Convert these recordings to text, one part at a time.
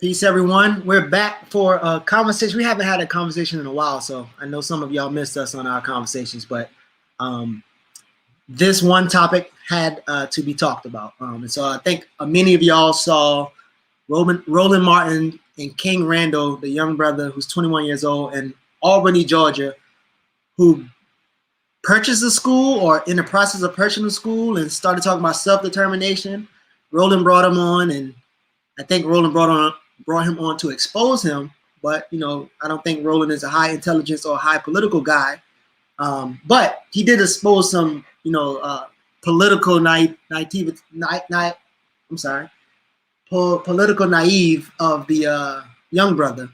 Peace, everyone. We're back for a conversation. We haven't had a conversation in a while, so I know some of y'all missed us on our conversations, but this one topic had to be talked about. And so I think many of y'all saw Roland Martin and King Randall, the young brother who's 21 years old in Albany, Georgia, who purchased a school or in the process of purchasing a school and started talking about self-determination. Roland brought him on, and I think Roland brought him on to expose him, but I don't think Roland is a high intelligence or high political guy. But he did expose some, political political naive of the young brother,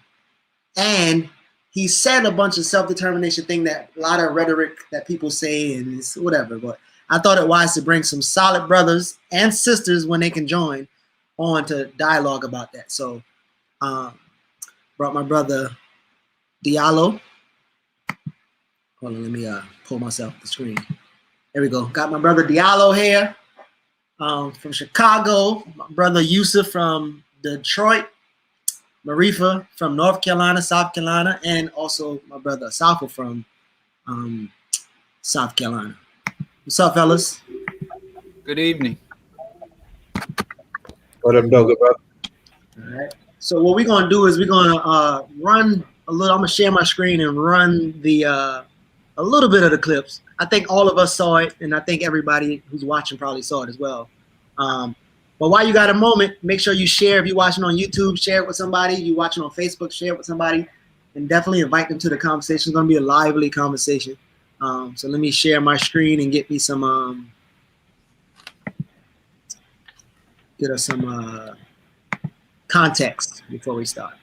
and he said a bunch of self-determination thing that a lot of rhetoric that people say and it's whatever. But I thought it wise to bring some solid brothers and sisters when they can join on to dialogue about that. So brought my brother Diallo. Hold on, let me pull myself the screen. There we go. Got my brother Diallo here from Chicago. My brother Yusuf from Detroit. Marifa from North Carolina, South Carolina, and also my brother Safa from South Carolina. What's up, fellas? Good evening. What up, brother? All right. So what we're gonna do is we're gonna run a little. I'm gonna share my screen and run the a little bit of the clips. I think all of us saw it, and I think everybody who's watching probably saw it as well. But while you got a moment, make sure you share. If you're watching on YouTube, share it with somebody. If you're watching on Facebook, share it with somebody, and definitely invite them to the conversation. It's gonna be a lively conversation. So let me share my screen and get me some get us some context before we start.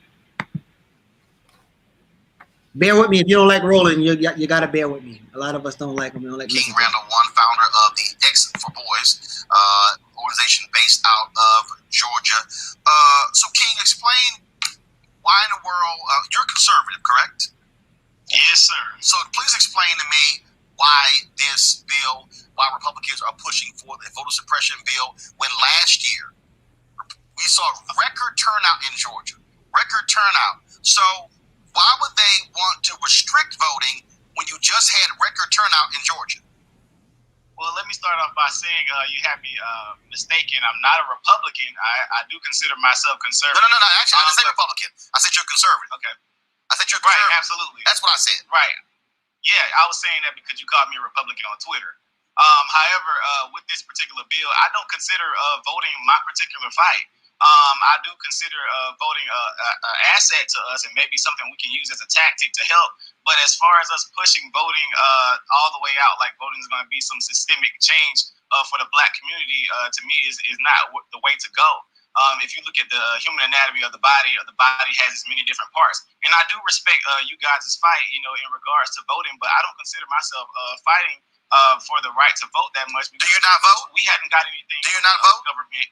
Bear with me if you don't like Roland. You gotta bear with me. A lot of us don't like him. We don't like King Randall, founder of the X for Boys organization based out of Georgia. So, King, explain why in the world you're conservative, correct? Yes, sir. So, please explain to me why this bill, why Republicans are pushing for the voter suppression bill when last year we saw record turnout in Georgia. Record turnout. So, why would they want to restrict voting when you just had record turnout in Georgia? Well, let me start off by saying you have me mistaken. I'm not a Republican. I do consider myself conservative. No. Actually, I didn't say Republican. I said you're conservative. Okay. I said you're conservative. Right, absolutely. That's what I said. Right. Yeah, I was saying that because you called me a Republican on Twitter. However, with this particular bill, I don't consider voting my particular fight. I do consider voting an asset to us and maybe something we can use as a tactic to help. But as far as us pushing voting all the way out, like voting is going to be some systemic change for the Black community, to me is not the way to go. If you look at the human anatomy of the body has its many different parts. And I do respect you guys' fight, in regards to voting, but I don't consider myself fighting for the right to vote that much. Do you not vote? We haven't got anything. Do you not vote? Government.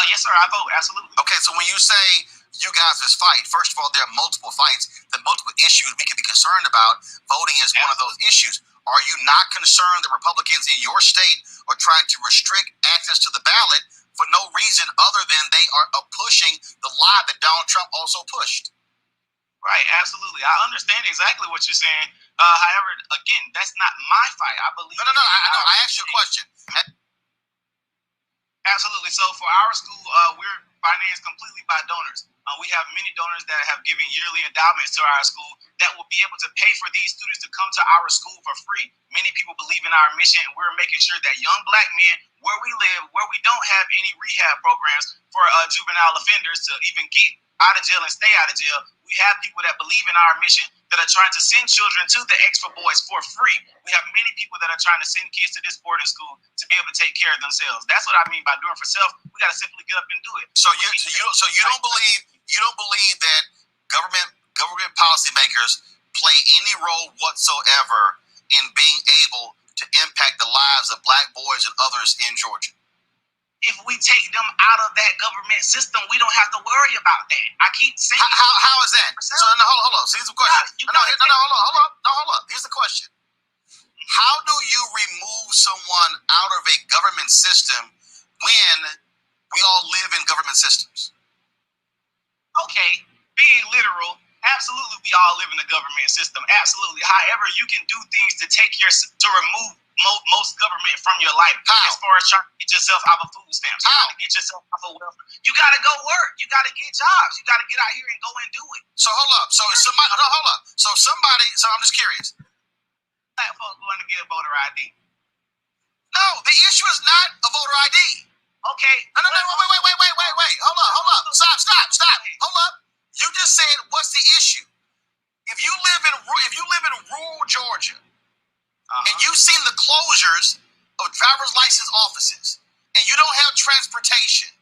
Yes, sir, I vote, absolutely. Okay, so when you say you guys' fight, first of all, there are multiple fights, there are multiple issues we can be concerned about. Voting is one of those issues. Are you not concerned that Republicans in your state are trying to restrict access to the ballot for no reason other than they are pushing the lie that Donald Trump also pushed? Right, absolutely. I understand exactly what you're saying. However, again, that's not my fight. I believe. No. I asked you a question. Absolutely. So for our school, we're financed completely by donors. We have many donors that have given yearly endowments to our school that will be able to pay for these students to come to our school for free. Many people believe in our mission, and we're making sure that young Black men, where we live, where we don't have any rehab programs for juvenile offenders to even get out of jail and stay out of jail, we have people that believe in our mission that are trying to send children to the X for Boys for free. We have many people that are trying to send kids to this boarding school to be able to take care of themselves. That's what I mean by doing for self. We got to simply get up and do it. So you don't believe that government policymakers play any role whatsoever in being able to impact the lives of Black boys and others in Georgia? If we take them out of that government system, we don't have to worry about that. I keep saying. How is that? So hold on. So here's the question. Hold on. Here's the question. How do you remove someone out of a government system when we all live in government systems? in the government system. Absolutely. However, you can do things to remove most government from your life. How? As far as trying to get yourself out of food stamps, How? to get yourself out of welfare. You got to go work. You got to get jobs. You got to get out here and go and do it. So hold up. So somebody, hold up. So I'm just curious. Black folks going to get a voter ID. No, the issue is not a voter ID. Okay. No, wait. Hold up. Stop. Hold up. You just said, what's the issue? If you live in rural Georgia, and you've seen the closures of driver's license offices, and you don't have transportation,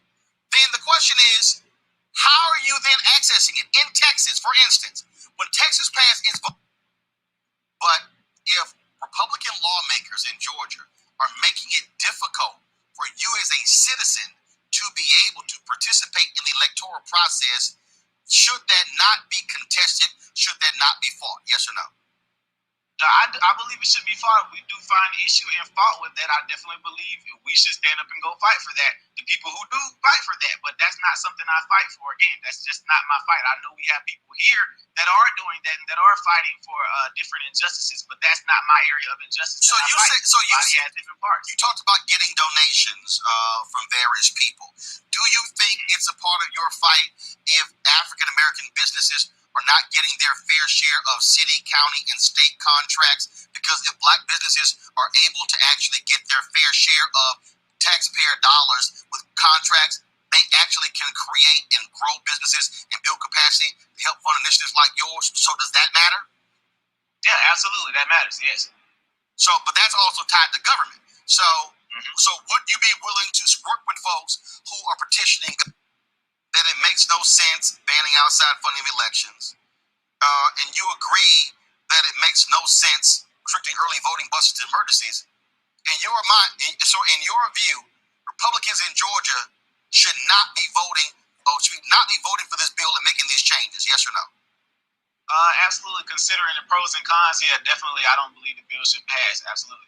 then the question is, how are you then accessing it? In Texas, for instance, when Texas passed its vote, but if Republican lawmakers in Georgia are making it difficult for you as a citizen to be able to participate in the electoral process, should that not be contested? Should that not be fought? Yes or no? I believe it should be fought. We do find issue and fault with that. I definitely believe we should stand up and go fight for that. The people who do fight for that, but that's not something I fight for. Again, that's just not my fight. I know we have people here that are doing that and that are fighting for different injustices, but that's not my area of injustice. So you has different parts. You talked about getting donations from various people. Do you think it's a part of your fight if African American businesses are not getting their fair share of city, county, and state contracts? Because if black businesses are able to actually get their fair share of taxpayer dollars with contracts, they actually can create and grow businesses and build capacity to help fund initiatives like yours. So does that matter? Yeah, absolutely. That matters, yes. So, but that's also tied to government. So, so would you be willing to work with folks who are petitioning that it makes no sense banning outside funding of elections, and you agree that it makes no sense restricting early voting buses to emergencies? In your mind, so in your view, Republicans in Georgia should not be voting for this bill and making these changes. Yes or no? Absolutely. Considering the pros and cons, yeah, definitely. I don't believe the bill should pass. Absolutely.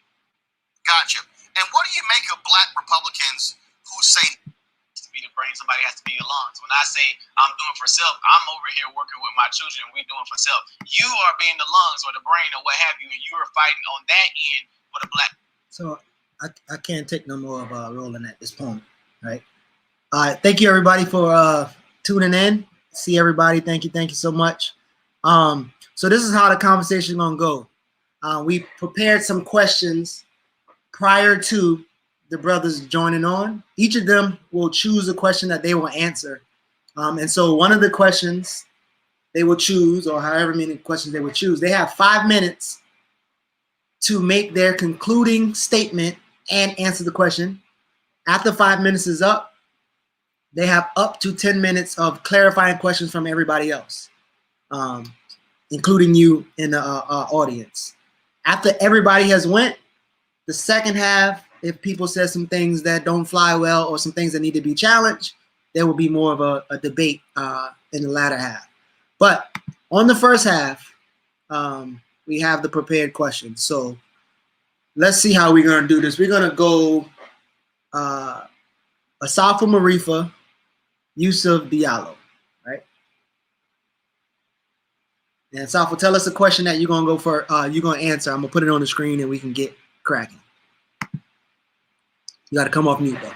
Gotcha. And what do you make of black Republicans who say to be the brain, somebody has to be your lungs? When I say I'm doing for self, I'm over here working with my children, and we're doing for self. You are being the lungs or the brain or what have you, and you are fighting on that end for the black. So I can't take no more of Roland at this point, right? All right, thank you everybody for tuning in. See everybody, thank you so much. So this is how the conversation is gonna go. We prepared some questions prior to the brothers joining on. Each of them will choose a question that they will answer. And so one of the questions they will choose, or however many questions they will choose, they have 5 minutes to make their concluding statement and answer the question. After 5 minutes is up, they have up to 10 minutes of clarifying questions from everybody else, including you in the audience. After everybody has went, the second half, if people say some things that don't fly well or some things that need to be challenged, there will be more of a debate in the latter half. But on the first half, we have the prepared questions. So let's see how we're going to do this. We're going to go Asafa Marifa, Yusuf Diallo, right? And Asafa, tell us a question that you're going to go for. You're going to answer. I'm going to put it on the screen and we can get cracking. You got to come off mute though.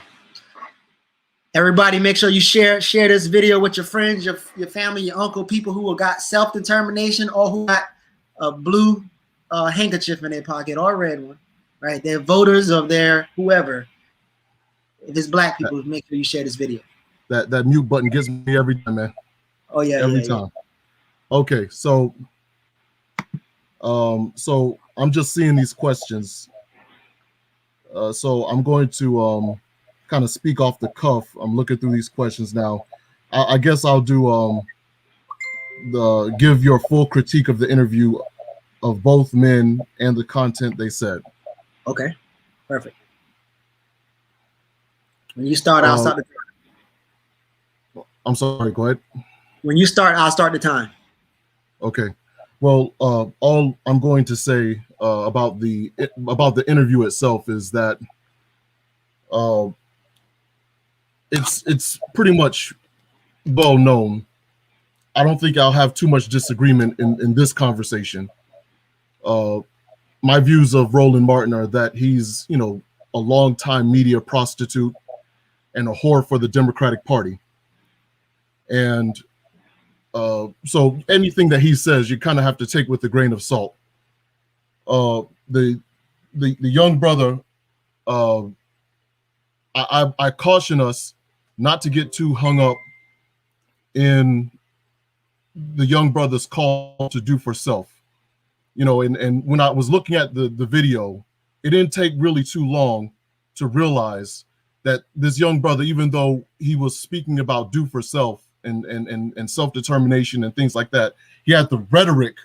Everybody, make sure you share this video with your friends, your family, your uncle, people who got self-determination or who got a blue handkerchief in their pocket or a red one, right? They're voters of their whoever. If it's black people, make sure you share this video. That mute button gets me every time, man. Oh yeah, every time. Yeah. Okay, so I'm just seeing these questions. So I'm going to kind of speak off the cuff. I'm looking through these questions now. I guess I'll do give your full critique of the interview of both men and the content they said. Okay, perfect. When you start, I'll start the time. I'm sorry, go ahead. When you start, I'll start the time. Okay. Well, all I'm going to say about the interview itself is that it's pretty much well known. I don't think I'll have too much disagreement in this conversation. My views of Roland Martin are that he's, you know, a longtime media prostitute and a whore for the Democratic Party. And so anything that he says, you kind of have to take with a grain of salt. The young brother, I caution us not to get too hung up in the young brother's call to do for self. You know, and when I was looking at the video, it didn't take really too long to realize that this young brother, even though he was speaking about do for self and self-determination and things like that, he had the rhetoric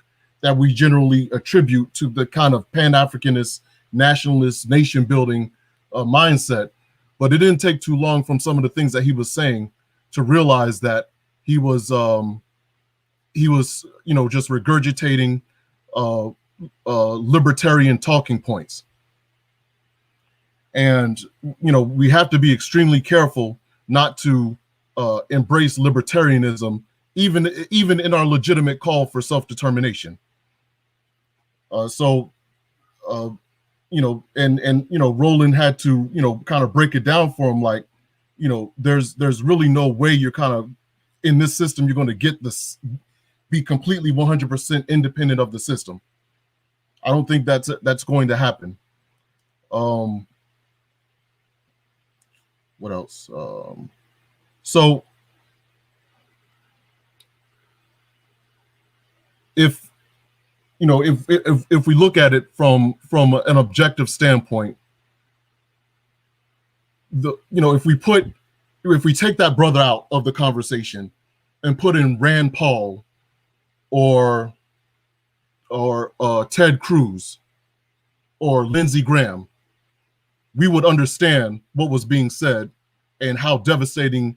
that we generally attribute to the kind of Pan-Africanist, nationalist, nation-building mindset. But it didn't take too long from some of the things that he was saying to realize that he was, you know, just regurgitating libertarian talking points. And, you know, we have to be extremely careful not to embrace libertarianism, even in our legitimate call for self-determination. You know, and you know, Roland had to, you know, kind of break it down for him, like, you know, there's really no way you're kind of in this system you're going to get this, be completely 100% independent of the system. I don't think that's going to happen. What else? So if you know, if we look at it from an objective standpoint, you know, if we take that brother out of the conversation and put in Rand Paul or Ted Cruz or Lindsey Graham, we would understand what was being said and how devastating,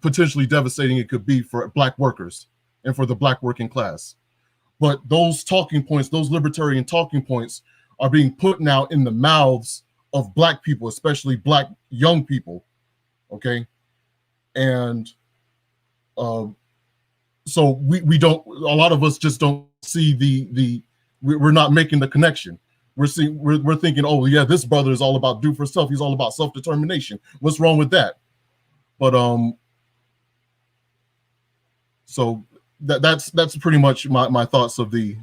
potentially devastating it could be for Black workers and for the Black working class. But those talking points, those libertarian talking points, are being put now in the mouths of Black people, especially Black young people. Okay, and so we don't. A lot of us just don't see we're not making the connection. We're thinking, oh yeah, this brother is all about do for self. He's all about self-determination. What's wrong with that? But so that's pretty much my thoughts of the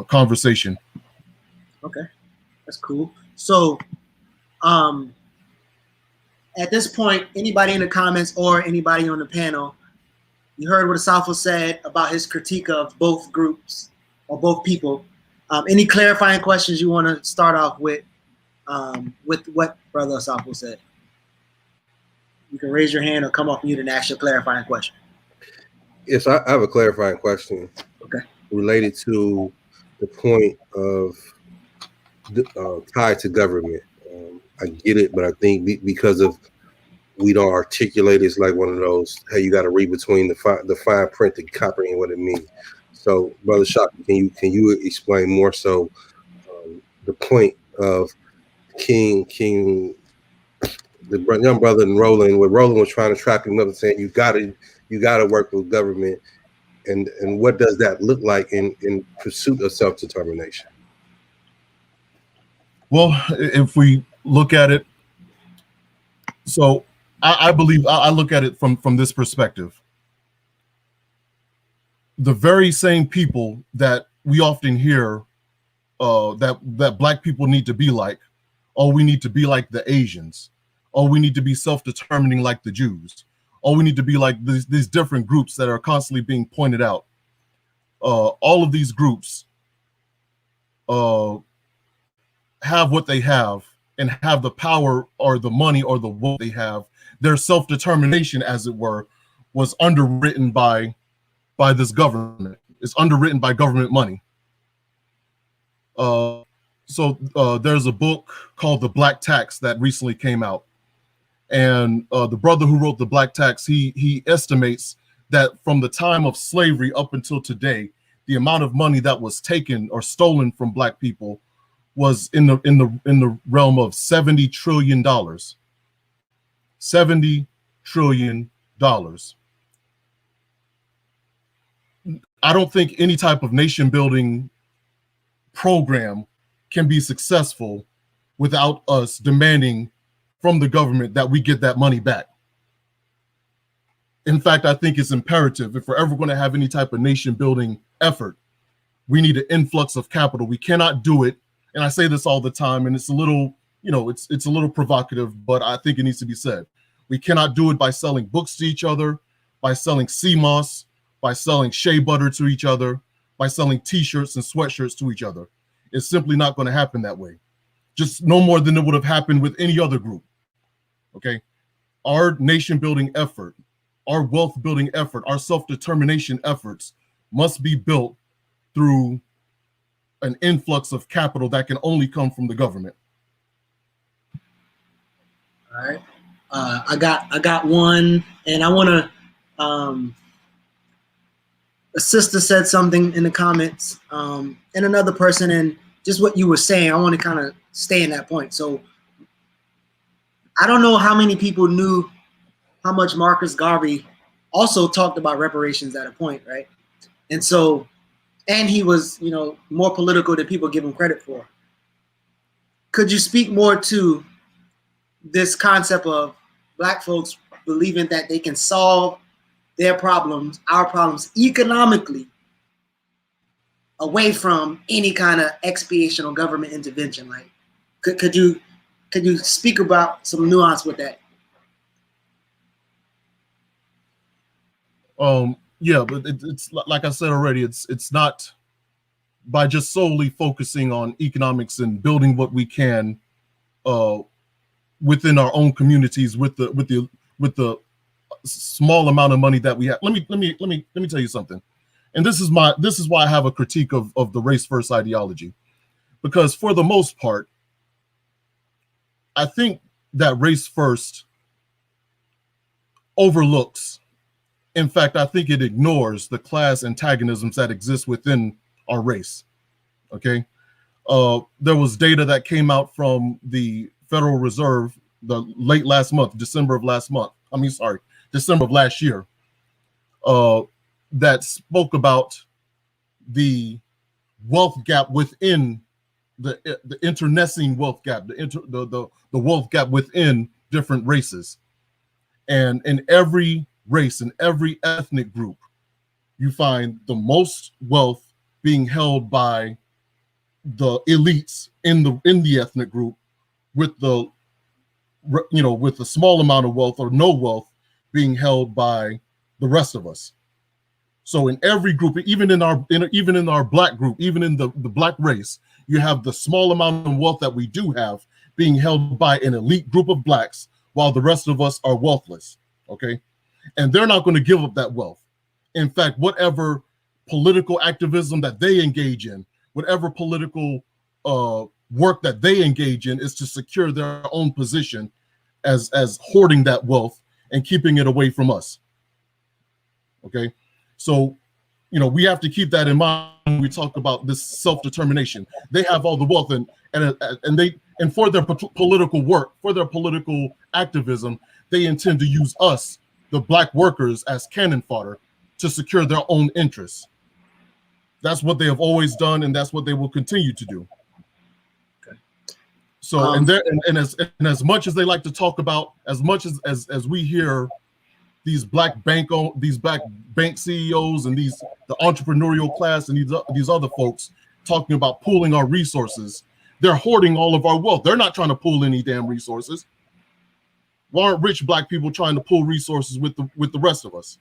conversation. Okay, that's cool. So at this point, anybody in the comments or anybody on the panel, you heard what Asafo said about his critique of both groups or both people. Any clarifying questions you want to start off with what Brother Asafo said? You can raise your hand or come off mute and ask your clarifying question. Yes, I have a clarifying question. Okay. Related to the point of tied to government. I get it, but I think because of we don't articulate, it's like one of those, hey, you got to read between the fine print to comprehend what it means. So, Brother Shaka, can you explain more so the point of King, the young brother and Roland, where Roland was trying to trap him up and saying you got to work with government, and what does that look like in pursuit of self-determination? Well, if we look at it, so I believe I look at it from this perspective. The very same people that we often hear that Black people need to be like, oh, we need to be like the Asians, oh, we need to be self-determining like the Jews, oh, we need to be like these different groups that are constantly being pointed out. All of these groups have what they have and have the power or the money or the what they have. Their self-determination, as it were, was underwritten by this government. It's underwritten by government money. So there's a book called The Black Tax that recently came out. And the brother who wrote The Black Tax, he estimates that from the time of slavery up until today, the amount of money that was taken or stolen from Black people was in the realm of $70 trillion. $70 trillion. I don't think any type of nation building program can be successful without us demanding from the government that we get that money back. In fact, I think it's imperative if we're ever going to have any type of nation building effort, we need an influx of capital. We cannot do it. And I say this all the time, and it's a little, it's a little provocative, but I think it needs to be said. We cannot do it by selling books to each other, by selling sea moss, by selling shea butter to each other, by selling t-shirts and sweatshirts to each other. It's simply not going to happen that way. Just no more than it would have happened with any other group. Okay. Our nation building effort, our wealth building effort, our self-determination efforts must be built through an influx of capital that can only come from the government. All right. I got one, and I want to, a sister said something in the comments, and another person, and just what you were saying, I want to kind of stay in that point. So I don't know how many people knew how much Marcus Garvey also talked about reparations at a point, right? And so, and he was, more political than people give him credit for. Could you speak more to this concept of Black folks believing that they can solve their problems, our problems, economically, away from any kind of expiation or government intervention? Like, could you speak about some nuance with that? Yeah, but it's like I said already, it's not by just solely focusing on economics and building what we can within our own communities with the small amount of money that we have. Let me tell you something. And this is why I have a critique of the race first ideology, because for the most part, I think that race first overlooks. In fact, I think it ignores the class antagonisms that exist within our race. Okay. There was data that came out from the Federal Reserve December of last year, that spoke about the wealth gap within the internecine wealth gap, the wealth gap within different races. And in every race, in every ethnic group, you find the most wealth being held by the elites in the ethnic group, with the small amount of wealth or no wealth being held by the rest of us. So in every group, even in our Black group, even in the Black race, you have the small amount of wealth that we do have being held by an elite group of Blacks, while the rest of us are wealthless. Okay. And they're not going to give up that wealth. In fact, whatever political activism that they engage in, whatever political work that they engage in, is to secure their own position as hoarding that wealth and keeping it away from us. Okay. So, we have to keep that in mind when we talk about this self-determination. They have all the wealth, and for their political work, for their political activism, they intend to use us, the Black workers, as cannon fodder to secure their own interests. That's what they have always done, and that's what they will continue to do. Okay. So, and as much as they like to talk about, as much as we hear these black bank CEOs and the entrepreneurial class and these other folks talking about pooling our resources, they're hoarding all of our wealth. They're not trying to pool any damn resources. Why aren't rich Black people trying to pool resources with the rest of us?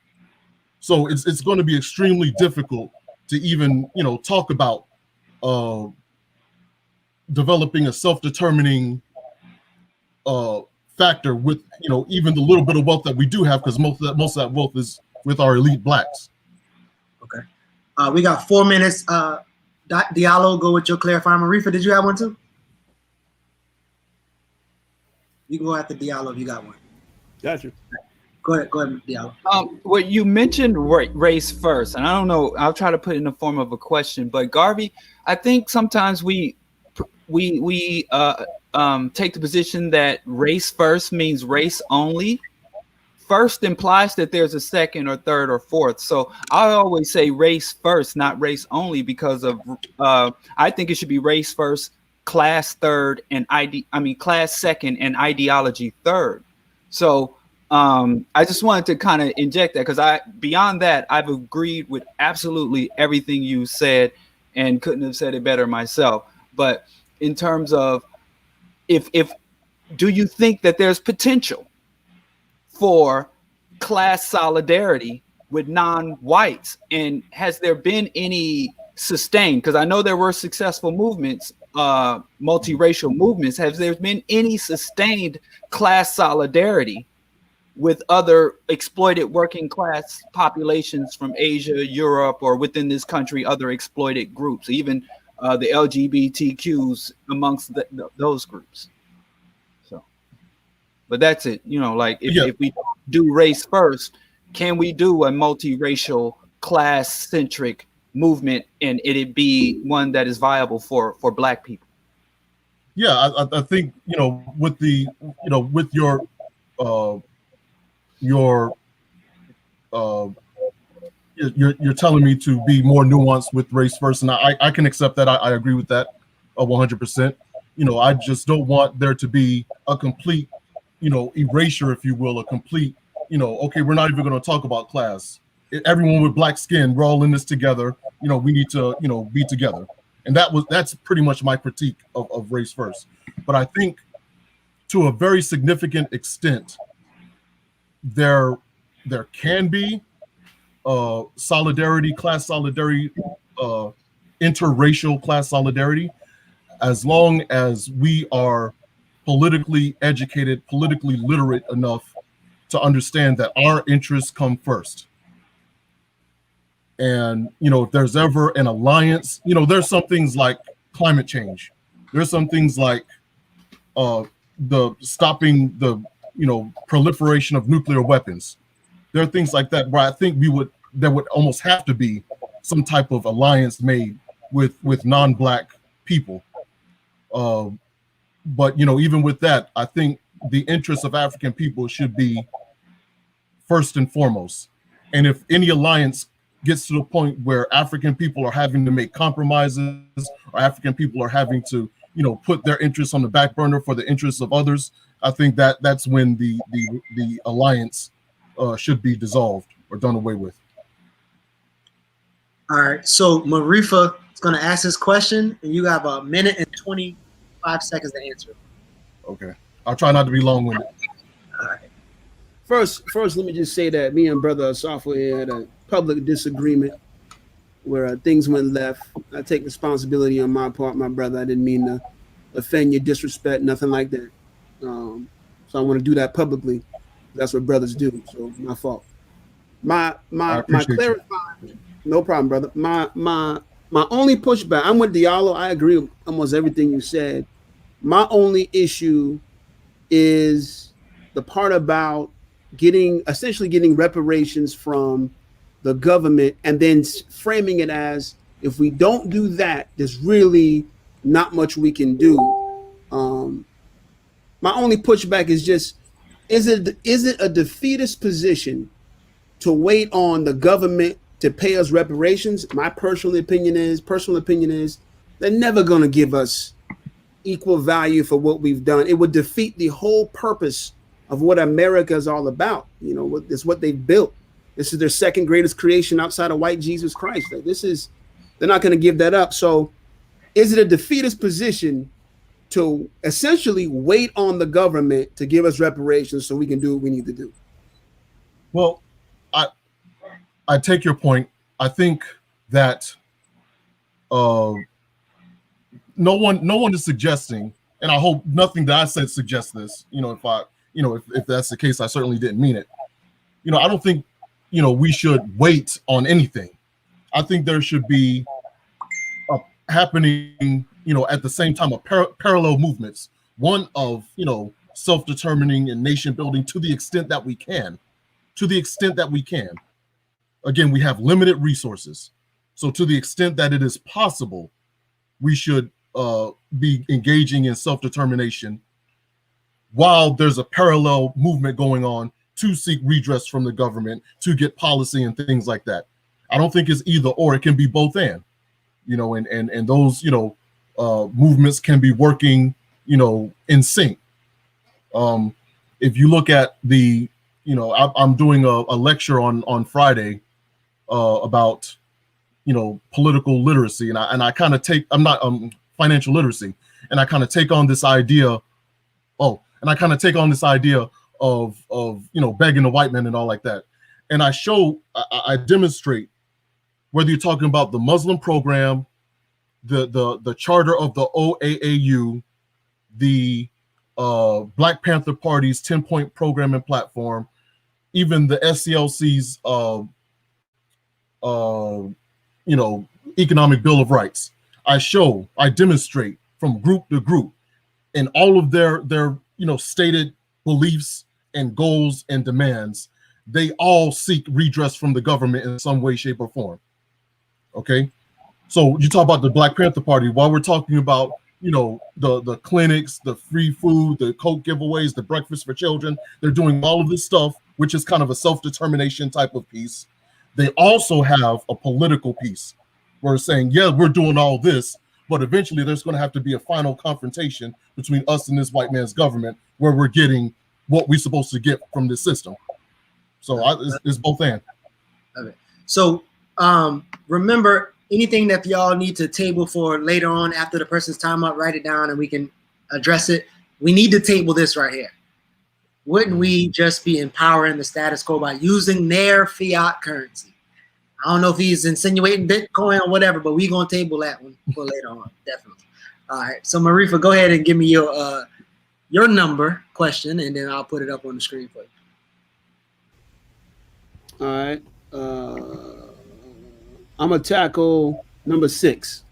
So it's going to be extremely difficult to even talk about developing a self-determining factor with even the little bit of wealth that we do have, because most of that wealth is with our elite Blacks. Okay, we got 4 minutes. Diallo, go with your clarifying. Marifa, did you have one too? You can go after Diallo if you got one. Gotcha. Go ahead, Diallo. Well, you mentioned race first, and I don't know, I'll try to put it in the form of a question, but Garvey, I think sometimes we take the position that race first means race only first implies that there's a second or third or fourth. So I always say race first, not race only, because of I think it should be race first, class third, and class second, and ideology third. So I just wanted to kind of inject that, because beyond that, I've agreed with absolutely everything you said and couldn't have said it better myself. But in terms of if do you think that there's potential for class solidarity with non-whites, and has there been any sustained, because I know there were successful movements, multiracial movements, has there been any sustained class solidarity with other exploited working class populations from Asia, Europe, or within this country, other exploited groups, even the LGBTQs amongst those groups? But that's it. Like if we do race first, can we do a multiracial, class-centric movement, and it'd be one that is viable for Black people? Yeah, I think with the with your you're telling me to be more nuanced with race first, and I can accept that. I agree with that 100%. I just don't want there to be a complete erasure, if you will, a complete, okay, we're not even going to talk about class. Everyone with Black skin, we're all in this together. We need to, be together. And that's pretty much my critique of race first. But I think to a very significant extent, there can be solidarity, class solidarity, interracial class solidarity, as long as we are politically educated, politically literate enough to understand that our interests come first. And, if there's ever an alliance, there's some things like climate change. There's some things like the stopping the, proliferation of nuclear weapons. There are things like that where I think there would almost have to be some type of alliance made with non-Black people. But, even with that, I think the interests of African people should be first and foremost. And if any alliance gets to the point where African people are having to make compromises, or African people are having to, put their interests on the back burner for the interests of others, I think that's when the alliance should be dissolved or done away with. All right. So Marifa is going to ask this question, and you have a minute and 25 seconds to answer. Okay. I'll try not to be long-winded. All right. First, let me just say that me and Brother Asafo here had a public disagreement where things went left. I take responsibility on my part, my brother. I didn't mean to offend you, disrespect, nothing like that. So I want to do that publicly. That's what brothers do. So my fault. My clarifying. No problem, brother. My only pushback. I'm with Diallo. I agree with almost everything you said. My only issue is the part about essentially getting reparations from the government, and then framing it as, if we don't do that, there's really not much we can do. My only pushback is just, is it a defeatist position to wait on the government to pay us reparations? My personal opinion is they're never going to give us equal value for what we've done. It would defeat the whole purpose of what America is all about. It's what they've built. This is their second greatest creation outside of white Jesus Christ. They're not going to give that up. So is it a defeatist position to essentially wait on the government to give us reparations so we can do what we need to do? Well, I take your point. I think that no one is suggesting, and I hope nothing that I said suggests this. If that's the case, I certainly didn't mean it. I don't think we should wait on anything. I think there should be happening, at the same time, parallel movements. One of self-determining and nation building to the extent that we can. Again, we have limited resources, so to the extent that it is possible, we should be engaging in self-determination while there's a parallel movement going on to seek redress from the government to get policy and things like that. I don't think it's either or. It can be both and, and those, movements can be working, in sync. If you look at the, I'm doing a lecture on Friday about, political literacy, and I kind of I'm not financial literacy, and I kind of take on this idea. Of begging the white man and all like that, and I demonstrate whether you're talking about the Muslim program, the charter of the OAAU, the Black Panther Party's 10-point program and platform, even the SCLC's economic bill of rights. I demonstrate from group to group, and all of their stated beliefs and goals and demands, they all seek redress from the government in some way, shape, or form. Okay, so you talk about the Black Panther Party while we're talking about the clinics, the free food, the Coke giveaways, the breakfast for children. They're doing all of this stuff, which is kind of a self-determination type of piece. They also have a political piece. We're saying, yeah, we're doing all this, but eventually there's going to have to be a final confrontation between us and this white man's government, where we're getting what we're supposed to get from this system. So it's both and. Okay. So remember, anything that y'all need to table for later on after the person's time up, write it down and we can address it. We need to table this right here. Wouldn't we just be empowering the status quo by using their fiat currency? I don't know if he's insinuating Bitcoin or whatever, but we're going to table that one for later on, definitely. All right, so Marifa, go ahead and give me your number question, and then I'll put it up on the screen for you. All right. I'm going to tackle number 6.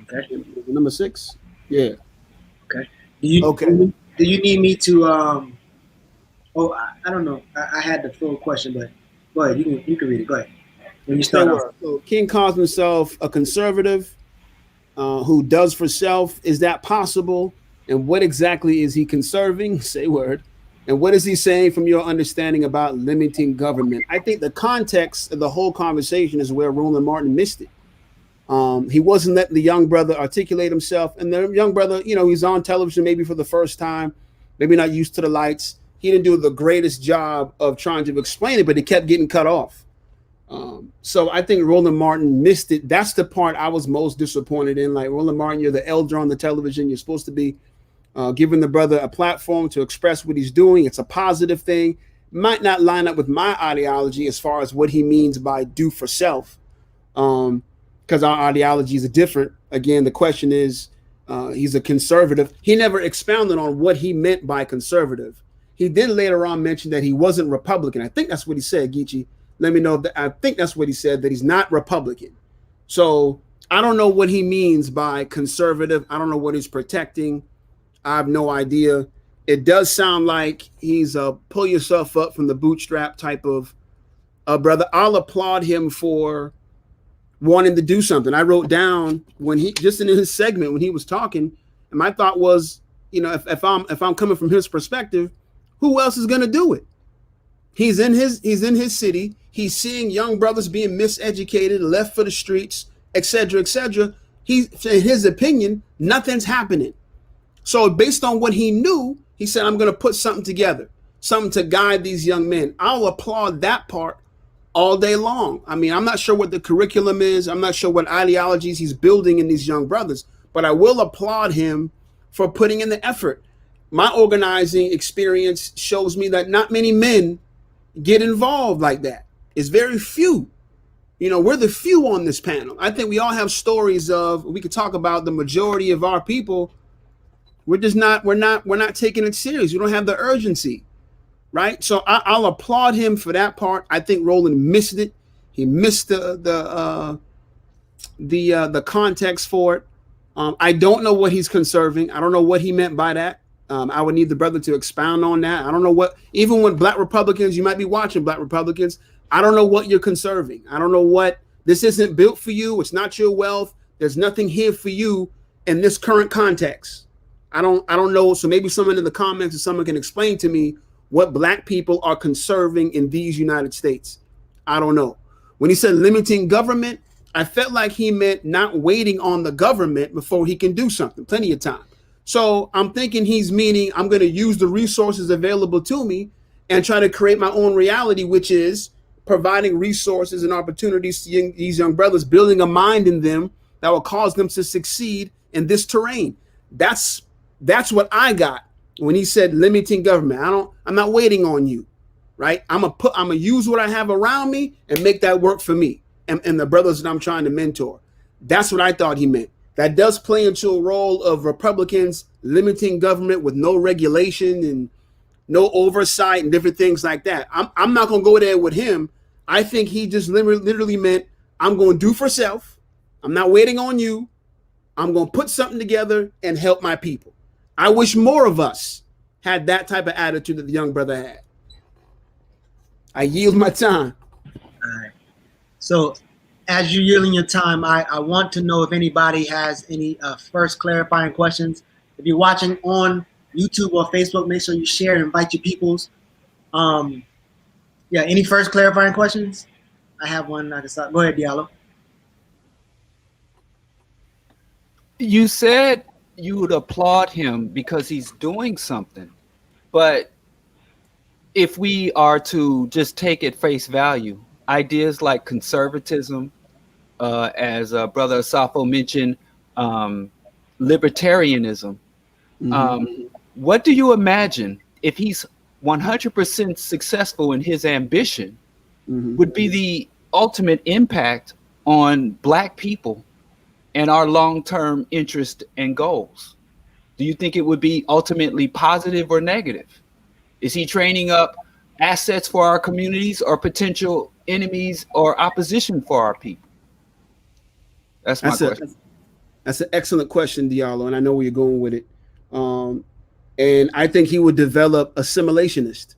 Okay. Number 6? Yeah. Okay. Do you need me to I don't know. I had the full question, but go ahead. You can read it. Go ahead. When you start off. So King calls himself a conservative who does for self. Is that possible? And what exactly is he conserving? Say word. And what is he saying from your understanding about limiting government? I think the context of the whole conversation is where Roland Martin missed it. He wasn't letting the young brother articulate himself. And the young brother, he's on television maybe for the first time, maybe not used to the lights. He didn't do the greatest job of trying to explain it, but it kept getting cut off. So I think Roland Martin missed it. That's the part I was most disappointed in. Like, Roland Martin, you're the elder on the television. You're supposed to be giving the brother a platform to express what he's doing. It's a positive thing. Might not line up with my ideology as far as what he means by do for self, because our ideologies are different. Again, the question is, he's a conservative. He never expounded on what he meant by conservative. He did later on mention that he wasn't Republican. I think that's what he said, Geechee. Let me know. I think that's what he said, that he's not Republican. So I don't know what he means by conservative. I don't know what he's protecting. I have no idea. It does sound like he's a pull yourself up from the bootstrap type of brother. I'll applaud him for wanting to do something. I wrote down when he, just in his segment when he was talking, and my thought was, if I'm coming from his perspective, who else is going to do it? He's in his city. He's seeing young brothers being miseducated, left for the streets, etc., etc. In his opinion, nothing's happening. So based on what he knew, he said, I'm going to put something together, something to guide these young men. I'll applaud that part all day long. I mean, I'm not sure what the curriculum is. I'm not sure what ideologies he's building in these young brothers, but I will applaud him for putting in the effort. My organizing experience shows me that not many men get involved like that. It's very few. We're the few on this panel. I think we all have stories of, we could talk about the majority of our people. We're not taking it serious. We don't have the urgency, right? So I'll applaud him for that part. I think Roland missed it. He missed the context for it. I don't know what he's conserving. I don't know what he meant by that. I would need the brother to expound on that. I don't know what, even when Black Republicans, you might be watching Black Republicans, I don't know what you're conserving. I don't know what, this isn't built for you. It's not your wealth. There's nothing here for you in this current context. I don't know. So maybe someone in the comments or someone can explain to me what black people are conserving in these United States. I don't know. When he said limiting government, I felt like he meant not waiting on the government before he can do something. Plenty of time. So I'm thinking he's meaning I'm going to use the resources available to me and try to create my own reality, which is providing resources and opportunities to these young brothers, building a mind in them that will cause them to succeed in this terrain. That's what I got when he said limiting government. I'm not waiting on you, right? I'm gonna use what I have around me and make that work for me and the brothers that I'm trying to mentor. That's what I thought he meant. That does play into a role of Republicans limiting government with no regulation and no oversight and different things like that. I'm not gonna go there with him. I think he just literally meant I'm going to do for self. I'm not waiting on you. I'm going to put something together and help my people. I wish more of us had that type of attitude that the young brother had. I yield my time. All right. So as you're yielding your time, I want to know if anybody has any first clarifying questions. If you're watching on YouTube or Facebook, make sure you share and invite your peoples. Yeah, any first clarifying questions? I have one. I can start. Go ahead, Diallo. You said you would applaud him because he's doing something, but if we are to just take at face value, ideas like conservatism, as Brother Asafo mentioned, libertarianism, what do you imagine if he's 100% successful in his ambition would be the ultimate impact on Black people and our long-term interest and goals? Do you think it would be ultimately positive or negative? Is he training up assets for our communities or potential enemies or opposition for our people? That's my question. That's an excellent question, Diallo, and I know where you're going with it. And I think he would develop assimilationist.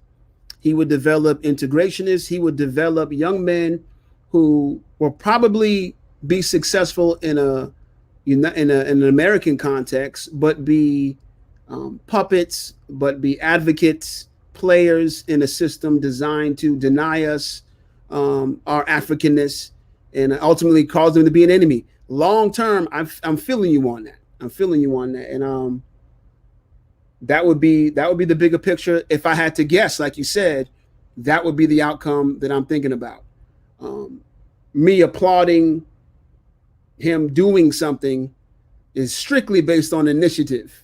He would develop integrationist. He would develop young men who will probably be successful in an American context, but be puppets, but be advocates, players in a system designed to deny us our Africanness and ultimately cause them to be an enemy. Long term, I'm feeling you on that. I'm feeling you on that, and that would be the bigger picture. If I had to guess, like you said, that would be the outcome that I'm thinking about. Me applauding him doing something is strictly based on initiative.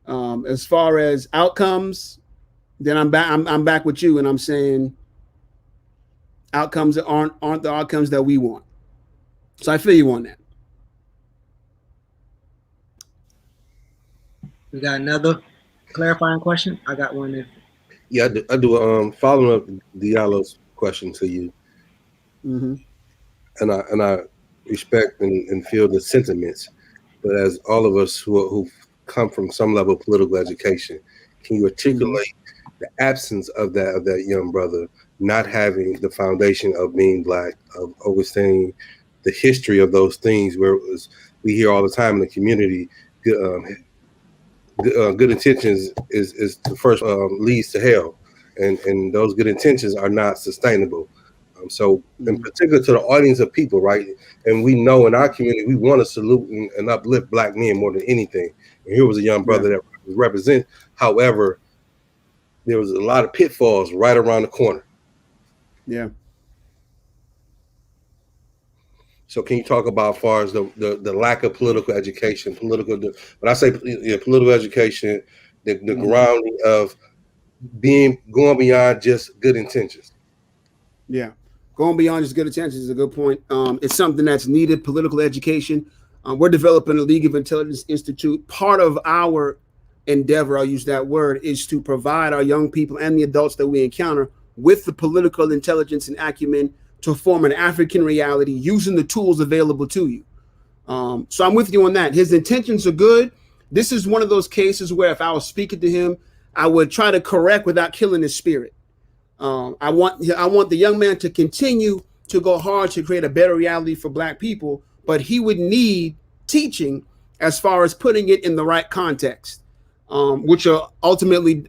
As far as outcomes, then I'm back with you, and I'm saying outcomes that aren't the outcomes that we want. So I feel you on that. We got another clarifying question. I got one there. Yeah, I do. Following up Diallo's question to you, and I respect and feel the sentiments, but as all of us who come from some level of political education, can you articulate the absence of that young brother not having the foundation of being Black, of understanding the history of those things, where it was, we hear all the time in the community, good intentions is the first leads to hell, and those good intentions are not sustainable. So in particular to the audience of people, right? And we know in our community, we want to salute and uplift Black men more than anything. And here was a young brother that represents. However, there was a lot of pitfalls right around the corner. Yeah. So can you talk about as far as the lack of political education, when I say political education, the grounding of going beyond just good intentions? Yeah. Going beyond just good intentions is a good point. It's something that's needed, political education. We're developing a League of Intelligence Institute. Part of our endeavor, I'll use that word, is to provide our young people and the adults that we encounter with the political intelligence and acumen to form an African reality using the tools available to you. So I'm with you on that. His intentions are good. This is one of those cases where if I was speaking to him, I would try to correct without killing his spirit. I want the young man to continue to go hard to create a better reality for Black people, but he would need teaching as far as putting it in the right context. which will ultimately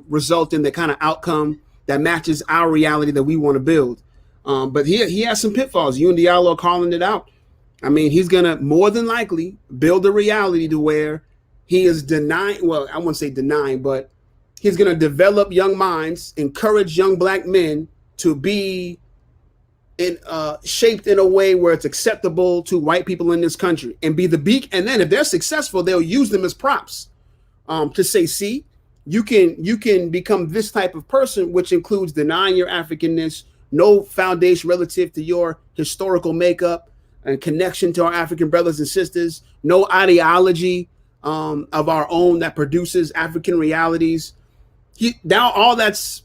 result in the kind of outcome that matches our reality that we want to build. But he has some pitfalls. You and Diallo are calling it out. I mean, he's going to more than likely build a reality to where he is denying, well, I wouldn't say denying, but he's going to develop young minds, encourage young black men to be shaped in a way where it's acceptable to white people in this country and be the beak. And then if they're successful, they'll use them as props to say, see, you can become this type of person, which includes denying your Africanness, no foundation relative to your historical makeup and connection to our African brothers and sisters, no ideology of our own that produces African realities. Now all that's,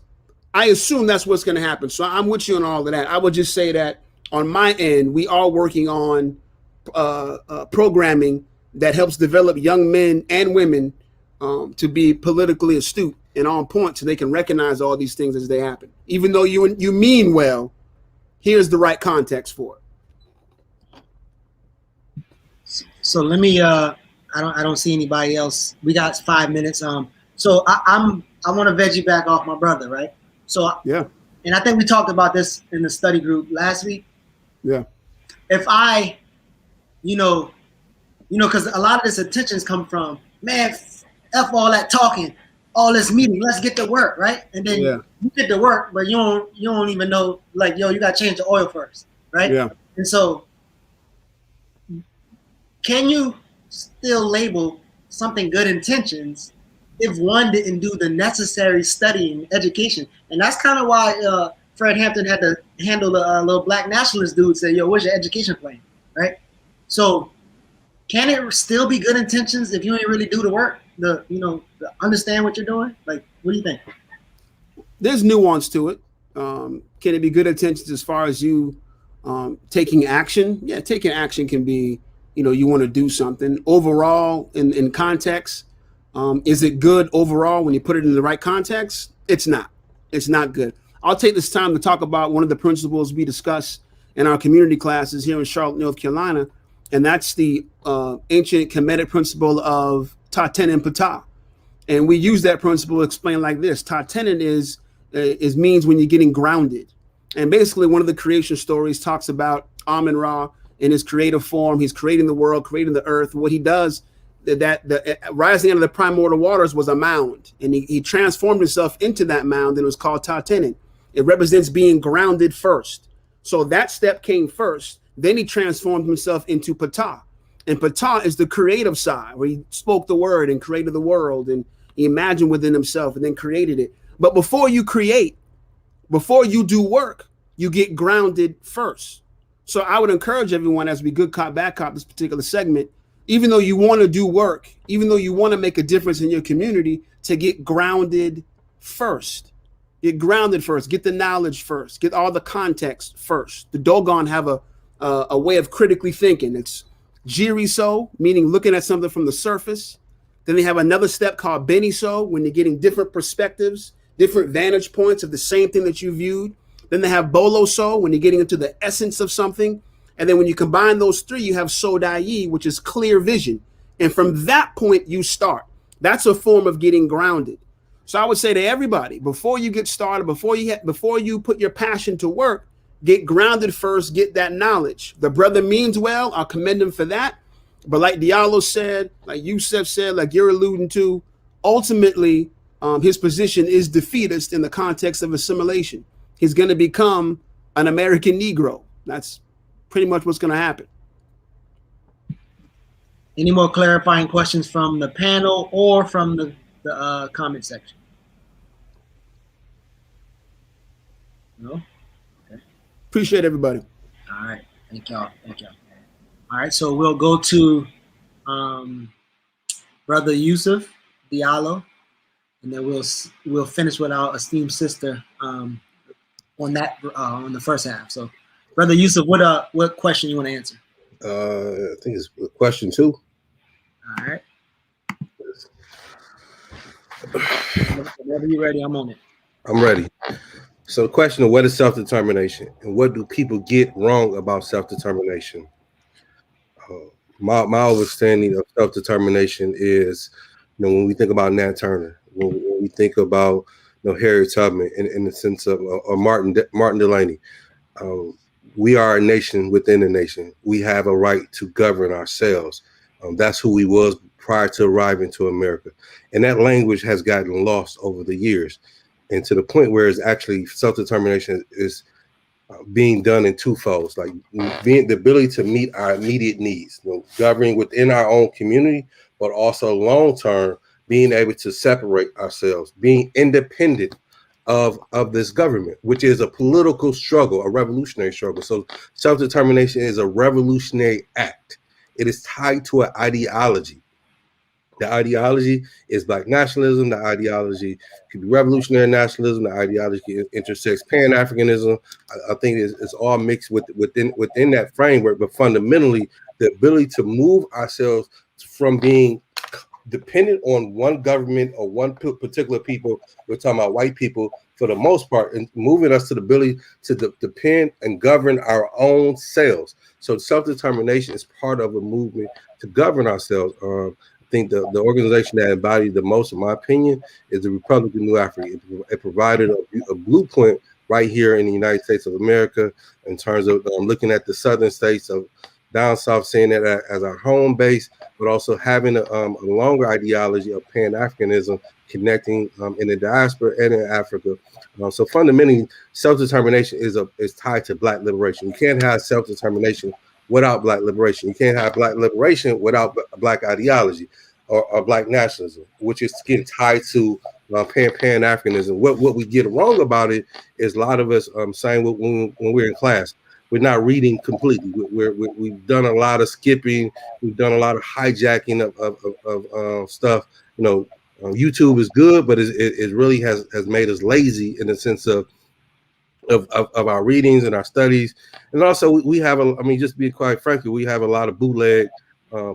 I assume that's what's going to happen. So I'm with you on all of that. I would just say that on my end, we are working on programming that helps develop young men and women to be politically astute and on point so they can recognize all these things as they happen. Even though you mean well, here's the right context for it. So let me I don't see anybody else. We got 5 minutes. So I want to veggie back off my brother, right? So yeah. And I think we talked about this in the study group last week. Yeah. If I, because a lot of this attentions come from, man, F all that talking, all this meeting, let's get to work, right? And then you get to work, but you don't even know, like, yo, you got to change the oil first, right? Yeah. And so can you still label something good intentions if one didn't do the necessary studying, education? And that's kind of why Fred Hampton had to handle the little black nationalist dude, say, yo, where's your education plan, right? So can it still be good intentions if you ain't really do the work, the understand what you're doing? Like, what do you think? There's nuance to it. Can it be good intentions as far as you taking action? Yeah, taking action can be, you want to do something. Overall, in context, is it good overall when you put it in the right context? It's not. It's not good. I'll take this time to talk about one of the principles we discuss in our community classes here in Charlotte, North Carolina, and that's the ancient Kemetic principle of Tatenin Ptah. And we use that principle to explain like this. Tatenin is means when you're getting grounded. And basically one of the creation stories talks about Amun-Ra in his creative form. He's creating the world, creating the earth. What he does, the rising out of the primordial waters was a mound, and he transformed himself into that mound, and it was called Tatenin. It represents being grounded first. So that step came first. Then he transformed himself into Ptah. And Ptah is the creative side, where he spoke the word and created the world, and he imagined within himself and then created it. But before you create, before you do work, you get grounded first. So I would encourage everyone, as we good cop, bad cop this particular segment, even though you want to do work, even though you want to make a difference in your community, to get grounded first. Get grounded first. Get the knowledge first. Get all the context first. The Dogon have a way of critically thinking. It's Jiri-so, meaning looking at something from the surface. Then they have another step called Beni-so, when you're getting different perspectives, different vantage points of the same thing that you viewed. Then they have Bolo-so, when you're getting into the essence of something. And then when you combine those three, you have So-dai-yi, which is clear vision. And from that point, you start. That's a form of getting grounded. So I would say to everybody, before you get started, before you put your passion to work, get grounded first, get that knowledge. The brother means well. I'll commend him for that. But like Diallo said, like Yusef said, like you're alluding to, ultimately, his position is defeatist in the context of assimilation. He's going to become an American Negro. That's pretty much what's going to happen. Any more clarifying questions from the panel or from the comment section? No? Okay. Appreciate everybody. All right. Thank y'all. Thank y'all. All right. So we'll go to Brother Yusuf Diallo, and then we'll finish with our esteemed sister on the first half. So, Brother Yusuf, what question you want to answer? I think it's question 2. All right. Whenever you're ready, I'm on it. I'm ready. So the question of what is self-determination and what do people get wrong about self-determination? My understanding of self-determination is when we think about Nat Turner, when we think about Harriet Tubman, in the sense of Martin Delaney, we are a nation within a nation. We have a right to govern ourselves. That's who we was prior to arriving to America, and that language has gotten lost over the years, and to the point where it's actually self-determination is being done in two folds, like being the ability to meet our immediate needs, governing within our own community, but also long-term being able to separate ourselves, being independent of this government, which is a political struggle, a revolutionary struggle. So self-determination is a revolutionary act. It is tied to an ideology. The ideology is Black nationalism. The ideology could be revolutionary nationalism. The ideology intersects Pan-Africanism. I think it's all mixed within that framework. But fundamentally, the ability to move ourselves from being dependent on one government or one particular people, we're talking about white people for the most part, and moving us to the ability to depend and govern our own selves. So self-determination is part of a movement to govern ourselves. I think the organization that embodied the most, in my opinion, is the Republic of New Africa. It provided a blueprint right here in the United States of America in terms of looking at the southern states of down south, seeing it as our home base, but also having a longer ideology of Pan-Africanism connecting in the diaspora and in Africa. So fundamentally, self-determination is tied to Black liberation. You can't have self-determination without Black liberation. You can't have Black liberation without Black ideology or Black nationalism, which is getting tied to Pan-Africanism. What we get wrong about it is a lot of us saying when we're in class, we're not reading completely. We've done a lot of skipping. We've done a lot of hijacking of stuff. YouTube is good, but it really has made us lazy in the sense of our readings and our studies. And also we have just being quite frankly, we have a lot of bootleg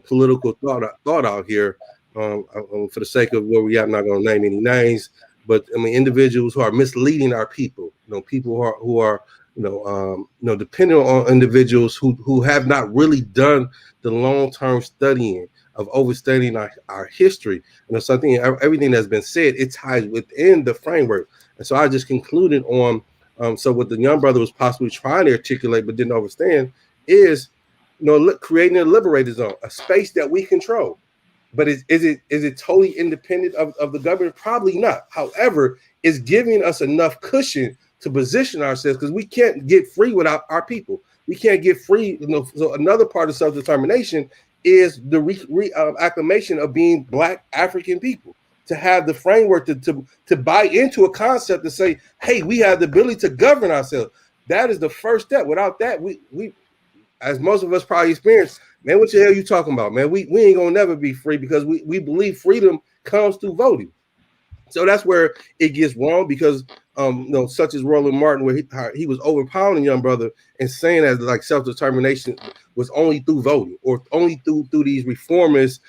political thought out here. For the sake of where we are, I'm not going to name any names, but individuals who are misleading our people. People who are depending on individuals who have not really done the long-term studying of overstudying our history. Something, everything that's been said, it ties within the framework. And so I just concluded on, so what the young brother was possibly trying to articulate but didn't understand is, creating a liberator zone, a space that we control. But is it totally independent of the government? Probably not. However, it's giving us enough cushion to position ourselves, because we can't get free without our people. We can't get free. So another part of self-determination is the acclamation of being Black African people, to have the framework to buy into a concept to say, hey, we have the ability to govern ourselves. That is the first step. Without that, we as most of us probably experience, man, what the hell are you talking about, man? We ain't gonna never be free, because we believe freedom comes through voting. So that's where it gets wrong, because such as Roland Martin, where he was overpowering the young brother and saying that like self-determination was only through voting or only through these reformist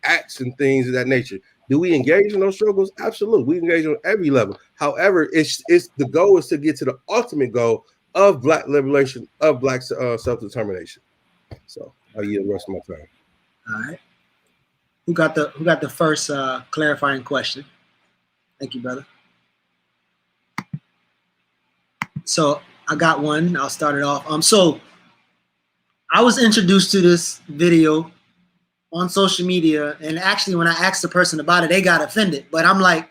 acts and things of that nature. Do we engage in those struggles? Absolutely. We engage on every level. However, it's the goal is to get to the ultimate goal of Black liberation, of Black self-determination. So I'll yield the rest of my time. All right. Who got the first clarifying question? Thank you, brother. So I got one. I'll start it off. So I was introduced to this video on social media, and actually when I asked the person about it, they got offended. But I'm like,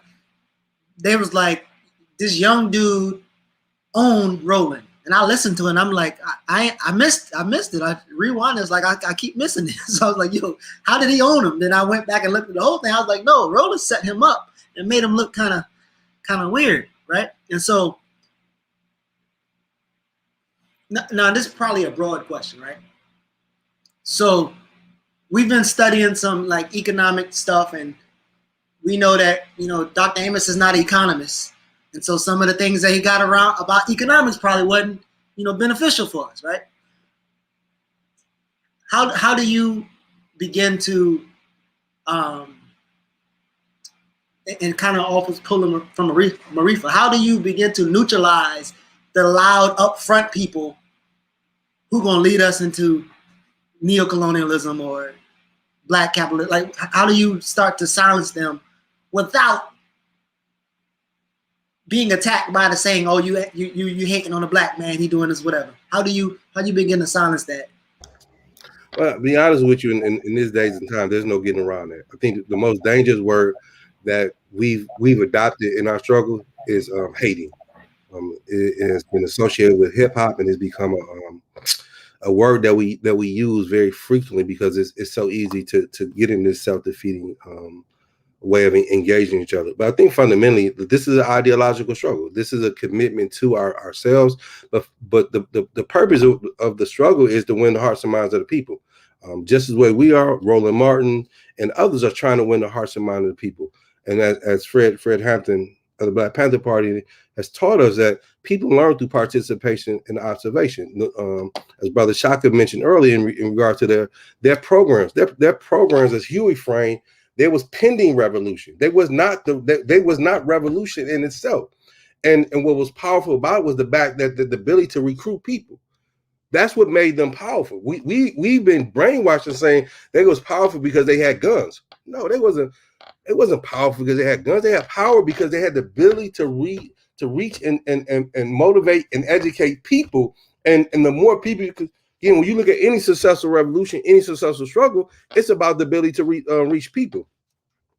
they was like, this young dude owned Roland. And I listened to it, and I'm like, I missed it. I rewind. It's like I keep missing it. So I was like, yo, how did he own him? Then I went back and looked at the whole thing. I was like, no, Roland set him up and made him look kind of weird, right? And so now this is probably a broad question, right? So we've been studying some like economic stuff, and we know that Dr. Amos is not an economist. And so some of the things that he got around about economics probably wasn't, beneficial for us, right? How do you begin to, and kind of always pulling from Marifa, how do you begin to neutralize the loud, upfront people who gonna lead us into neocolonialism or black capitalists? Like, how do you start to silence them without being attacked by the saying, "Oh, you hating on a black man, he doing this, whatever"? How do you begin to silence that? Well, to be honest with you, in these days and time, there's no getting around that. I think the most dangerous word that we've adopted in our struggle is hating. It has been associated with hip hop and has become a word that we use very frequently because it's so easy to get in this self-defeating way of engaging each other. But I think fundamentally this is an ideological struggle. This is a commitment to ourselves. But the purpose of the struggle is to win the hearts and minds of the people. Just as way we are, Roland Martin and others are trying to win the hearts and minds of the people. And as Fred Hampton of the Black Panther Party has taught us, that people learn through participation and observation. As Brother Shaka mentioned earlier in regard to their programs, their programs, as Huey framed, there was pending revolution. They was not revolution in itself. And what was powerful about it was the fact that the ability to recruit people. That's what made them powerful. We've been brainwashed and saying they was powerful because they had guns. No, they wasn't. It wasn't powerful because they had guns. They had power because they had the ability to reach and motivate and educate people. And the more people, again, when you look at any successful revolution, any successful struggle, it's about the ability to reach people.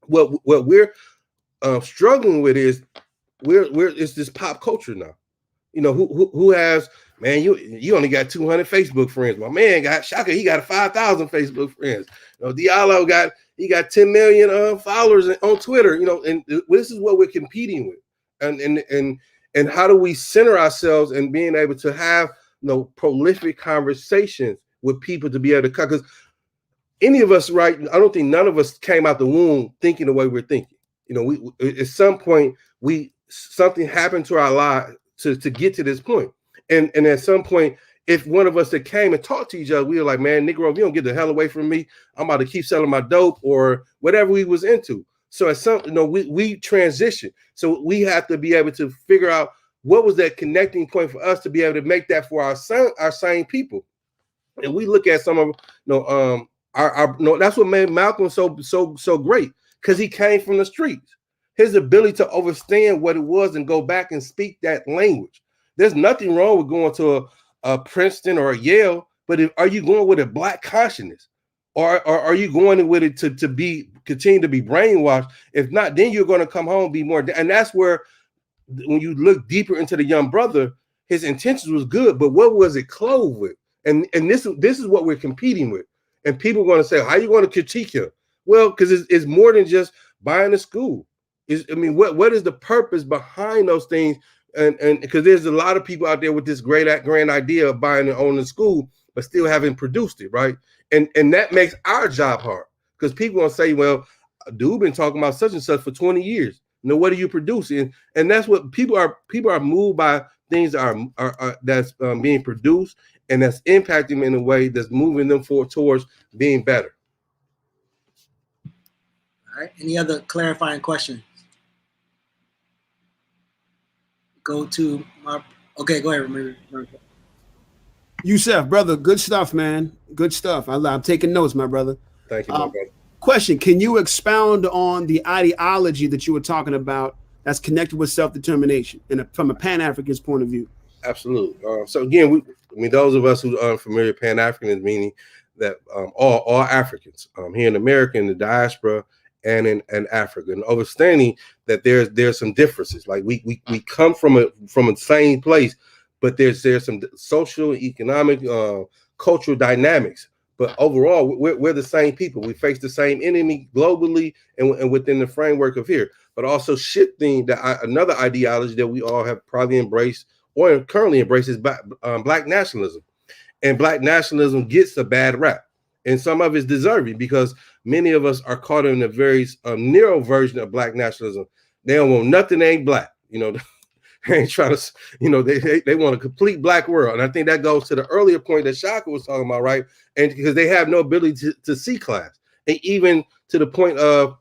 What we're struggling with is it's this pop culture now. You know, who has, man, you only got 200 Facebook friends. My man got Shaka, he got 5,000 Facebook friends. You know, Diallo got 10 million followers on Twitter. You know, and this is what we're competing with. And how do we center ourselves in being able to have prolific conversations with people to be able to cut? Because any of us, right? I don't think none of us came out the womb thinking the way we're thinking. You know, we at some point something happened to our lives to get to this point. And at some point, if one of us that came and talked to each other, we were like, man, Negro, if you don't get the hell away from me, I'm about to keep selling my dope or whatever we was into. So at some, we transition. So we have to be able to figure out what was that connecting point for us to be able to make that for our same people. And we look at some of, that's what made Malcolm so great, because he came from the streets. His ability to understand what it was and go back and speak that language. There's nothing wrong with going to a Princeton or a Yale, but are you going with a black consciousness, or are you going with it to continue to be brainwashed? If not, then you're going to come home and be more. And that's where, when you look deeper into the young brother, his intentions was good, but what was it clothed with? And this is what we're competing with. And people are going to say, how are you going to critique him? Well, because it's more than just buying a school. What is the purpose behind those things? And because there's a lot of people out there with this grand idea of buying and owning a school, but still haven't produced it, right? And that makes our job hard, because people gonna say, well, dude been talking about such and such for 20 years. What are you producing? And that's what people are moved by, things that are that's being produced, and that's impacting them in a way that's moving them towards being better. All right. Any other clarifying questions? Go to my. Okay, go ahead. Yusef, brother, good stuff, man. Good stuff. I'm taking notes, my brother. Thank you, my brother. Question: can you expound on the ideology that you were talking about that's connected with self-determination and from a Pan-African's point of view? Absolutely. So again, those of us who are familiar with Pan-Africanism, meaning that all Africans here in America, in the diaspora, and in Africa, and understanding that there's some differences. Like we come from a same place, but there's some social, economic, cultural dynamics. But overall, we're the same people. We face the same enemy globally and within the framework of here. But also shifting another ideology that we all have probably embraced or currently embrace is Black nationalism. And Black nationalism gets a bad rap. And some of it's deserving, because many of us are caught in a very narrow version of Black nationalism. They don't want nothing that ain't Black. They ain't trying to, they want a complete Black world. And I think that goes to the earlier point that Shaka was talking about, right? And because they have no ability to see class, and even to the point of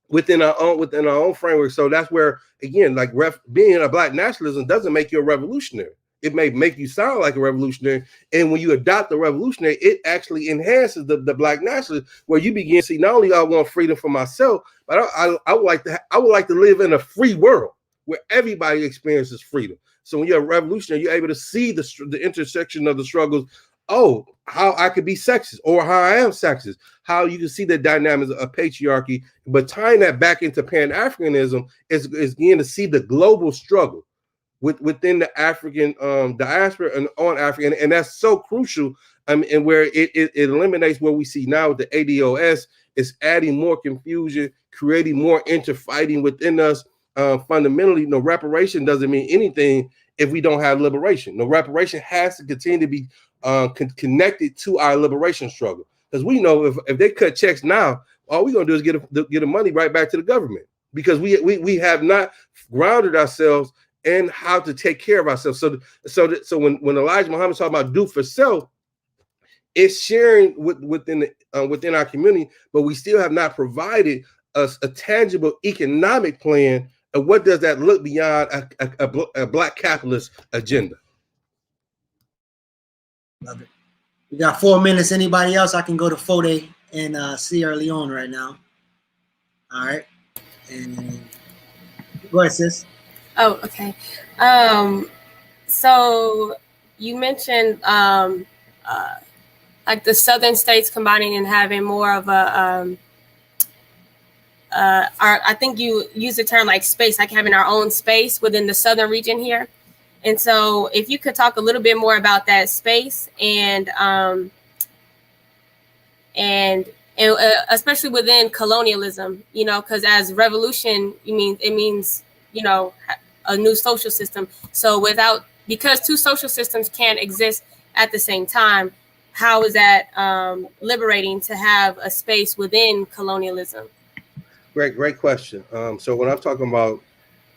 within our own framework. So that's where, again, like being a Black nationalism doesn't make you a revolutionary. it may make you sound like a revolutionary. And when you adopt the revolutionary, it actually enhances the black nationalism, where you begin to see not only I want freedom for myself, but I would like to live in a free world where everybody experiences freedom. So when you're a revolutionary, you're able to see the intersection of the struggles. Oh, how I could be sexist, or how I am sexist, how you can see the dynamics of patriarchy, but tying that back into Pan-Africanism is again to see the global struggle within the African diaspora and on Africa, and that's so crucial. And where it eliminates what we see now with the ADOS, is adding more confusion, creating more interfighting within us. Fundamentally, no reparation doesn't mean anything if we don't have liberation. No reparation has to continue to be connected to our liberation struggle, because we know if they cut checks now, all we're gonna do is get the money right back to the government, because we have not grounded ourselves in how to take care of ourselves. So when Elijah Muhammad's talking about do for self, it's sharing within our community, but we still have not provided us a tangible economic plan of what does that look beyond a black capitalist agenda. Love it. We got 4 minutes. Anybody else? I can go to Fode in Sierra Leone right now. All right. And go ahead, sis. Oh, okay. So you mentioned like the southern states combining and having more of a I think you use the term like space, like having our own space within the southern region here. And so if you could talk a little bit more about that space and especially within colonialism, you know, because as revolution, it means, you know, a new social system. So because two social systems can't exist at the same time, how is that liberating to have a space within colonialism? Great question. So when I'm talking about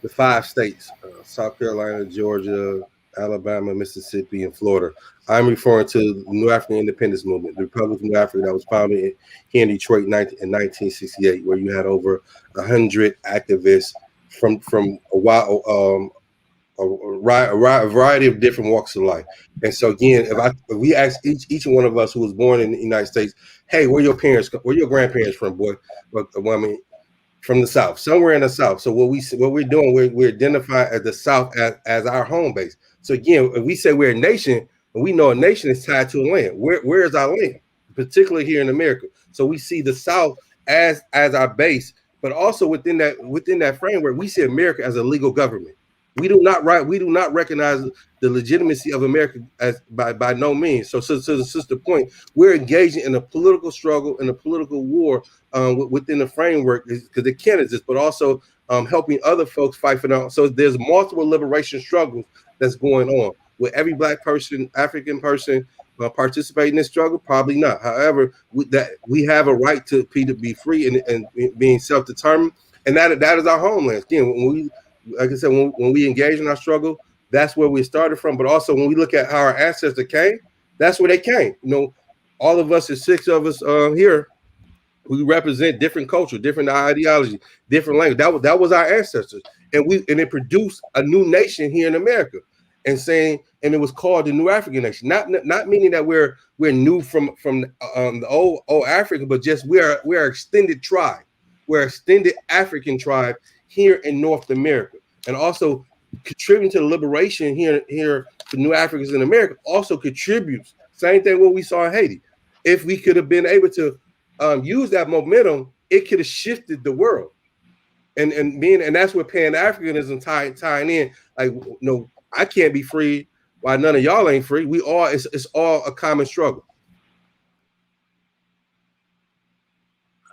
the 5 states, South Carolina, Georgia, Alabama, Mississippi, and Florida, I'm referring to the New African Independence Movement, the Republic of New Africa, that was founded here in Detroit in 1968, where you had over 100 activists from a variety of different walks of life. And so again, if we ask each one of us who was born in the United States, hey, where your grandparents from, boy? Well, I mean, from the South, somewhere in the South. So what we're doing, we're identifying as the South as our home base. So again, if we say we're a nation, and we know a nation is tied to a land, where is our land, particularly here in America? So we see the South as our base, but also within that framework, we see America as a legal government. We do not recognize the legitimacy of America as by no means. So to the sister point, we're engaging in a political struggle and a political war within the framework, because it can exist, but also helping other folks fight for them. So there's multiple liberation struggles that's going on. Will every black person, African person, participate in this struggle? Probably not. However, we have a right to be free and being self-determined, and that is our homeland. Again, like I said, when we engage in our struggle, that's where we started from. But also when we look at how our ancestors came, that's where they came. You know, all of us, there's 6 of us here, we represent different culture, different ideology, different language. That was our ancestors, and it produced a new nation here in America, and it was called the New African Nation. Not meaning that we're new from the old Africa, but just we're extended tribe. We're extended African tribe here in North America, and also contributing to the liberation here for New Africans in America also contributes. Same thing what we saw in Haiti. If we could have been able to use that momentum, it could have shifted the world. And that's where Pan-Africanism tying in. Like, no, I can't be free while none of y'all ain't free. It's all a common struggle.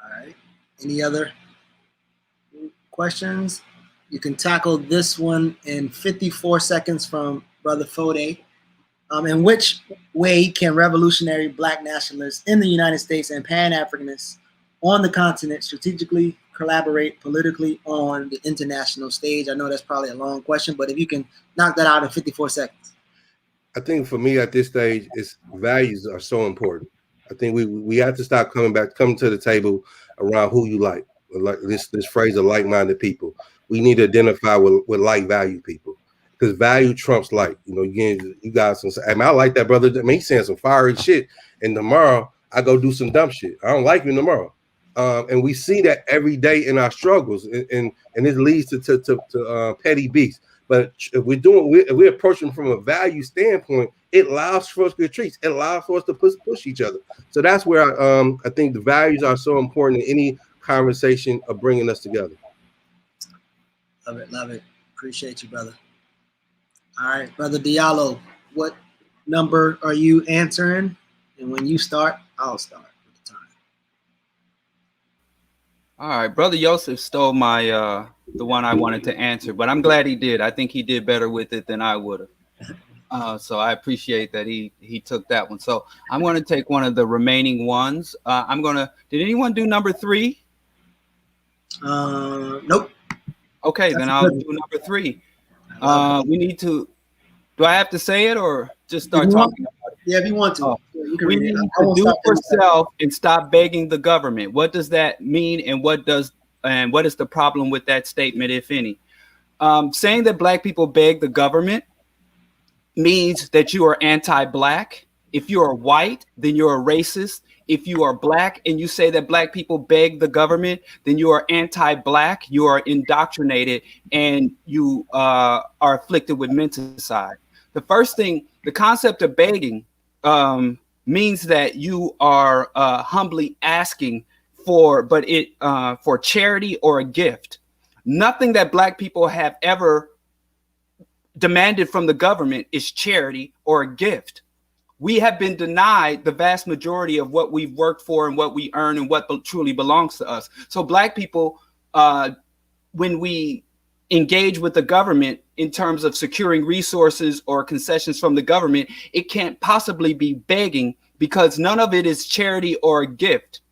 All right. Any other questions? You can tackle this one in 54 seconds from Brother Fode. In which way can revolutionary black nationalists in the United States and Pan-Africanists on the continent strategically collaborate politically on the international stage? I know that's probably a long question, but if you can knock that out in 54 seconds. I think for me at this stage, values are so important. I think we have to stop coming to the table around who you like this phrase of like-minded people. We need to identify with like-value people. because value trumps like. You guys. I mean, I like that brother. I mean, he's saying some fiery shit, and tomorrow I go do some dumb shit. I don't like him tomorrow. And we see that every day in our struggles, and it leads to petty beefs. But if we're approaching from a value standpoint, it allows for us to get treats. It allows for us to push each other. So that's where I think the values are so important in any conversation of bringing us together. Love it. Appreciate you, brother. All right, brother Diallo, what number are you answering? And when you start, I'll start. All right, brother Joseph stole my the one I wanted to answer, but I'm glad he did. I think he did better with it than I would have. So I appreciate that he took that one. So I'm going to take one of the remaining ones. Did anyone do number 3? Nope. Okay, then I'll do number 3. We need to. Do I have to say it or just start talking about it? Yeah, if you want to. We need to do for self and stop begging the government. What does that mean, and what is the problem with that statement, if any? Saying that black people beg the government means that you are anti-black. If you are white, then you're a racist. If you are black and you say that black people beg the government, then you are anti-black, you are indoctrinated, and you are afflicted with menticide. The first thing, the concept of begging means that you are humbly asking for charity or a gift. Nothing that black people have ever demanded from the government is charity or a gift. We have been denied the vast majority of what we've worked for and what we earn and what truly belongs to us. So black people, when we engage with the government in terms of securing resources or concessions from the government, it can't possibly be begging because none of it is charity or a gift.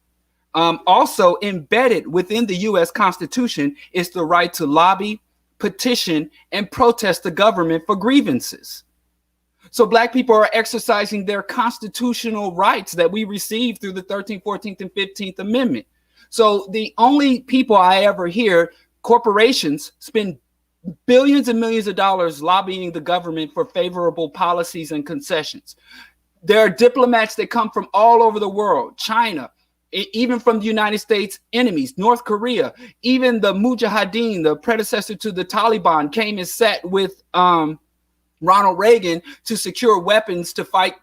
Also embedded within the U.S. Constitution is the right to lobby, petition, and protest the government for grievances. So black people are exercising their constitutional rights that we received through the 13th, 14th, and 15th Amendment. So the only people I ever hear, corporations spend billions and millions of dollars lobbying the government for favorable policies and concessions. There are diplomats that come from all over the world, China, even from the United States enemies, North Korea, even the Mujahideen, the predecessor to the Taliban, came and sat with Ronald Reagan to secure weapons to fight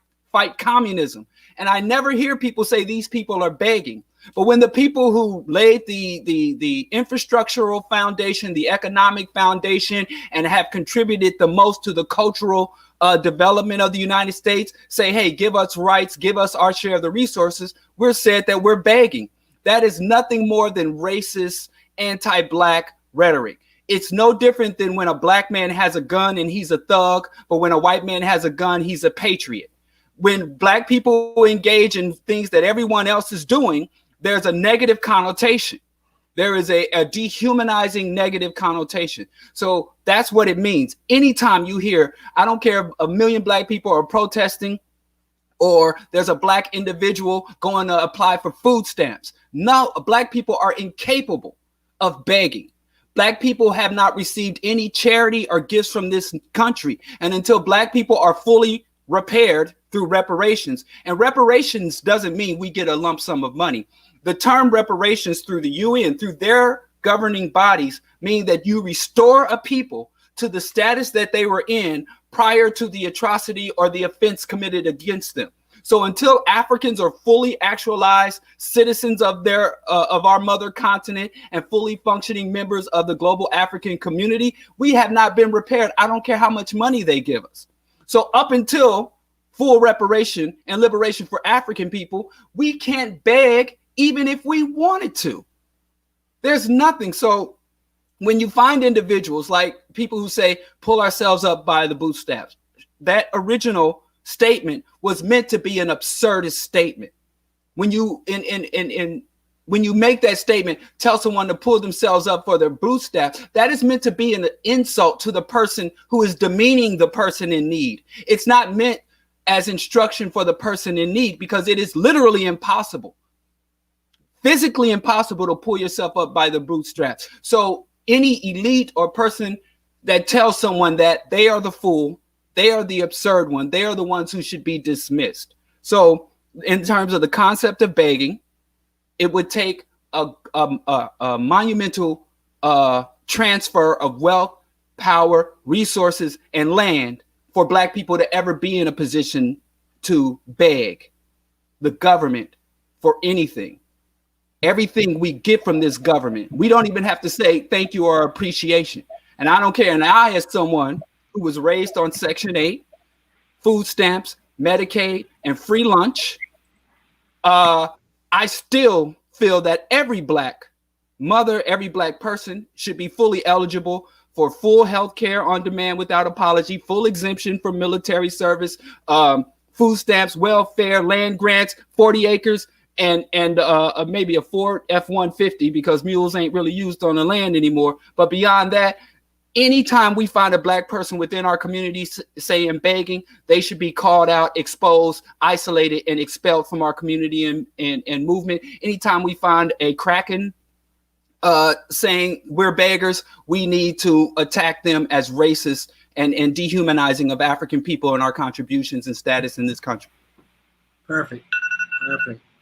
communism. And I never hear people say these people are begging. But when the people who laid the infrastructural foundation, the economic foundation, and have contributed the most to the cultural development of the United States say, hey, give us rights, give us our share of the resources, we're said that we're begging. That is nothing more than racist, anti-black rhetoric. It's no different than when a black man has a gun and he's a thug, but when a white man has a gun, he's a patriot. When black people engage in things that everyone else is doing, there's a negative connotation. There is a dehumanizing negative connotation. So that's what it means. Anytime you hear, I don't care if a million black people are protesting or there's a black individual going to apply for food stamps. No, black people are incapable of begging. Black people have not received any charity or gifts from this country. And until black people are fully repaired through reparations, and reparations doesn't mean we get a lump sum of money. The term reparations through the UN, through their governing bodies, mean that you restore a people to the status that they were in prior to the atrocity or the offense committed against them. So until Africans are fully actualized citizens of our mother continent and fully functioning members of the global African community, we have not been repaired. I don't care how much money they give us. So up until full reparation and liberation for African people, we can't beg even if we wanted to. There's nothing. So when you find individuals like people who say, pull ourselves up by the bootstraps, that original statement was meant to be an absurdist statement. When you when you make that statement, tell someone to pull themselves up for their bootstraps, that is meant to be an insult to the person who is demeaning the person in need. It's not meant as instruction for the person in need because it is literally impossible, physically impossible to pull yourself up by the bootstraps. So any elite or person that tells someone that they are the fool, they are the absurd one, they are the ones who should be dismissed. So in terms of the concept of begging, it would take a monumental transfer of wealth, power, resources, and land for Black people to ever be in a position to beg the government for anything. Everything we get from this government, we don't even have to say thank you or appreciation. And I don't care. And I, as someone who was raised on Section 8, food stamps, Medicaid, and free lunch, I still feel that every Black mother, every Black person should be fully eligible for full health care on demand without apology, full exemption from military service, food stamps, welfare, land grants, 40 acres, and maybe a Ford F-150 because mules ain't really used on the land anymore. But beyond that, anytime we find a Black person within our community saying begging, they should be called out, exposed, isolated, and expelled from our community and movement. Anytime we find a Kraken saying we're beggars, we need to attack them as racist and dehumanizing of African people and our contributions and status in this country. Perfect.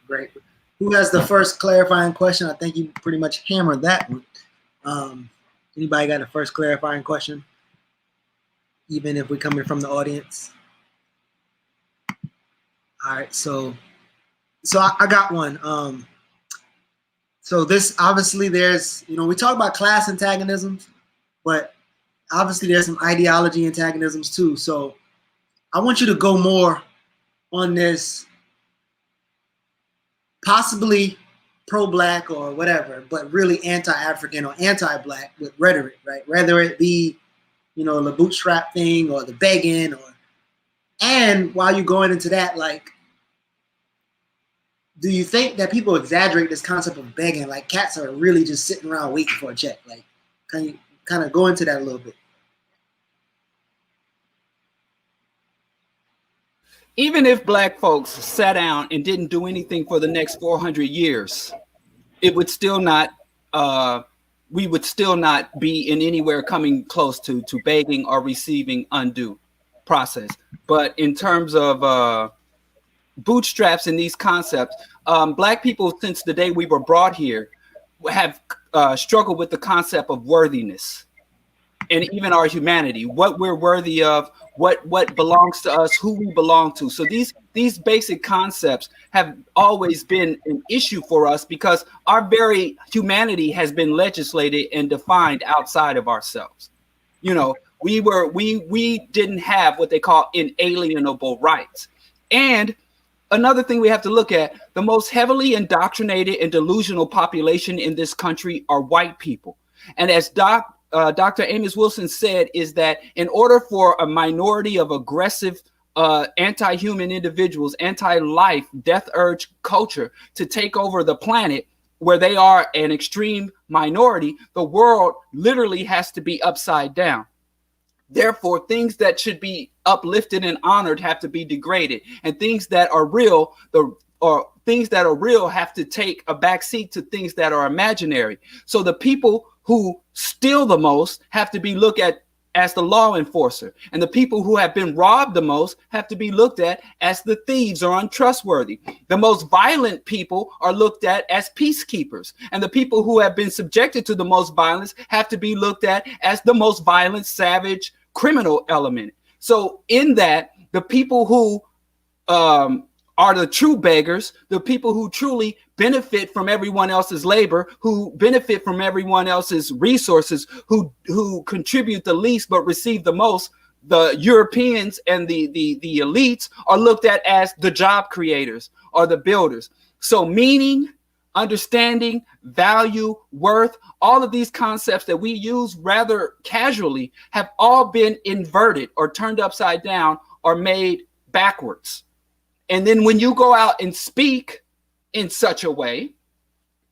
Great. Who has the first clarifying question? I think you pretty much hammered that one. Anybody got a first clarifying question? Even if we're coming from the audience. All right, so I got one. So this, obviously there's, we talk about class antagonisms, but obviously there's some ideology antagonisms too. So I want you to go more on this, possibly pro-Black or whatever, but really anti-African or anti-Black with rhetoric, right? Whether it be, the bootstrap thing or the begging, and while you're going into that, like, do you think that people exaggerate this concept of begging? Like cats are really just sitting around waiting for a check. Like, can you kind of go into that a little bit? Even if Black folks sat down and didn't do anything for the next 400 years, it would still not, we would still not be in anywhere coming close to begging or receiving undue process. But in terms of bootstraps and these concepts, Black people, since the day we were brought here, have struggled with the concept of worthiness and even our humanity, what we're worthy of, what belongs to us, who we belong to. So these basic concepts have always been an issue for us because our very humanity has been legislated and defined outside of ourselves. We didn't have what they call inalienable rights. And another thing we have to look at, the most heavily indoctrinated and delusional population in this country are white people. And as Dr. Amos Wilson said, is that in order for a minority of aggressive anti-human individuals, anti-life, death urge culture to take over the planet where they are an extreme minority, the world literally has to be upside down. Therefore, things that should be uplifted and honored have to be degraded, and things that are real, have to take a backseat to things that are imaginary. So the people who steal the most have to be looked at as the law enforcer, and the people who have been robbed the most have to be looked at as the thieves or untrustworthy. The most violent people are looked at as peacekeepers, and the people who have been subjected to the most violence have to be looked at as the most violent, savage, criminal element. So in that, the people who are the true beggars, the people who truly benefit from everyone else's labor, who benefit from everyone else's resources, who contribute the least but receive the most, the Europeans and the elites are looked at as the job creators or the builders. So meaning, understanding, value, worth, all of these concepts that we use rather casually have all been inverted or turned upside down or made backwards. And then when you go out and speak in such a way,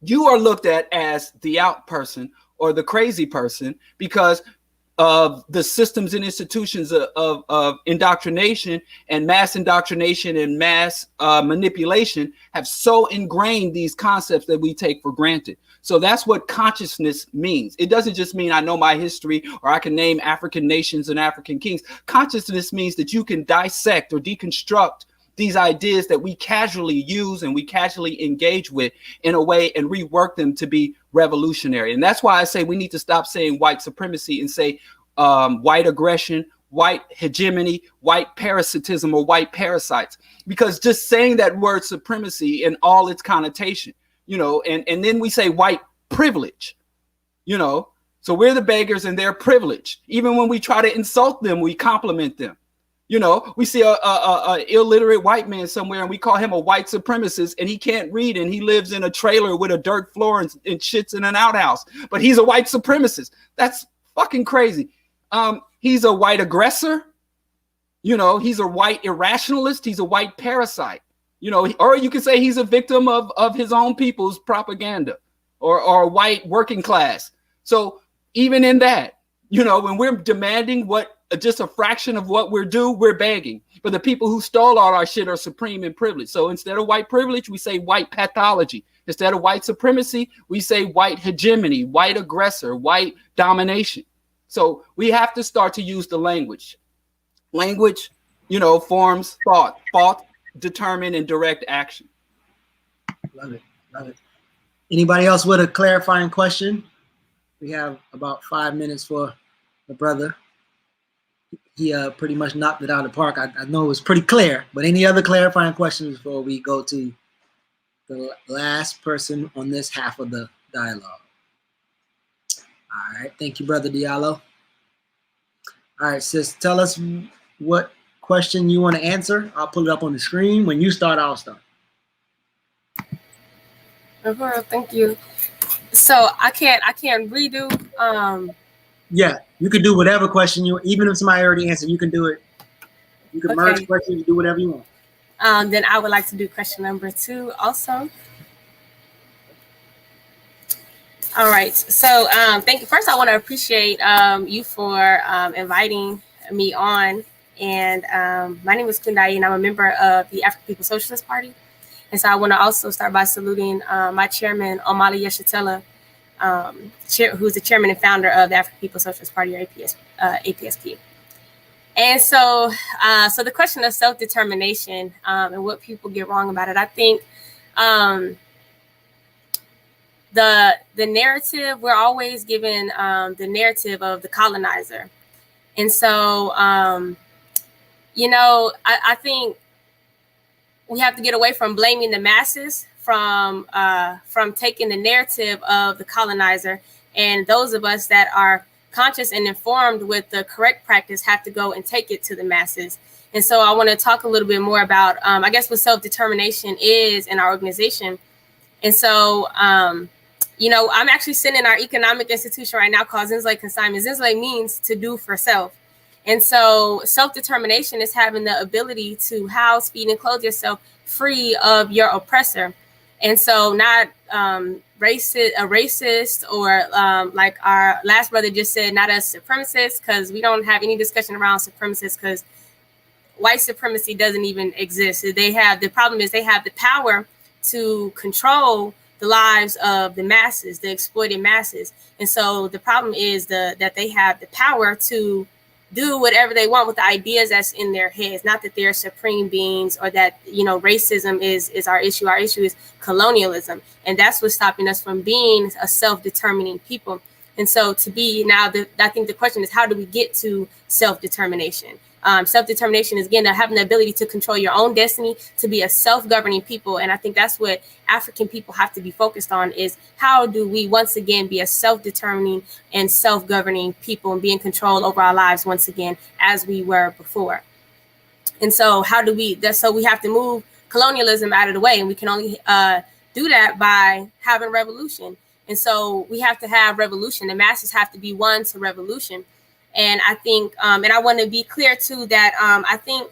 you are looked at as the out person or the crazy person, because of the systems and institutions of indoctrination and mass manipulation have so ingrained these concepts that we take for granted. So that's what consciousness means. It doesn't just mean I know my history or I can name African nations and African kings. Consciousness means that you can dissect or deconstruct these ideas that we casually use and we casually engage with in a way and rework them to be revolutionary. And that's why I say we need to stop saying white supremacy and say white aggression, white hegemony, white parasitism, or white parasites, because just saying that word supremacy in all its connotation, and then we say white privilege, so we're the beggars and they're privileged. Even when we try to insult them, we compliment them. We see a illiterate white man somewhere and we call him a white supremacist, and he can't read and he lives in a trailer with a dirt floor and shits in an outhouse, but he's a white supremacist. That's fucking crazy. He's a white aggressor. He's a white irrationalist. He's a white parasite, or you can say he's a victim of his own people's propaganda or white working class. So even in that, when we're demanding just a fraction of what we're due, we're begging. But the people who stole all our shit are supreme and privileged. So instead of white privilege, we say white pathology. Instead of white supremacy, we say white hegemony, white aggressor, white domination. So we have to start to use the language. Language, forms thought. Thought determine and direct action. Love it. Love it. Anybody else with a clarifying question? We have about 5 minutes for the brother. He pretty much knocked it out of the park. I know it was pretty clear, but any other clarifying questions before we go to the last person on this half of the dialogue? All right, thank you, Brother Diallo. All right, sis, tell us what question you want to answer. I'll pull it up on the screen. When you start, I'll start. Thank you. So I can't redo. Yeah, you can do whatever question even if somebody already answered, you can do it. You can merge questions, do whatever you want. Then I would like to do question number 2 also. All right. So thank you. First, I want to appreciate you for inviting me on. And my name is Kundai, and I'm a member of the African People's Socialist Party. And so I want to also start by saluting my chairman, Omali Yeshitela, who's the chairman and founder of the African People's Socialist Party, or APSP. And so the question of self-determination and what people get wrong about it, I think the narrative, we're always given the narrative of the colonizer. And so, I think we have to get away from blaming the masses, from taking the narrative of the colonizer, and those of us that are conscious and informed with the correct practice have to go and take it to the masses. And so I want to talk a little bit more about, I guess, what self-determination is in our organization. And so, I'm actually sitting in our economic institution right now called Zinsley Consignment. Zinsley means to do for self. And so self-determination is having the ability to house, feed, and clothe yourself free of your oppressor. And so not a racist, or like our last brother just said, not a supremacist, because we don't have any discussion around supremacists, because white supremacy doesn't even exist. The problem is they have the power to control the lives of the masses, the exploited masses. And so the problem is that they have the power to do whatever they want with the ideas that's in their heads. Not that they're supreme beings, or that, racism is our issue. Our issue is colonialism. And that's what's stopping us from being a self-determining people. And so I think the question is, how do we get to self-determination? Self-determination is, again, having the ability to control your own destiny, to be a self-governing people. And I think that's what African people have to be focused on, is how do we once again be a self-determining and self-governing people and be in control over our lives once again as we were before. And so we have to move colonialism out of the way, and we can only do that by having revolution. And so we have to have revolution. The masses have to be won to revolution. And I think, and I want to be clear too, that I think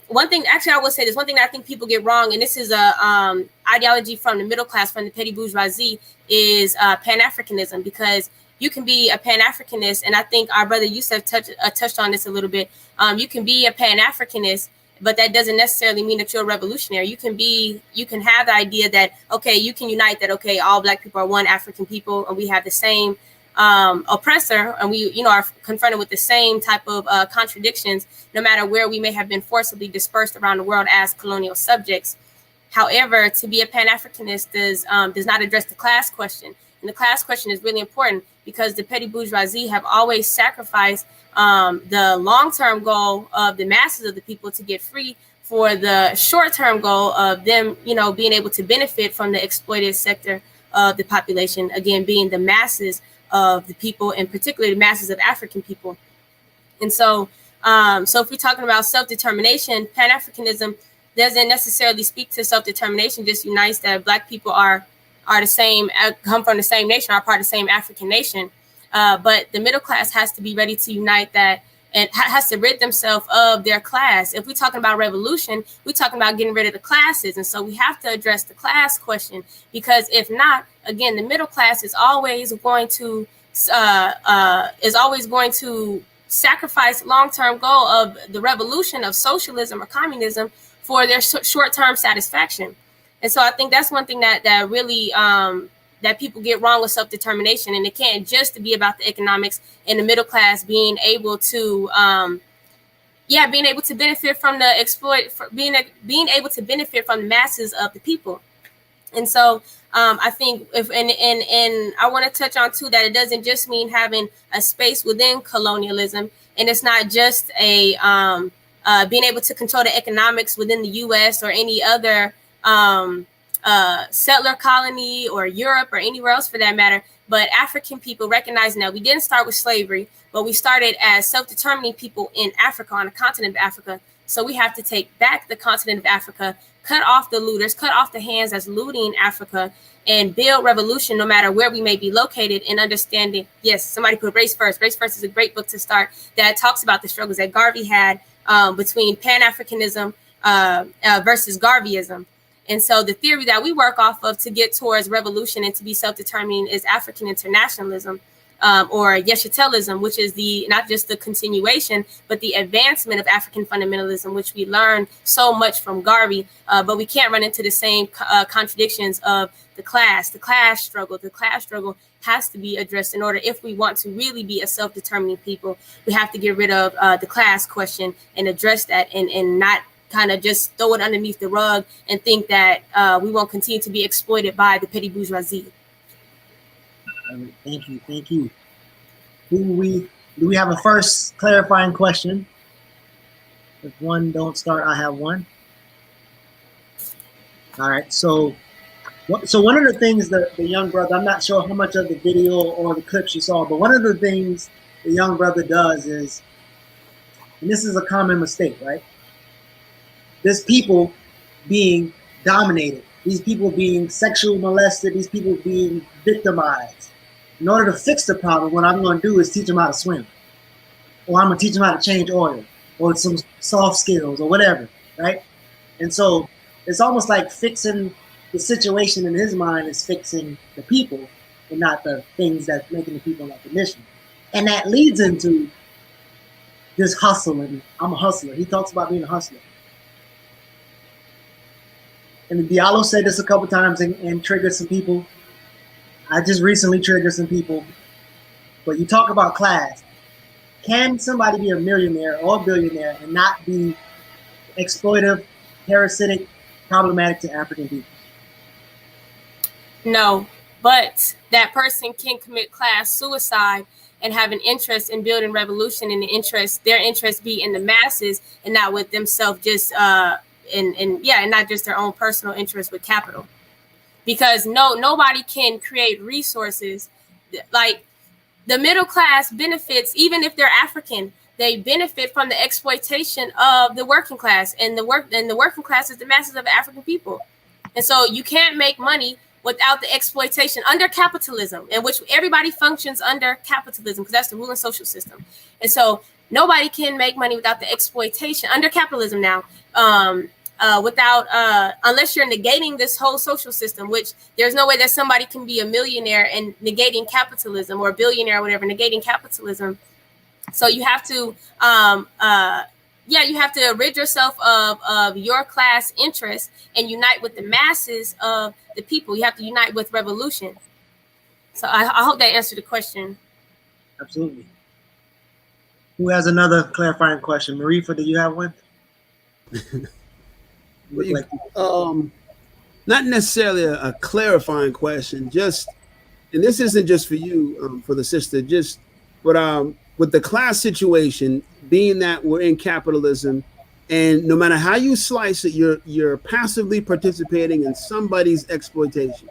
one thing, actually I will say this, one thing that I think people get wrong, and this is a ideology from the middle class, from the petty bourgeoisie, is Pan-Africanism. Because you can be a Pan-Africanist, and I think our brother Yusef touched on this a little bit. You can be a Pan-Africanist, but that doesn't necessarily mean that you're a revolutionary. You can have the idea that, okay, you can unite that, okay, all Black people are one African people, and we have the same oppressor, and we, are confronted with the same type of contradictions, no matter where we may have been forcibly dispersed around the world as colonial subjects. However, to be a Pan-Africanist does not address the class question. And the class question is really important because the petty bourgeoisie have always sacrificed the long-term goal of the masses of the people to get free for the short-term goal of them, being able to benefit from the exploited sector of the population, again, being the masses of the people, and particularly the masses of African people. And so if we're talking about self-determination, Pan-Africanism doesn't necessarily speak to self-determination, just unites that Black people are the same, come from the same nation, are part of the same African nation. But the middle class has to be ready to unite that and has to rid themselves of their class. If we're talking about revolution, we're talking about getting rid of the classes. And so we have to address the class question, because if not, again, the middle class is always going to sacrifice long-term goal of the revolution of socialism or communism for their short-term satisfaction. And so I think that's one thing that really that people get wrong with self-determination, and it can't just be about the economics and the middle class being able to benefit from being able to benefit from the masses of the people. And so I think and I want to touch on too that it doesn't just mean having a space within colonialism, and it's not just a being able to control the economics within the U.S. or any other settler colony or Europe or anywhere else for that matter, but African people recognizing that we didn't start with slavery, but we started as self-determining people in Africa, on the continent of Africa. So we have to take back the continent of Africa, cut off the looters, cut off the hands that's looting Africa, and build revolution no matter where we may be located, and understanding, yes, somebody put Race First. Race First is a great book to start that talks about the struggles that Garvey had between Pan-Africanism versus Garveyism. And so the theory that we work off of to get towards revolution and to be self-determining is African internationalism, or Yeshatelism, which is not just the continuation, but the advancement of African fundamentalism, which we learned so much from Garvey. But we can't run into the same contradictions of the class struggle. The class struggle has to be addressed in order, if we want to really be a self-determining people. We have to get rid of the class question and address that, and not kind of just throw it underneath the rug and think that we won't continue to be exploited by the petty bourgeoisie. Thank you. Do we have a first clarifying question? If one don't start, I have one. All right. So one of the things that the young brother, I'm not sure how much of the video or the clips you saw, but one of the things the young brother does is, and this is a common mistake, right? There's people being dominated, these people being sexually molested, these people being victimized. In order to fix the problem, what I'm going to do is teach them how to swim, or I'm going to teach them how to change oil, or some soft skills, or whatever, right? And so it's almost like fixing the situation in his mind is fixing the people, and not the things that's making the people like the mission. And that leads into this hustle, and I'm a hustler. He talks about being a hustler. And Diallo said this a couple times and triggered some people. I just recently triggered some people. But you talk about class. Can somebody be a millionaire or a billionaire and not be exploitive, parasitic, problematic to African people? No, but that person can commit class suicide and have an interest in building revolution, and their interest be in the masses and not with themselves, just and not just their own personal interest with capital. Because nobody can create resources. Like, the middle class benefits, even if they're African, they benefit from the exploitation of the working class, and the working class is the masses of African people. And so you can't make money without the exploitation under capitalism, in which everybody functions under capitalism, because that's the ruling social system. And so nobody can make money without the exploitation under capitalism now. unless you're negating this whole social system, which there's no way that somebody can be a millionaire and negating capitalism, or a billionaire or whatever, negating capitalism. So you have to, you have to rid yourself of your class interests and unite with the masses of the people. You have to unite with revolution. So I hope that answered the question. Absolutely. Who has another clarifying question? Marifa, do you have one? Not necessarily a clarifying question, just, and this isn't just for you, for the sister, just, but with the class situation, being that we're in capitalism, and no matter how you slice it, you're passively participating in somebody's exploitation.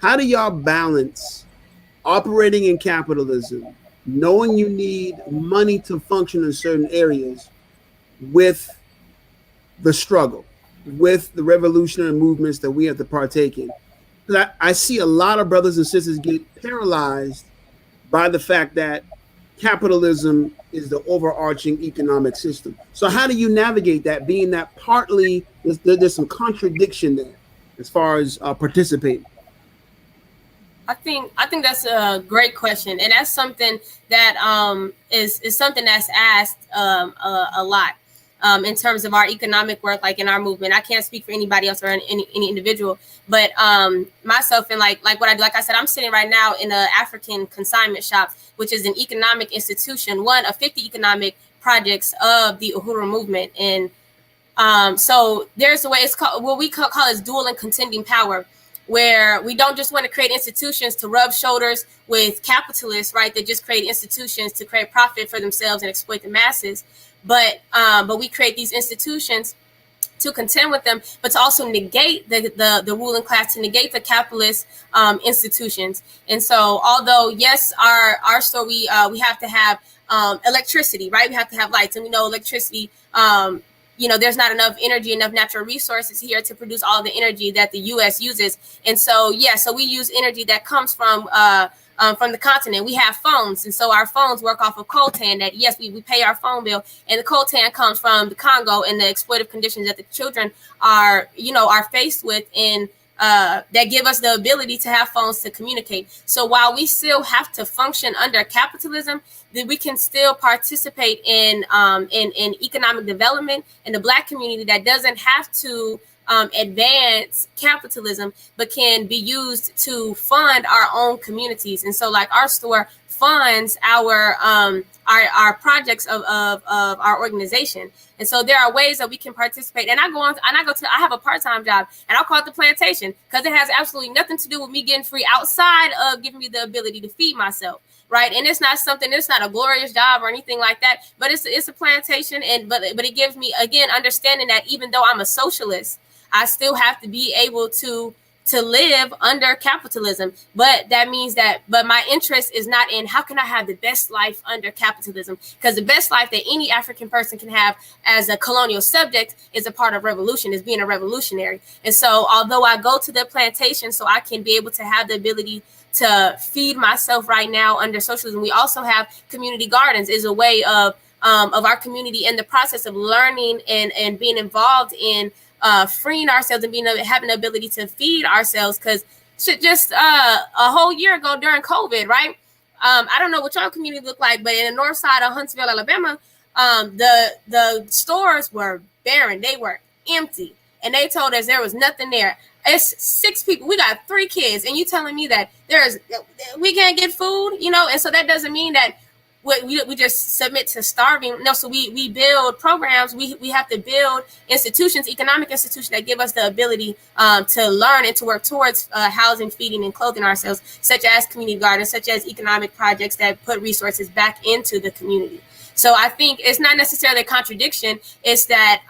How do y'all balance operating in capitalism, knowing you need money to function in certain areas, with the struggle, with the revolutionary movements that we have to partake in? I see a lot of brothers and sisters get paralyzed by the fact that capitalism is the overarching economic system. So how do you navigate that, being that partly there's some contradiction there as far as participating? I think that's a great question, and that's something that is something that's asked a lot in terms of our economic work, like in our movement. I can't speak for anybody else or any individual, but myself and like what I do. Like I said, I'm sitting right now in an African consignment shop, which is an economic institution, one of 50 economic projects of the Uhuru movement, and so there's a way, it's called, what we call is dual and contending power, where we don't just want to create institutions to rub shoulders with capitalists, right? That just create institutions to create profit for themselves and exploit the masses. But we create these institutions to contend with them, but to also negate the ruling class, to negate the capitalist institutions. And so, although yes, our store we have to have electricity, right? We have to have lights, and we know electricity. There's not enough energy, enough natural resources here to produce all the energy that the U.S. uses. And so, so we use energy that comes from the continent. We have phones, and so our phones work off of coltan. That yes, we pay our phone bill, and the coltan comes from the Congo and the exploitive conditions that the children are faced with, and that give us the ability to have phones to communicate. So while we still have to function under capitalism, that we can still participate in economic development in the Black community that doesn't have to advance capitalism, but can be used to fund our own communities. And so, like, our store funds our projects of our organization. And so there are ways that we can participate. And I have a part-time job, and I'll call it the plantation, because it has absolutely nothing to do with me getting free outside of giving me the ability to feed myself. Right. And it's not a glorious job or anything like that, but it's a plantation. But it gives me, again, understanding that even though I'm a socialist, I still have to be able to live under capitalism. But that means but my interest is not in how can I have the best life under capitalism, because the best life that any African person can have as a colonial subject is a part of revolution, is being a revolutionary. And so although I go to the plantation so I can be able to have the ability to feed myself right now under socialism, we also have community gardens, is a way of our community in the process of learning and being involved in freeing ourselves and having the ability to feed ourselves. Because just a whole year ago during COVID, right? I don't know what your community looked like, but in the north side of Huntsville, Alabama, the stores were barren. They were empty. And they told us there was nothing there. It's 6 people. We got 3 kids. And you telling me that we can't get food, And so that doesn't mean that we just submit to starving. No, so we build programs. We have to build institutions, economic institutions that give us the ability to learn and to work towards housing, feeding, and clothing ourselves, such as community gardens, such as economic projects that put resources back into the community. So I think it's not necessarily a contradiction. It's that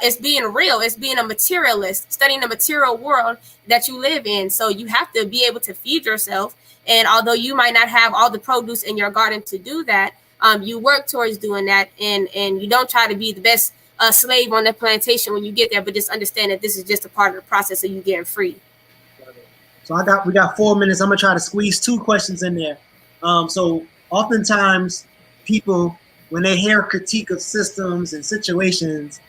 it's being real. It's being a materialist, studying the material world that you live in. So you have to be able to feed yourself. And although you might not have all the produce in your garden to do that, you work towards doing that. And you don't try to be the best slave on the plantation when you get there, but just understand that this is just a part of the process of you getting free. So we got 4 minutes. I'm gonna try to squeeze 2 questions in there. So oftentimes people, when they hear critique of systems and situations,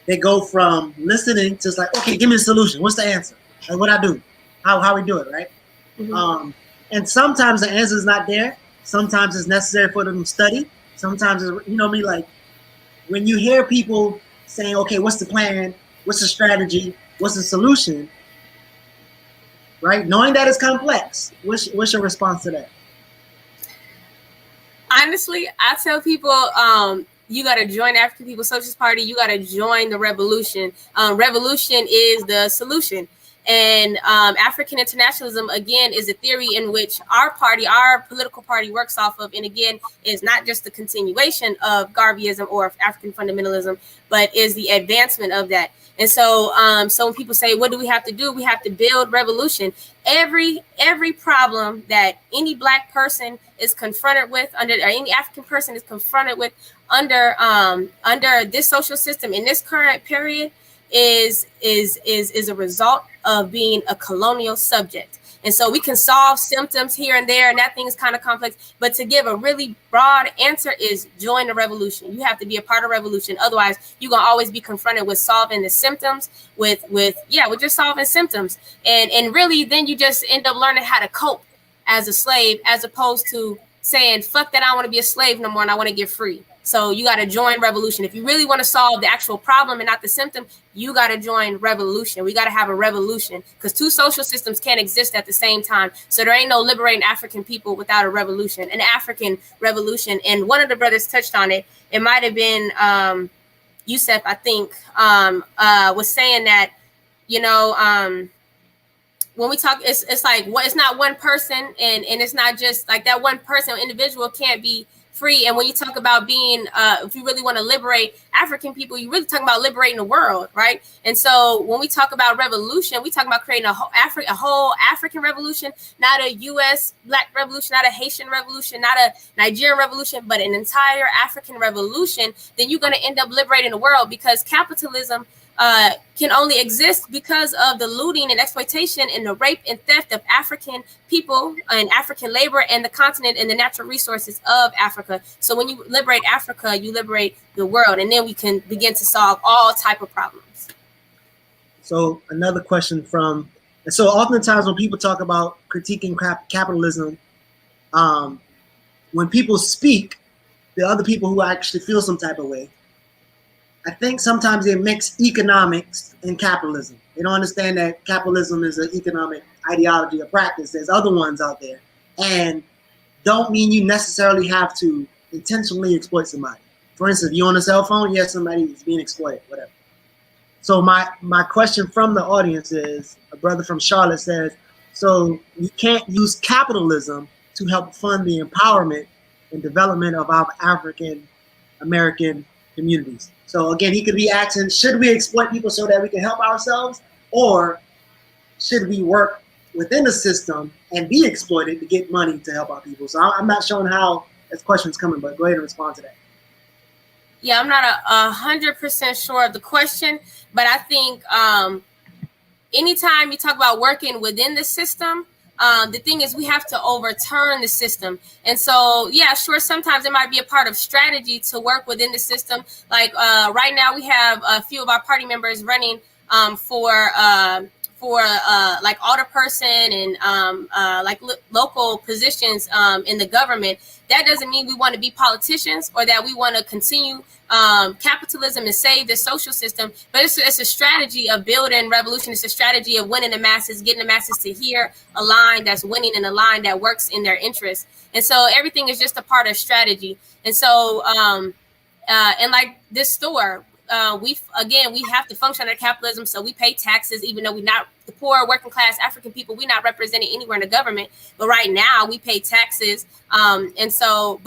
they go from listening to like, okay, give me a solution. What's the answer? Like, what I do? How we do it, right? Mm-hmm. And sometimes the answer is not there. Sometimes it's necessary for them to study. Sometimes it's, you know what I mean? Like when you hear people saying, okay, what's the plan? What's the strategy? What's the solution? Right? Knowing that it's complex. What's your response to that? Honestly, I tell people, you got to join African People's Socialist Party. You got to join the revolution. Revolution is the solution. And African internationalism, again, is a theory in which our party, our political party works off of. And again, is not just the continuation of Garveyism or African fundamentalism, but is the advancement of that. And so, so when people say, what do we have to do? We have to build revolution. Every problem that any Black person is confronted with or any African person is confronted with under this social system in this current period is a result of being a colonial subject. And so we can solve symptoms here and there, and that thing is kind of complex. But to give a really broad answer is join the revolution. You have to be a part of revolution. Otherwise, you're going to always be confronted with solving the symptoms, with just solving symptoms. And really, then you just end up learning how to cope as a slave, as opposed to saying, fuck that, I don't want to be a slave no more, and I want to get free. So you got to join revolution. If you really want to solve the actual problem and not the symptom, you got to join revolution. We got to have a revolution because two social systems can't exist at the same time. So there ain't no liberating African people without a revolution, an African revolution. And one of the brothers touched on it. It might have been Yusef, I think, was saying that, you know, when we talk, it's like, it's not one person and it's not just like that one person, individual can't be free. And when you talk about being, if you really want to liberate African people, you really talking about liberating the world, right? And so when we talk about revolution, we talk about creating a whole African revolution, not a U.S. Black revolution, not a Haitian revolution, not a Nigerian revolution, but an entire African revolution. Then you're going to end up liberating the world because capitalism can only exist because of the looting and exploitation and the rape and theft of African people and African labor and the continent and the natural resources of Africa. So when you liberate Africa, you liberate the world, and then we can begin to solve all type of problems. So another question so oftentimes when people talk about critiquing capitalism, when people speak, the other people who actually feel some type of way, I think sometimes they mix economics and capitalism. They don't understand that capitalism is an economic ideology or practice. There's other ones out there, and don't mean you necessarily have to intentionally exploit somebody. For instance, if you're on a cell phone, yes, somebody is being exploited, whatever. So my question from the audience is, a brother from Charlotte says, so you can't use capitalism to help fund the empowerment and development of our African American communities. So again, he could be asking, should we exploit people so that we can help ourselves? Or should we work within the system and be exploited to get money to help our people? So I'm not showing how this question's coming, but go ahead and respond to that. Yeah, I'm not 100% sure of the question, but I think anytime you talk about working within the system, the thing is we have to overturn the system. And so, yeah, sure, sometimes it might be a part of strategy to work within the system. Like right now we have a few of our party members running for like alderperson and like local positions in the government. That doesn't mean we want to be politicians or that we want to continue capitalism and save the social system, but it's a strategy of building revolution. It's a strategy of winning the masses, getting the masses to hear a line that's winning and a line that works in their interest. And so everything is just a part of strategy. And so, and like this store, we have to function under capitalism. So we pay taxes, even though we're not the poor, working class African people, we're not represented anywhere in the government. But right now we pay taxes. And so,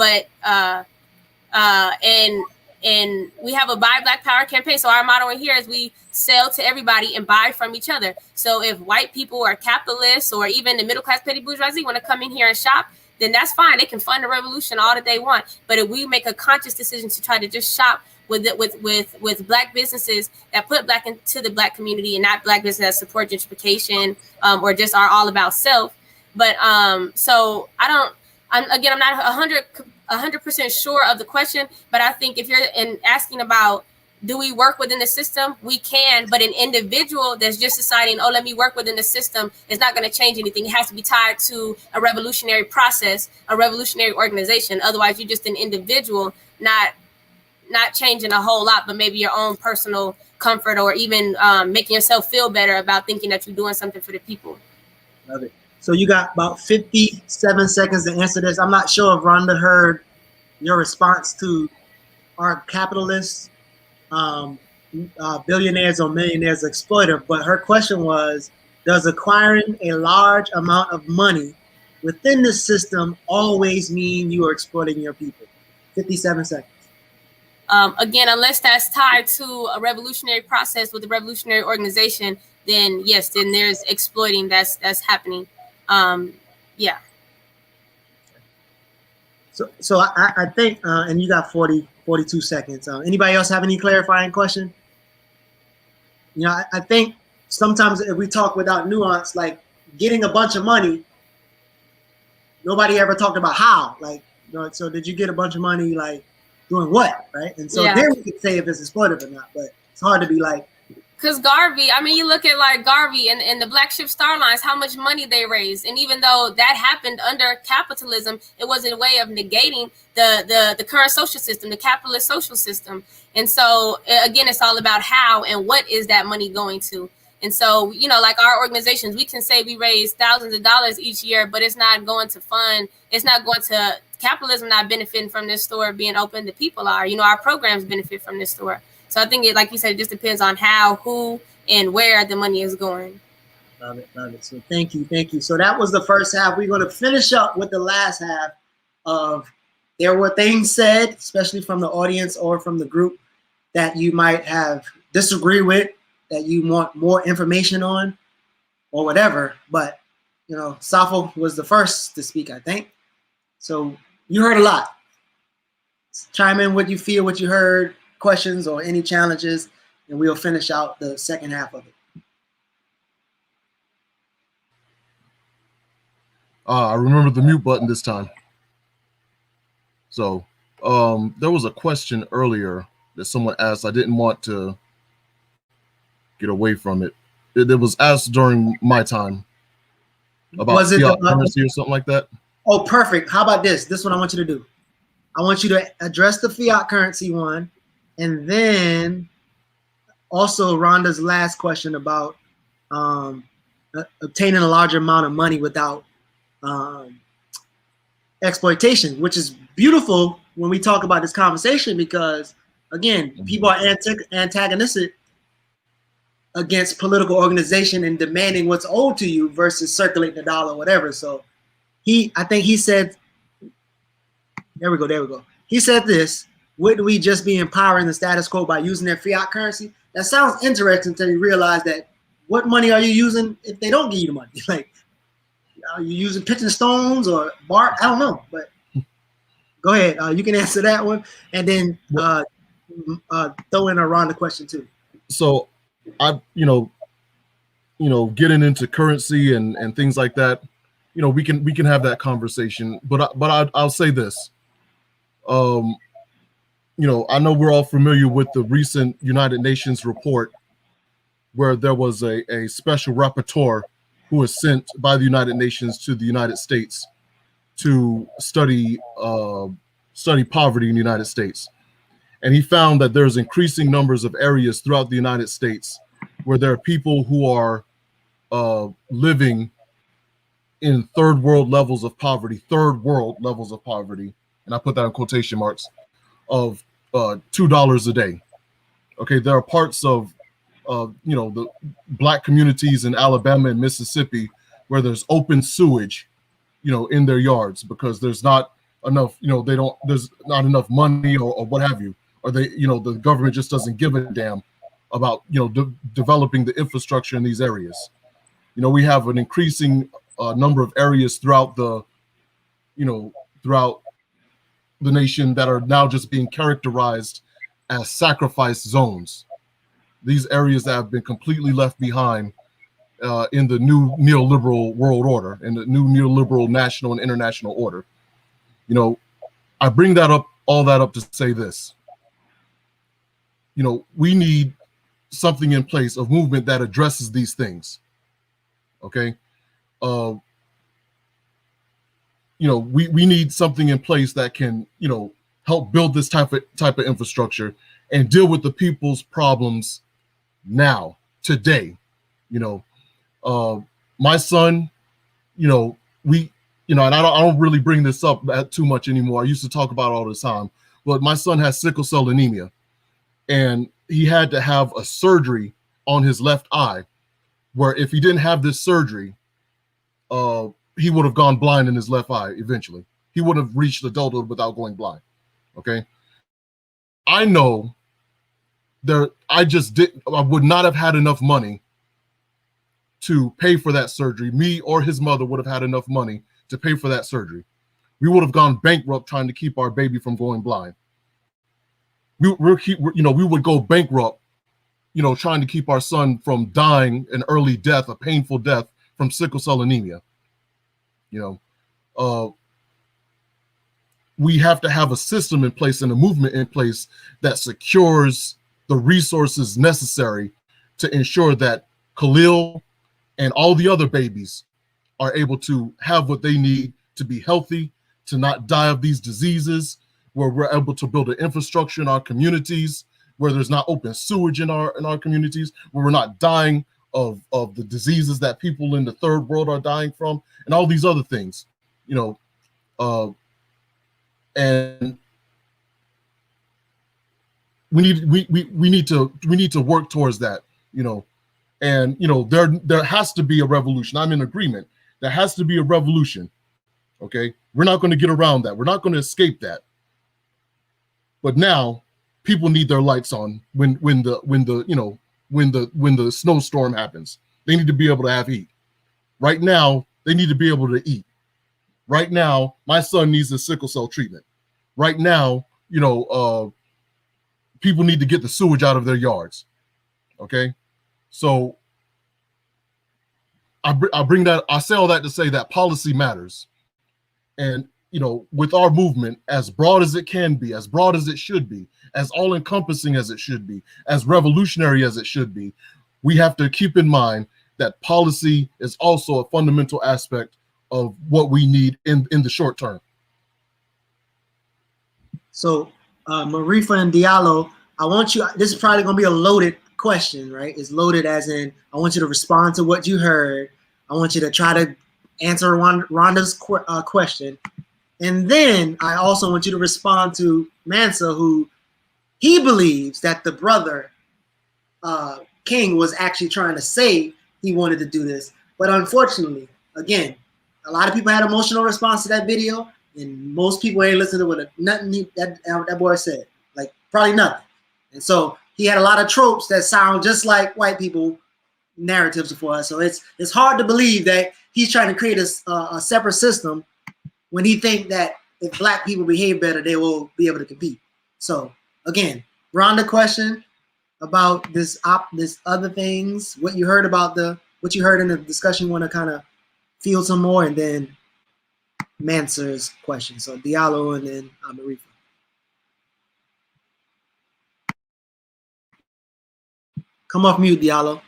and we have a Buy Black Power campaign. So our motto in here is we sell to everybody and buy from each other. So if white people or capitalists or even the middle class petty bourgeoisie want to come in here and shop, then that's fine. They can fund the revolution all that they want. But if we make a conscious decision to try to just shop with Black businesses that put Black into the Black community and not Black businesses that support gentrification or just are all about self. But so I'm not 100% sure of the question, but I think if you're asking about do we work within the system? We can, but an individual that's just deciding, oh, let me work within the system is not going to change anything. It has to be tied to a revolutionary process, a revolutionary organization. Otherwise, you're just an individual, not changing a whole lot, but maybe your own personal comfort, or even making yourself feel better about thinking that you're doing something for the people. Love it. So you got about 57 seconds to answer this. I'm not sure if Rhonda heard your response to our capitalists, billionaires or millionaires exploiter, but her question was, does acquiring a large amount of money within the system always mean you are exploiting your people? 57 seconds. Again, unless that's tied to a revolutionary process with a revolutionary organization, then yes, then there's exploiting that's happening. Yeah. So I think, and you got 42 seconds. Anybody else have any clarifying question? You know, I think sometimes if we talk without nuance, like getting a bunch of money, nobody ever talked about how. Like, you know, so did you get a bunch of money, like doing what, right? And so then we could say if it's exploitive or not, but it's hard to be like. Because Garvey, I mean, you look at like Garvey and the Black Ship Star Lines, how much money they raised. And even though that happened under capitalism, it was a way of negating the current social system, the capitalist social system. And so, again, it's all about how and what is that money going to. And so, you know, like our organizations, we can say we raise thousands of dollars each year, but it's not going to fund, it's not going to capitalism not benefiting from this store being open. The people are, you know, our programs benefit from this store. So I think it, like you said, it just depends on how, who, and where the money is going. Love it, love it. So thank you. So that was the first half. We're going to finish up with the last half of, there were things said, especially from the audience or from the group, that you might have disagree with, that you want more information on, or whatever. But, you know, Safo was the first to speak, I think. So you heard a lot. Chime in what you feel, what you heard, questions or any challenges, and we'll finish out the second half of it. I remember the mute button this time. So there was a question earlier that someone asked. I didn't want to get away from it. It was asked during my time about fiat currency or something like that. Oh, perfect. How about this? This is what I want you to do. I want you to address the fiat currency one, and then also Rhonda's last question about obtaining a larger amount of money without exploitation, which is beautiful when we talk about this conversation, because again, people are antagonistic against political organization and demanding what's owed to you versus circulating the dollar or whatever. So I think he said, there we go. He said this: wouldn't we just be empowering the status quo by using their fiat currency? That sounds interesting until you realize that what money are you using if they don't give you the money? Like, are you using pitching stones or bar? I don't know, but go ahead. You can answer that one, and then throw in around the question too. So, getting into currency and things like that, we can have that conversation. But I'll say this. I know we're all familiar with the recent United Nations report where there was a special rapporteur who was sent by the United Nations to the United States to study poverty in the United States. And he found that there's increasing numbers of areas throughout the United States where there are people who are living in third world levels of poverty, and I put that in quotation marks, of $2 a day. Okay, there are parts of the Black communities in Alabama and Mississippi where there's open sewage, in their yards because there's not enough, there's not enough money or what have you, or the government just doesn't give a damn about developing the infrastructure in these areas. We have an increasing number of areas throughout the nation that are now just being characterized as sacrifice zones. These areas that have been completely left behind in the new neoliberal world order, in the new neoliberal national and international order. I bring all that up to say this. we need something in place, of movement that addresses these things. Okay. We need something in place that can, help build this type of infrastructure and deal with the people's problems now, today. My son, and I don't really bring this up too much anymore. I used to talk about it all the time, but my son has sickle cell anemia, and he had to have a surgery on his left eye, where if he didn't have this surgery, he would have gone blind in his left eye eventually. He would have reached adulthood without going blind. Okay. I know I would not have had enough money to pay for that surgery. Me or his mother would have had enough money to pay for that surgery. We would have gone bankrupt trying to keep our baby from going blind. We would go bankrupt, trying to keep our son from dying an early death, a painful death from sickle cell anemia. We have to have a system in place and a movement in place that secures the resources necessary to ensure that Khalil and all the other babies are able to have what they need to be healthy, to not die of these diseases, where we're able to build an infrastructure in our communities, where there's not open sewage in our communities, where we're not dying of the diseases that people in the third world are dying from, and all these other things, and we need to work towards that, and there has to be a revolution. I'm in agreement. There has to be a revolution. Okay, we're not going to get around that. We're not going to escape that. But now people need their lights on when the snowstorm happens. They need to be able to have heat. Right now, they need to be able to eat. Right now, my son needs a sickle cell treatment. Right now, people need to get the sewage out of their yards. Okay, so I say all that to say that policy matters. And with our movement, as broad as it can be, as broad as it should be, as all-encompassing as it should be, as revolutionary as it should be, we have to keep in mind that policy is also a fundamental aspect of what we need in the short term. So, Marifa and Diallo, I want you, this is probably going to be a loaded question, right? It's loaded as in, I want you to respond to what you heard. I want you to try to answer Rhonda's question. And then I also want you to respond to Mansa, who he believes that the brother King was actually trying to say he wanted to do this. But unfortunately, again, a lot of people had emotional response to that video, and most people ain't listening to what nothing that boy said. Like, probably nothing. And so he had a lot of tropes that sound just like white people narratives for us. So it's hard to believe that he's trying to create a separate system when he think that if black people behave better, they will be able to compete. So again, Rhonda question about this other things, what you heard in the discussion, you want to kind of field some more, and then Mansa's question. So Diallo and then Marifa. Come off mute, Diallo.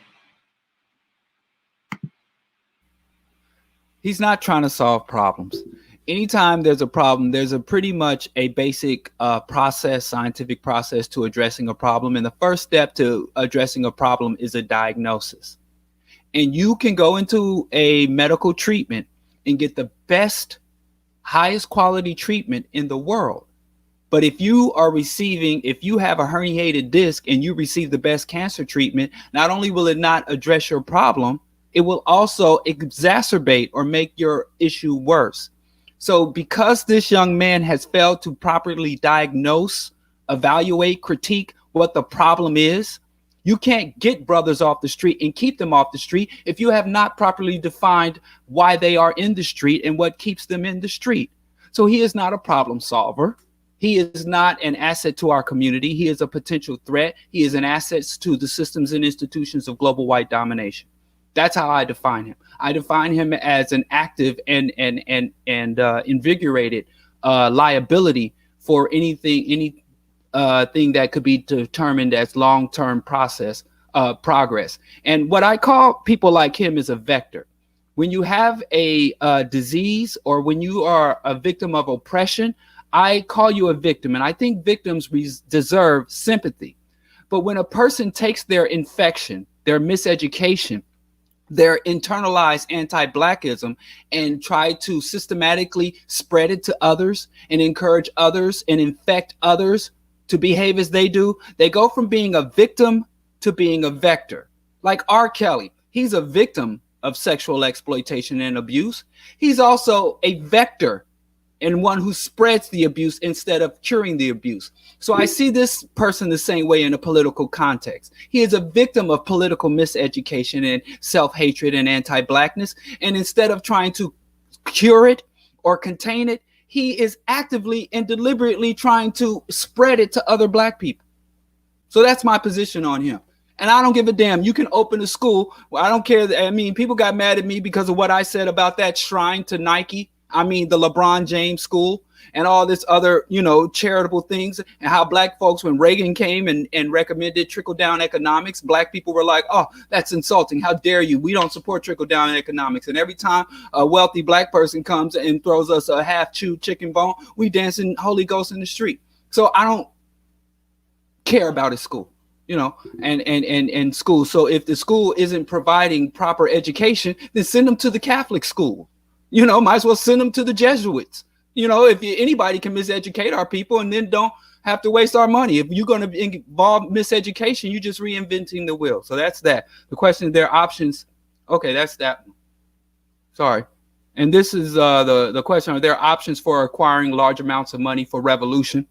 He's not trying to solve problems. Anytime there's a problem, there's a pretty much a basic scientific process to addressing a problem. And the first step to addressing a problem is a diagnosis. And you can go into a medical treatment and get the best, highest quality treatment in the world. But if you have a herniated disc and you receive the best cancer treatment, not only will it not address your problem, it will also exacerbate or make your issue worse. So because this young man has failed to properly diagnose, evaluate, critique what the problem is, you can't get brothers off the street and keep them off the street if you have not properly defined why they are in the street and what keeps them in the street. So he is not a problem solver. He is not an asset to our community. He is a potential threat. He is an asset to the systems and institutions of global white domination. That's how I define him. I define him as an active and invigorated liability for any thing that could be determined as long-term progress. And what I call people like him is a vector. When you have a disease or when you are a victim of oppression, I call you a victim. And I think victims deserve sympathy. But when a person takes their infection, their miseducation, their internalized anti-Blackism and try to systematically spread it to others and encourage others and infect others to behave as they do, they go from being a victim to being a vector. Like R. Kelly, he's a victim of sexual exploitation and abuse. He's also a vector and one who spreads the abuse instead of curing the abuse. So I see this person the same way in a political context. He is a victim of political miseducation and self-hatred and anti-Blackness. And instead of trying to cure it or contain it, he is actively and deliberately trying to spread it to other Black people. So that's my position on him. And I don't give a damn. You can open a school. Well, I don't care. I mean, people got mad at me because of what I said about that shrine to Nike. I mean, the LeBron James school and all this other, charitable things, and how Black folks, when Reagan came and recommended trickle down economics, Black people were like, oh, that's insulting. How dare you? We don't support trickle down economics. And every time a wealthy Black person comes and throws us a half chewed chicken bone, we dancing Holy Ghost in the street. So I don't care about his school, and school. So if the school isn't providing proper education, then send them to the Catholic school. Might as well send them to the Jesuits. If anybody can miseducate our people and then don't have to waste our money. If you're going to involve miseducation, you're just reinventing the wheel. So that's that. The question is, their options. Okay, that's that. Sorry. And this is the question. Are there options for acquiring large amounts of money for revolution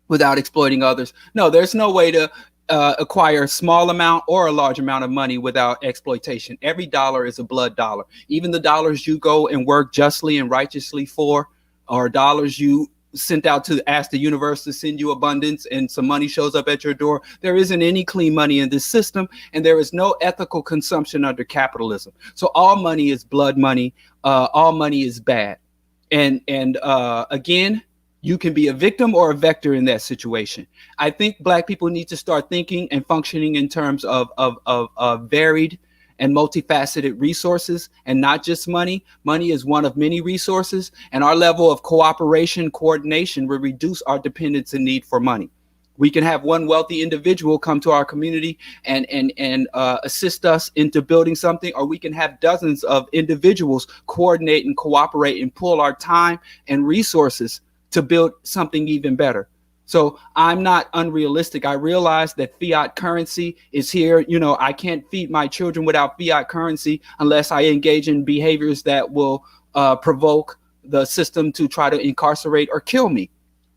without exploiting others? No, there's no way to acquire a small amount or a large amount of money without exploitation. Every dollar is a blood dollar. Even the dollars you go and work justly and righteously for, or dollars you sent out to ask the universe to send you abundance and some money shows up at your door. There isn't any clean money in this system, and there is no ethical consumption under capitalism. So all money is blood money. All money is bad. And again, you can be a victim or a vector in that situation. I think Black people need to start thinking and functioning in terms of varied and multifaceted resources, and not just money. Money is one of many resources, and our level of cooperation, coordination will reduce our dependence and need for money. We can have one wealthy individual come to our community and assist us into building something, or we can have dozens of individuals coordinate and cooperate and pool our time and resources to build something even better. So I'm not unrealistic. I realize that fiat currency is here. I can't feed my children without fiat currency unless I engage in behaviors that will provoke the system to try to incarcerate or kill me.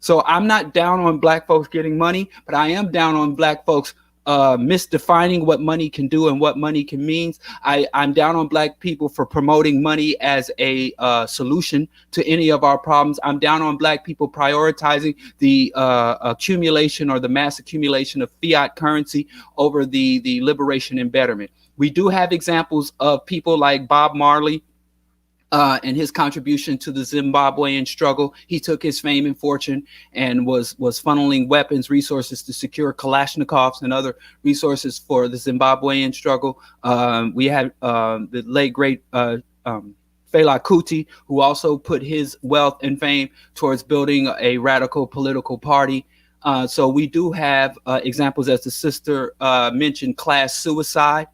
So I'm not down on Black folks getting money, but I am down on Black folks misdefining what money can do and what money can mean. I'm down on Black people for promoting money as a solution to any of our problems. I'm down on Black people prioritizing the accumulation or the mass accumulation of fiat currency over the liberation and betterment. We do have examples of people like Bob Marley and his contribution to the Zimbabwean struggle. He took his fame and fortune and was funneling weapons, resources to secure Kalashnikovs and other resources for the Zimbabwean struggle. We had the late, great Fela Kuti, who also put his wealth and fame towards building a radical political party. So we do have examples, as the sister mentioned, class suicide.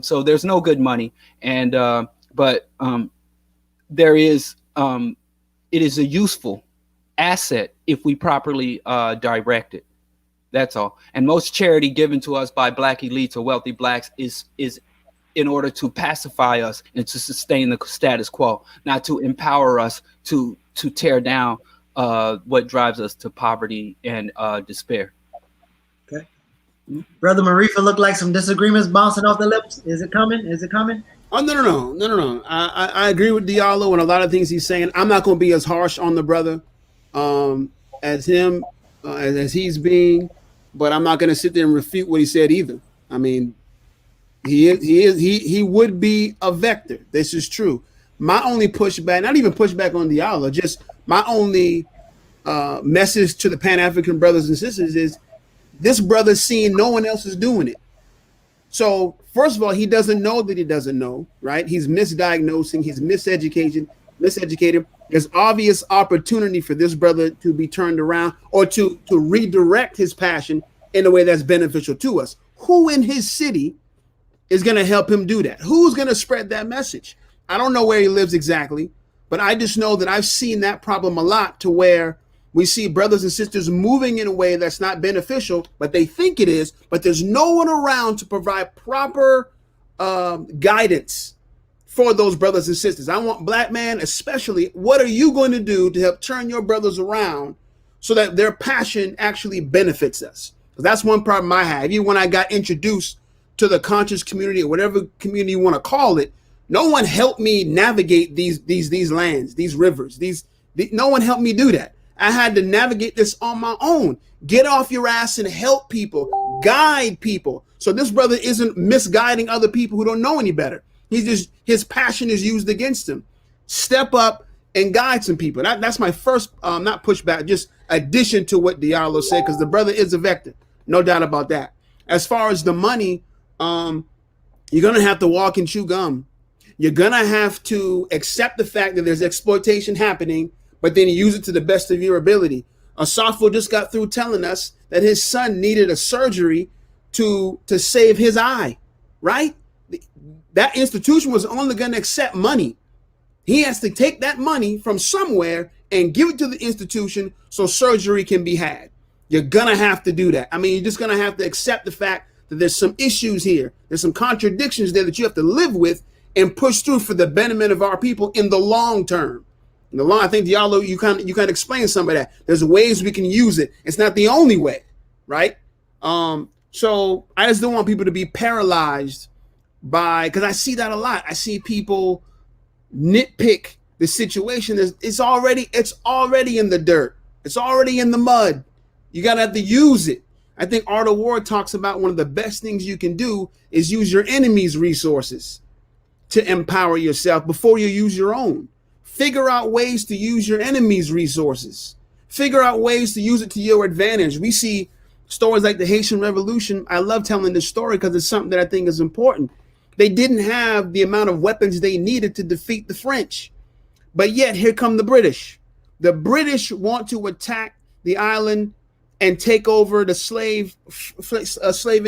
So there's no good money. But there is, it is a useful asset if we properly direct it. That's all. And most charity given to us by Black elites or wealthy Blacks is in order to pacify us and to sustain the status quo, not to empower us to tear down what drives us to poverty and despair. Okay. Brother Marifa looked like some disagreements bouncing off the lips. Is it coming? Is it coming? Oh, no. I agree with Diallo and a lot of things he's saying. I'm not going to be as harsh on the brother as him, as he's but I'm not going to sit there and refute what he said either. I mean, he would be a vector. This is true. My only pushback, not even pushback on Diallo, just my only message to the Pan-African brothers and sisters is this brother's seeing no one else is doing it. So first of all, he doesn't know that he doesn't know, right? He's misdiagnosing, he's miseducated. There's obvious opportunity for this brother to be turned around or to redirect his passion in a way that's beneficial to us. Who in his city is going to help him do that? Who's going to spread that message? I don't know where he lives exactly, but I just know that I've seen that problem a lot, to where we see brothers and sisters moving in a way that's not beneficial, but they think it is, but there's no one around to provide proper guidance for those brothers and sisters. I want black man, especially, what are you going to do to help turn your brothers around so that their passion actually benefits us? Because that's one problem I had. Even when I got introduced to the conscious community, or whatever community you want to call it, no one helped me navigate these lands, these rivers, no one helped me do that. I had to navigate this on my own. Get off your ass and help people, guide people. So this brother isn't misguiding other people who don't know any better. His passion is used against him. Step up and guide some people. That's my first, not pushback, just addition to what Diallo said, because the brother is a vector. No doubt about that. As far as the money, you're going to have to walk and chew gum. You're going to have to accept the fact that there's exploitation happening, but then use it to the best of your ability. Asafo just got through telling us that his son needed a surgery to save his eye, right? That institution was only going to accept money. He has to take that money from somewhere and give it to the institution so surgery can be had. You're going to have to do that. I mean, you're just going to have to accept the fact that there's some issues here. There's some contradictions there that you have to live with and push through for the betterment of our people in the long term. In the long, I think Diallo, you kind of explain some of that. There's ways we can use it. It's not the only way, right? So I just don't want people to be paralyzed by, because I see that a lot. I see people nitpick the situation. It's already in the dirt. It's already in the mud. You gotta have to use it. I think Art of War talks about one of the best things you can do is use your enemy's resources to empower yourself before you use your own. Figure out ways to use your enemy's resources. Figure out ways to use it to your advantage. We see stories like the Haitian Revolution. I love telling this story because it's something that I think is important. They didn't have the amount of weapons they needed to defeat the French. But yet, here come the British. The British want to attack the island and take over the slave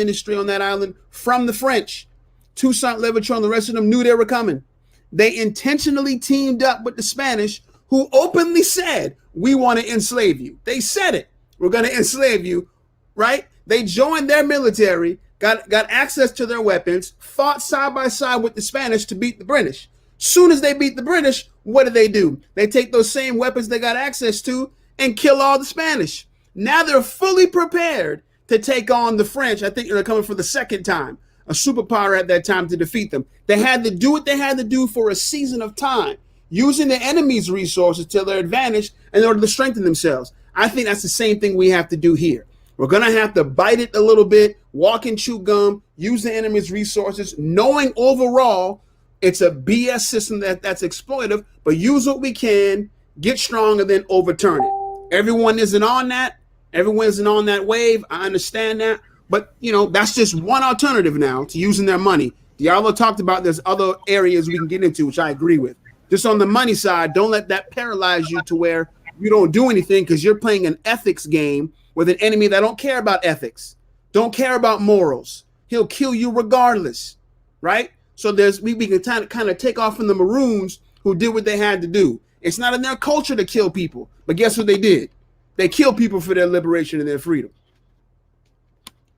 industry on that island from the French. Toussaint Louverture and the rest of them knew they were coming. They intentionally teamed up with the Spanish, who openly said, we want to enslave you. They said it. We're going to enslave you, right? They joined their military, got access to their weapons, fought side by side with the Spanish to beat the British. Soon as they beat the British, what do? They take those same weapons they got access to and kill all the Spanish. Now they're fully prepared to take on the French. I think they're coming for the second time, a superpower at that time, to defeat them. They had to do what they had to do for a season of time, using the enemy's resources to their advantage in order to strengthen themselves. I think that's the same thing we have to do here. We're going to have to bite it a little bit, walk and chew gum, use the enemy's resources, knowing overall it's a BS system that's exploitive, but use what we can, get strong, and then overturn it. Everyone isn't on that. Everyone isn't on that wave. I understand that. But, that's just one alternative now to using their money. Diallo talked about there's other areas we can get into, which I agree with. Just on the money side, don't let that paralyze you to where you don't do anything because you're playing an ethics game with an enemy that don't care about ethics, don't care about morals. He'll kill you regardless, right? So we can kind of take off from the Maroons who did what they had to do. It's not in their culture to kill people, but guess what they did? They killed people for their liberation and their freedom.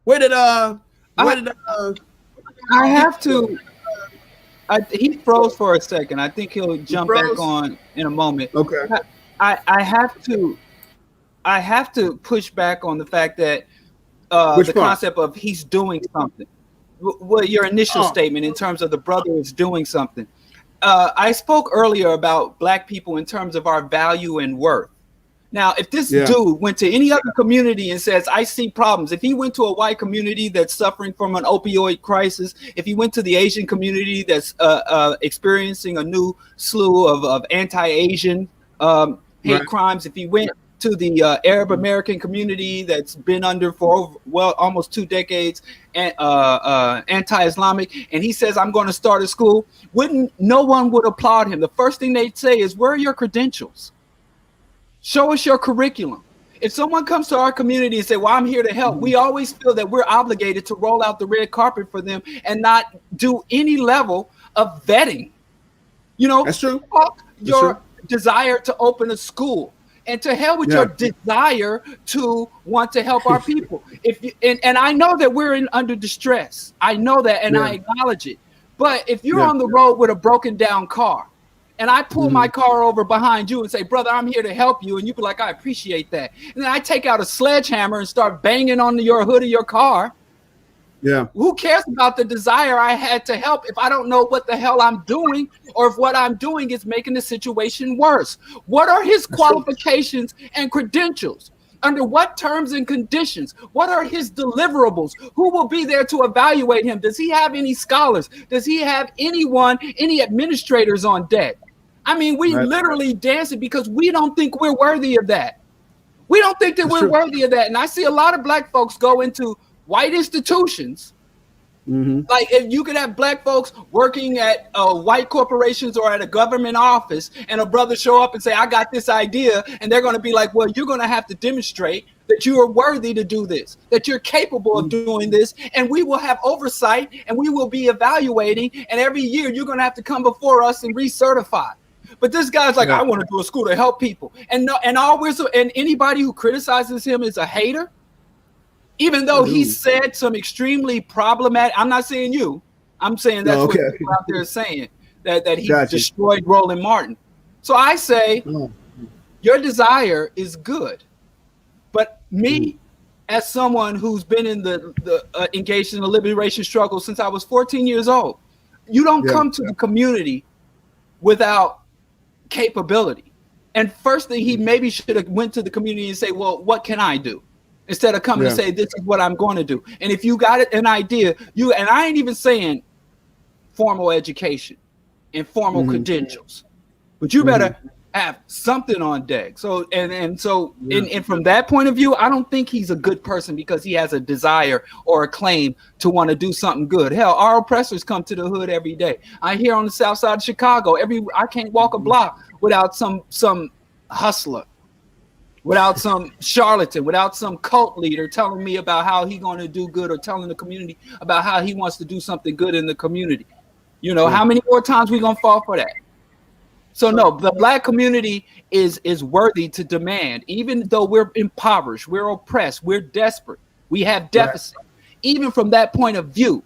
I have to. He froze for a second. I think he'll jump back on in a moment. Okay. I have to push back on the fact that the concept of he's doing something. Well, your initial statement in terms of the brother is doing something. I spoke earlier about black people in terms of our value and worth. Now, if this dude went to any other community and says, I see problems, if he went to a white community that's suffering from an opioid crisis, if he went to the Asian community that's experiencing a new slew of anti-Asian hate crimes, if he went to the Arab American community that's been under for almost 2 decades, and anti-Islamic, and he says, I'm going to start a school, no one would applaud him. The first thing they'd say is, where are your credentials? Show us your curriculum. If someone comes to our community and say, well, I'm here to help, we always feel that we're obligated to roll out the red carpet for them and not do any level of vetting. You know, that's true. Your desire to open a school, and to hell with your desire to want to help our people. If you, and I know that we're under distress. I know that, and I acknowledge it. But if you're on the road with a broken down car, and I pull my car over behind you and say, brother, I'm here to help you, and you be like, I appreciate that. And then I take out a sledgehammer and start banging on your hood of your car. Yeah. Who cares about the desire I had to help if I don't know what the hell I'm doing, or if what I'm doing is making the situation worse? What are his qualifications and credentials? Under what terms and conditions? What are his deliverables? Who will be there to evaluate him? Does he have any scholars? Does he have any administrators on deck? I mean, we literally dance it because we don't think we're worthy of that. We don't think that we're worthy of that. And I see a lot of black folks go into white institutions. Like, if you could have black folks working at white corporations or at a government office, and a brother show up and say, I got this idea, and they're going to be like, well, you're going to have to demonstrate that you are worthy to do this, that you're capable of doing this, and we will have oversight, and we will be evaluating, and every year you're going to have to come before us and recertify. But this guy's like, I want to do a school to help people, and anybody who criticizes him is a hater. Even though he said some extremely problematic, I'm not saying you, I'm saying that's what people out there are saying, that he destroyed Roland Martin. So I say, your desire is good. But me, as someone who's been in the engaged in the liberation struggle since I was 14 years old, you don't come to the community without capability. And first thing, he maybe should have went to the community and say, well, what can I do? Instead of coming and say, this is what I'm going to do. And if you got an idea, and I ain't even saying formal education and formal credentials, but you better have something on deck. So, and from that point of view, I don't think he's a good person because he has a desire or a claim to want to do something good. Hell, our oppressors come to the hood every day. I hear on the south side of Chicago, I can't walk a block without some hustler, without some charlatan, without some cult leader telling me about how he's going to do good, or telling the community about how he wants to do something good in the community. You know, how many more times we going to fall for that? So no, the black community is worthy to demand, even though we're impoverished, we're oppressed, we're desperate, we have deficit. Even from that point of view,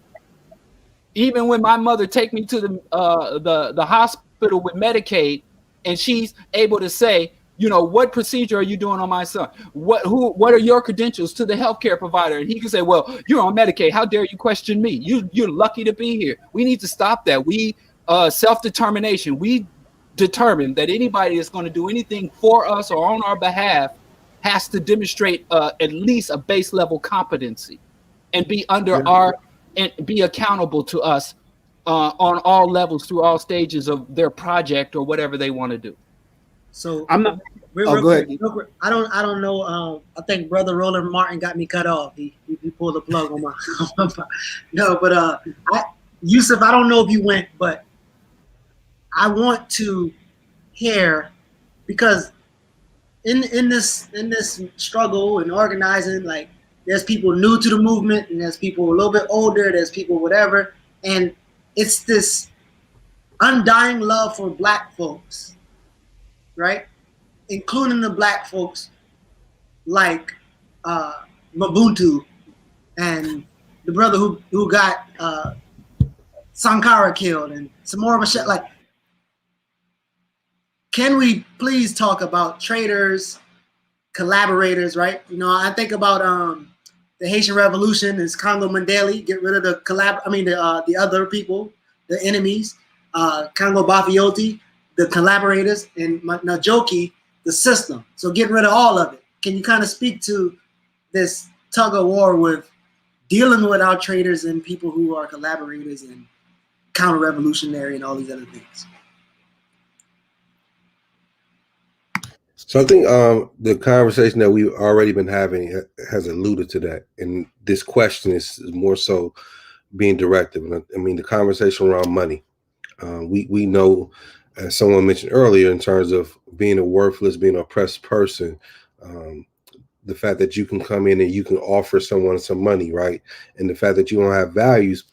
even when my mother take me to the hospital with Medicaid, and she's able to say, you know, what procedure are you doing on my son? What are your credentials to the healthcare provider? And he can say, well, you're on Medicaid. How dare you question me? You're lucky to be here. We need to stop that. We self-determination. We determine that anybody that's going to do anything for us or on our behalf has to demonstrate at least a base level competency and be under and be accountable to us on all levels through all stages of their project or whatever they want to do. So I'm not. Real quick. I don't know. I think Brother Roland Martin got me cut off. He pulled the plug on my. No, but Yusuf, I don't know if you went, but I want to hear, because in this struggle and organizing, like, there's people new to the movement, and there's people a little bit older, there's people whatever, and it's this undying love for Black folks, right? Including the Black folks like Mabuntu and the brother who got Sankara killed and some more of a shit. Like, can we please talk about traitors, collaborators, right? You know, I think about the Haitian Revolution is Congo Mandela, get rid of the other people, the enemies, Congo Bafiote, the collaborators, and Najoki, the system. So getting rid of all of it. Can you kind of speak to this tug of war with dealing with our traitors and people who are collaborators and counter-revolutionary and all these other things? So I think the conversation that we've already been having has alluded to that, and this question is more so being directive. And I mean, the conversation around money. We know, as someone mentioned earlier, in terms of being a worthless, being an oppressed person, the fact that you can come in and you can offer someone some money, right? And the fact that you don't have values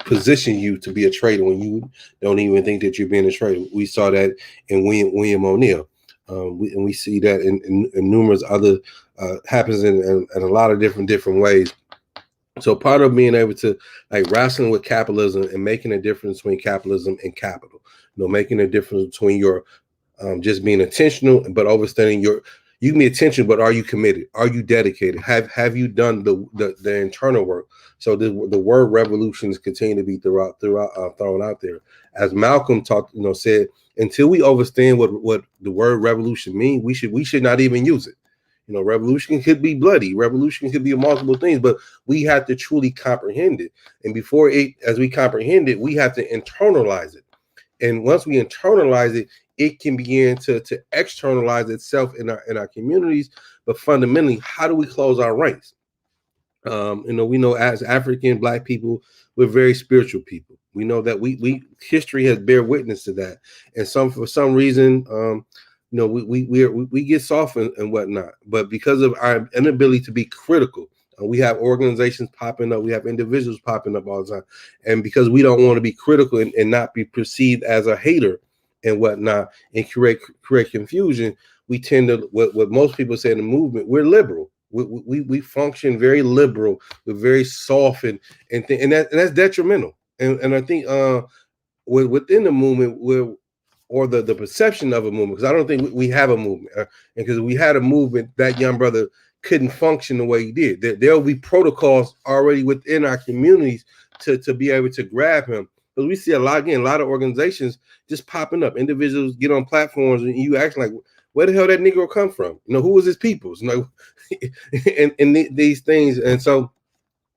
position you to be a trader when you don't even think that you're being a trader. We saw that in William O'Neill. We see that in numerous other happens in a lot of different ways. So part of being able to like wrestling with capitalism and making a difference between capitalism and capital, making a difference between your just being intentional, but understanding you can be intentional, but are you committed? Are you dedicated? Have you done the internal work? So the word revolution is continuing to be thrown out there. As Malcolm said, until we understand what the word revolution means, we should not even use it. Revolution could be bloody. Revolution could be multiple things, but we have to truly comprehend it. And as we comprehend it, we have to internalize it. And once we internalize it, it can begin to externalize itself in our communities. But fundamentally, how do we close our ranks? We know as African Black people, we're very spiritual people. We know that we history has bear witness to that. And for some reason, we get soft and whatnot. But because of our inability to be critical, we have organizations popping up, we have individuals popping up all the time. And because we don't want to be critical and not be perceived as a hater and whatnot and create confusion, we tend to what most people say in the movement, we're liberal. We function very liberal, we're very soft and that's detrimental. And I think within the movement or the perception of a movement, because I don't think we have a movement, and because we had a movement, that young brother couldn't function the way he did. There will be protocols already within our communities to be able to grab him. Because we see a lot of organizations just popping up. Individuals get on platforms and you act like, where the hell that Negro come from? Who was his peoples? And these things. And so,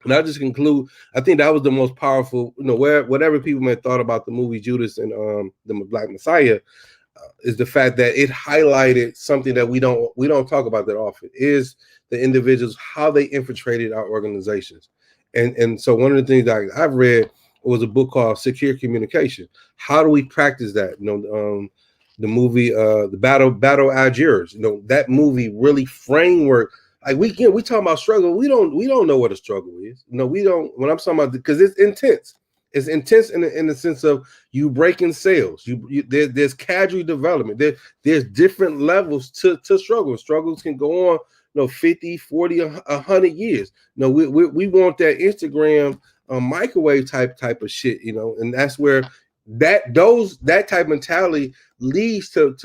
and I'll just conclude, I think that was the most powerful, whatever people may have thought about the movie Judas and the Black Messiah, is the fact that it highlighted something that we don't talk about that often, is the individuals, how they infiltrated our organizations. And so one of the things that I've read was a book called Secure Communication. How do we practice that? The movie, the Battle Algiers, that movie really framework. Like we talk about struggle. We don't know what a struggle is. We don't. When I'm talking about, because it's intense. It's intense in the sense of you breaking sales. There's casual development. There's different levels to struggle. Struggles can go on, 50, 40, 100 years. We want that Instagram microwave type of shit, and that's where that type of mentality leads to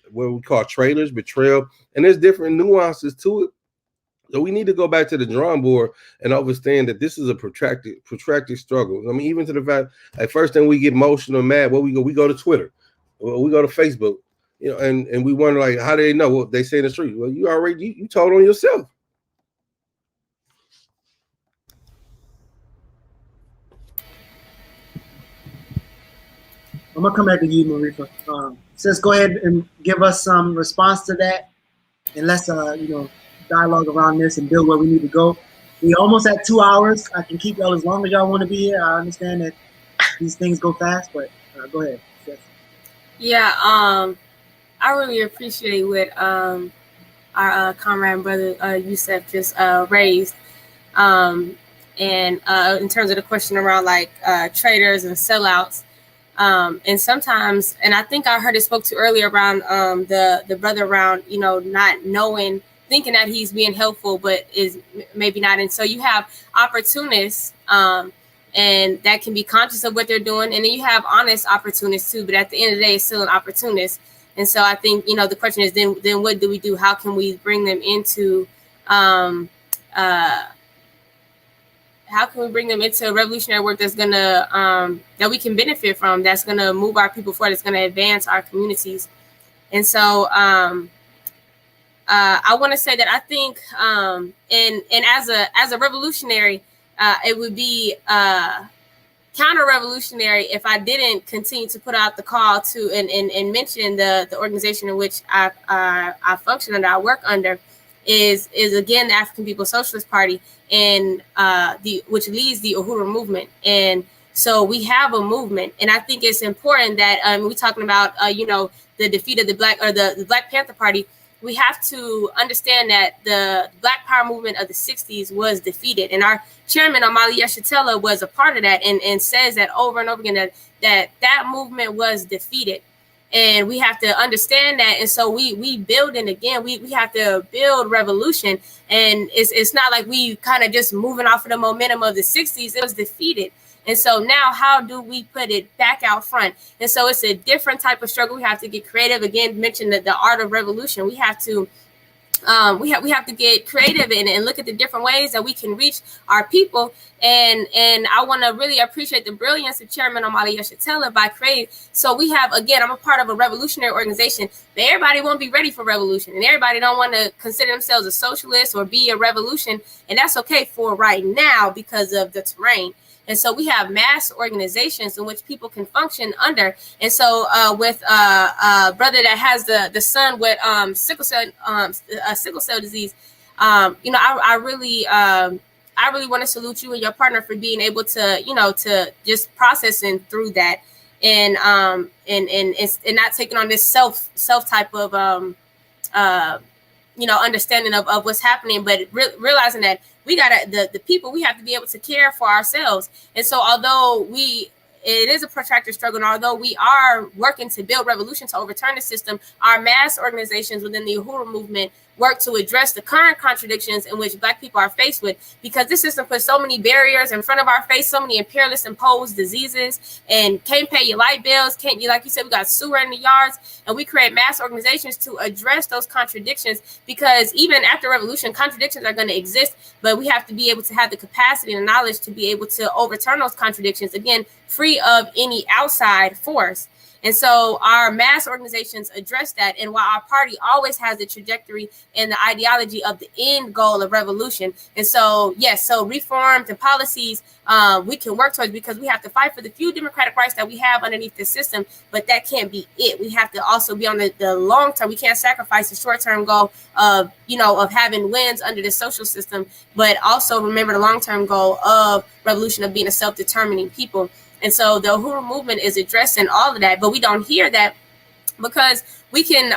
what we call traitors, betrayal, and there's different nuances to it. So we need to go back to the drawing board and understand that this is a protracted struggle. I mean, even to the fact, like, first thing we get emotional, mad, we go to Twitter, or we go to Facebook, and we wonder, like, how do they know what they say in the street? Well, you told on yourself. I'm gonna come back to you, Marifa. Just go ahead and give us some response to that, and let's dialogue around this and build where we need to go. We almost at 2 hours. I can keep y'all as long as y'all want to be here. I understand that these things go fast, but go ahead. Yes. Yeah, I really appreciate what our comrade and brother Yusef just raised. And in terms of the question around like traders and sellouts. And sometimes, and I think I heard it spoke to earlier around the brother around, not knowing, thinking that he's being helpful, but is maybe not. And so you have opportunists, and that can be conscious of what they're doing. And then you have honest opportunists too, but at the end of the day, it's still an opportunist. And so I think, the question is then what do we do? How can we bring them into, how can we bring them into revolutionary work that's going to, that we can benefit from, that's going to move our people forward, that's going to advance our communities. And so I want to say that I think, and as a revolutionary, it would be counter-revolutionary if I didn't continue to put out the call to and mention the organization in which I function under, I work under, is again the African People's Socialist Party, and which leads the Uhuru movement. And so we have a movement, and I think it's important that we're talking about the defeat of the Black Panther Party. We have to understand that the Black Power movement of the 60s was defeated. And our chairman, Omali Yeshitela, was a part of that and says that over and over again that movement was defeated. And we have to understand that. And so we building again, we have to build revolution. And it's not like we kind of just moving off of the momentum of the 60s. It was defeated. And so now how do we put it back out front? And so it's a different type of struggle. We have to get creative. Again, mention the art of revolution. We have to we have to get creative and look at the different ways that we can reach our people. And I want to really appreciate the brilliance of Chairman Omali Yeshitela by creating. So we have, again, I'm a part of a revolutionary organization, but everybody won't be ready for revolution, and everybody don't want to consider themselves a socialist or be a revolution. And that's okay for right now because of the terrain. And so we have mass organizations in which people can function under. And so with a brother that has the son with sickle cell disease, I really want to salute you and your partner for being able to, to just processing through that and not taking on this self type of understanding of what's happening, but realizing that we gotta the people, we have to be able to care for ourselves. And so although it is a protracted struggle, and although we are working to build revolution to overturn the system, our mass organizations within the Uhuru movement work to address the current contradictions in which Black people are faced with, because this system puts so many barriers in front of our face, so many imperialist imposed diseases, and can't pay your light bills, can't you, like you said, we got sewer in the yards, and we create mass organizations to address those contradictions, because even after revolution, contradictions are going to exist, but we have to be able to have the capacity and knowledge to be able to overturn those contradictions, again, free of any outside force. And so our mass organizations address that. And while our party always has the trajectory and the ideology of the end goal of revolution. And so, yes, so reforms and policies we can work towards, because we have to fight for the few democratic rights that we have underneath this system. But that can't be it. We have to also be on the long term. We can't sacrifice the short term goal of, of having wins under the social system, but also remember the long term goal of revolution, of being a self-determining people. And so the Uhuru movement is addressing all of that, but we don't hear that because we can,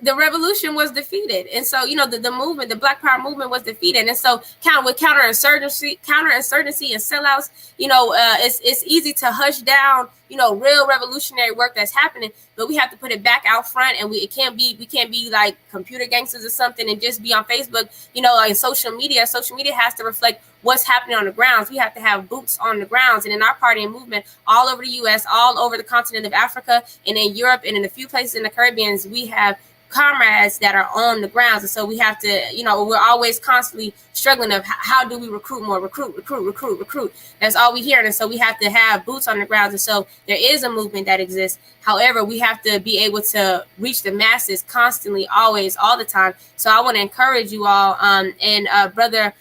the revolution was defeated. And so, the movement, the Black Power movement was defeated. And so with counterinsurgency and sellouts, it's easy to hush down, real revolutionary work that's happening, but we have to put it back out front. And we can't be like computer gangsters or something and just be on Facebook, like social media. Social media has to reflect what's happening on the grounds. We have to have boots on the grounds. And in our party and movement, all over the US, all over the continent of Africa, and in Europe, and in a few places in the Caribbean, we have comrades that are on the grounds. And so we have to, we're always constantly struggling of how do we recruit more, recruit. That's all we hear. And so we have to have boots on the grounds. And so there is a movement that exists. However, we have to be able to reach the masses constantly, always, all the time. So I want to encourage you all, and brother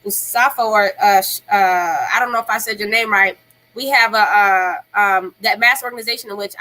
Safa, or I don't know if I said your name right. We have that mass organization in which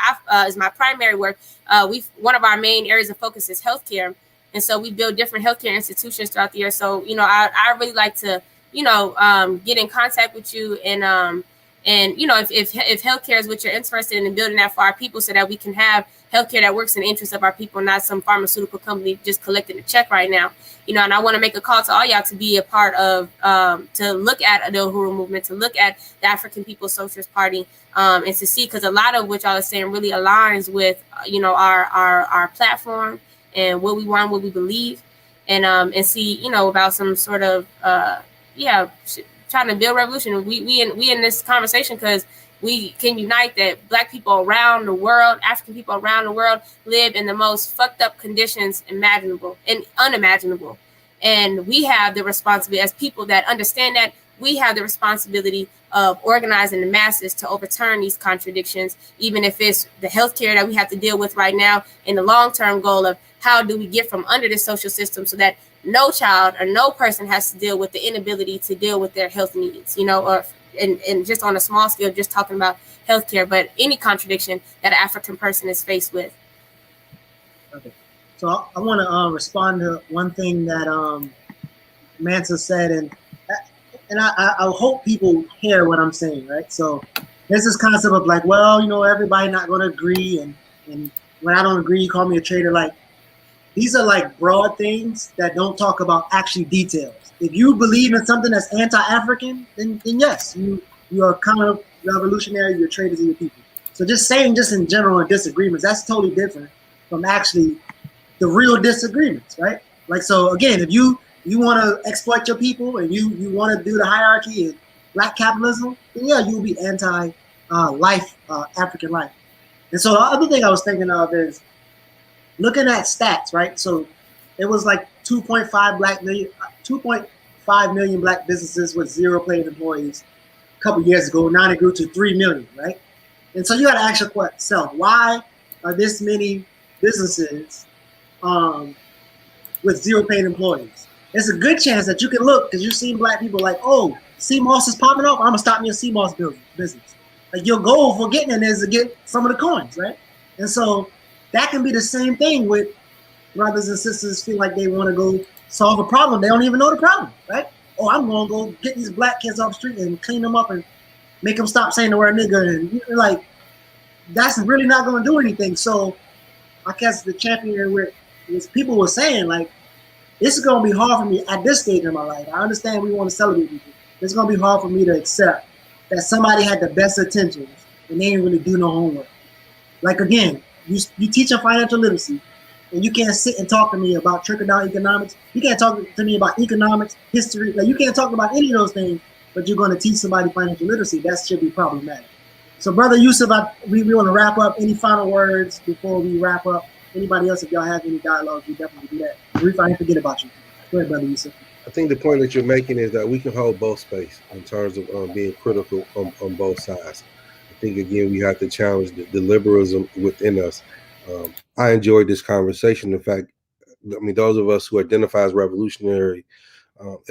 is my primary work. One of our main areas of focus is healthcare, and so we build different healthcare institutions throughout the year. So I really like to get in contact with you, and if healthcare is what you're interested in building that for our people, so that we can have healthcare that works in the interest of our people, not some pharmaceutical company just collecting a check right now. And I want to make a call to all y'all to be a part of, to look at the Uhuru movement, to look at the African People's Socialist Party, and to see, because a lot of what y'all are saying really aligns with, our platform and what we want, what we believe, and see, about some sort of, trying to build revolution. We in this conversation because we can unite that Black people around the world, African people around the world, live in the most fucked up conditions imaginable and unimaginable. And we have the responsibility, as people that understand that, we have the responsibility of organizing the masses to overturn these contradictions, even if it's the healthcare that we have to deal with right now, and the long-term goal of how do we get from under the social system so that no child or no person has to deal with the inability to deal with their health needs, you know, or and just on a small scale, just talking about healthcare, but any contradiction that an African person is faced with. Okay. So I want to respond to one thing that Mansa said, and I hope people hear what I'm saying, right? So there's this concept of like, well, you know, everybody not going to agree, and when I don't agree, you call me a traitor. Like, these are like broad things that don't talk about actually details. If you believe in something that's anti-African, then yes, you are counter-revolutionary, you're traitors to your people. So just saying just in general disagreements, that's totally different from actually the real disagreements, right? Like, so again, if you want to exploit your people and you want to do the hierarchy and black capitalism, then yeah, you'll be anti-life, African life. And so the other thing I was thinking of is looking at stats, right? So it was like 2.5 million black businesses with zero paid employees a couple years ago. Now it grew to 3 million, right? And so you got to ask yourself, why are this many businesses with zero paid employees? There's a good chance that you can look, because you've seen black people like, oh, CMOS is popping up, I'm gonna start me a CMOS business. Like, your goal for getting in is to get some of the coins, right? And so that can be the same thing with brothers and sisters feel like they want to go solve a problem. They don't even know the problem, right? Oh, I'm going to go get these black kids off the street and clean them up and make them stop saying the word nigger. And you're like, that's really not going to do anything. So I guess the champion where people were saying, like, this is going to be hard for me at this stage in my life. I understand we want to celebrate people. It's going to be hard for me to accept that somebody had the best intentions and they didn't really do no homework. Like, again, you teach them financial literacy, and you can't sit and talk to me about trickle-down economics. You can't talk to me about economics, history. Like, you can't talk about any of those things, but you're going to teach somebody financial literacy. That should be problematic. So, Brother Yusuf, we want to wrap up. Any final words before we wrap up? Anybody else, if y'all have any dialogue, we definitely do that. Reef, I didn't forget about you. Go ahead, Brother Yusuf. I think the point that you're making is that we can hold both space in terms of being critical on both sides. I think, again, we have to challenge the liberalism within us. I enjoyed this conversation. In fact, I mean, those of us who identify as revolutionary,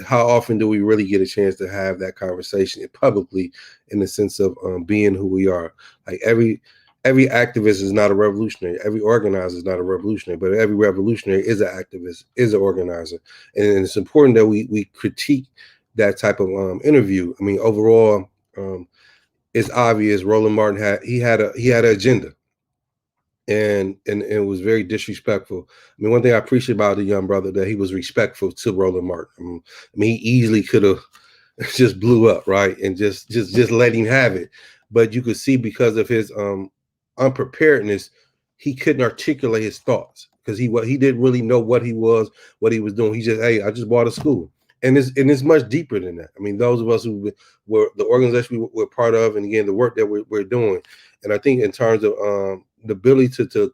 how often do we really get a chance to have that conversation publicly in the sense of being who we are? Like, every activist is not a revolutionary. Every organizer is not a revolutionary, but every revolutionary is an activist, is an organizer. And it's important that we critique that type of interview. I mean, overall, it's obvious Roland Martin had an agenda. And it was very disrespectful. I mean, one thing I appreciate about the young brother, that he was respectful to Roland Martin. I mean, he easily could have just blew up, right, and just let him have it. But you could see, because of his unpreparedness, he couldn't articulate his thoughts, because he didn't really know what he was doing. He just, hey, I just bought a school. And it's much deeper than that. I mean, those of us who were the organization we're part of, and again, the work that we're doing. And I think in terms of the ability to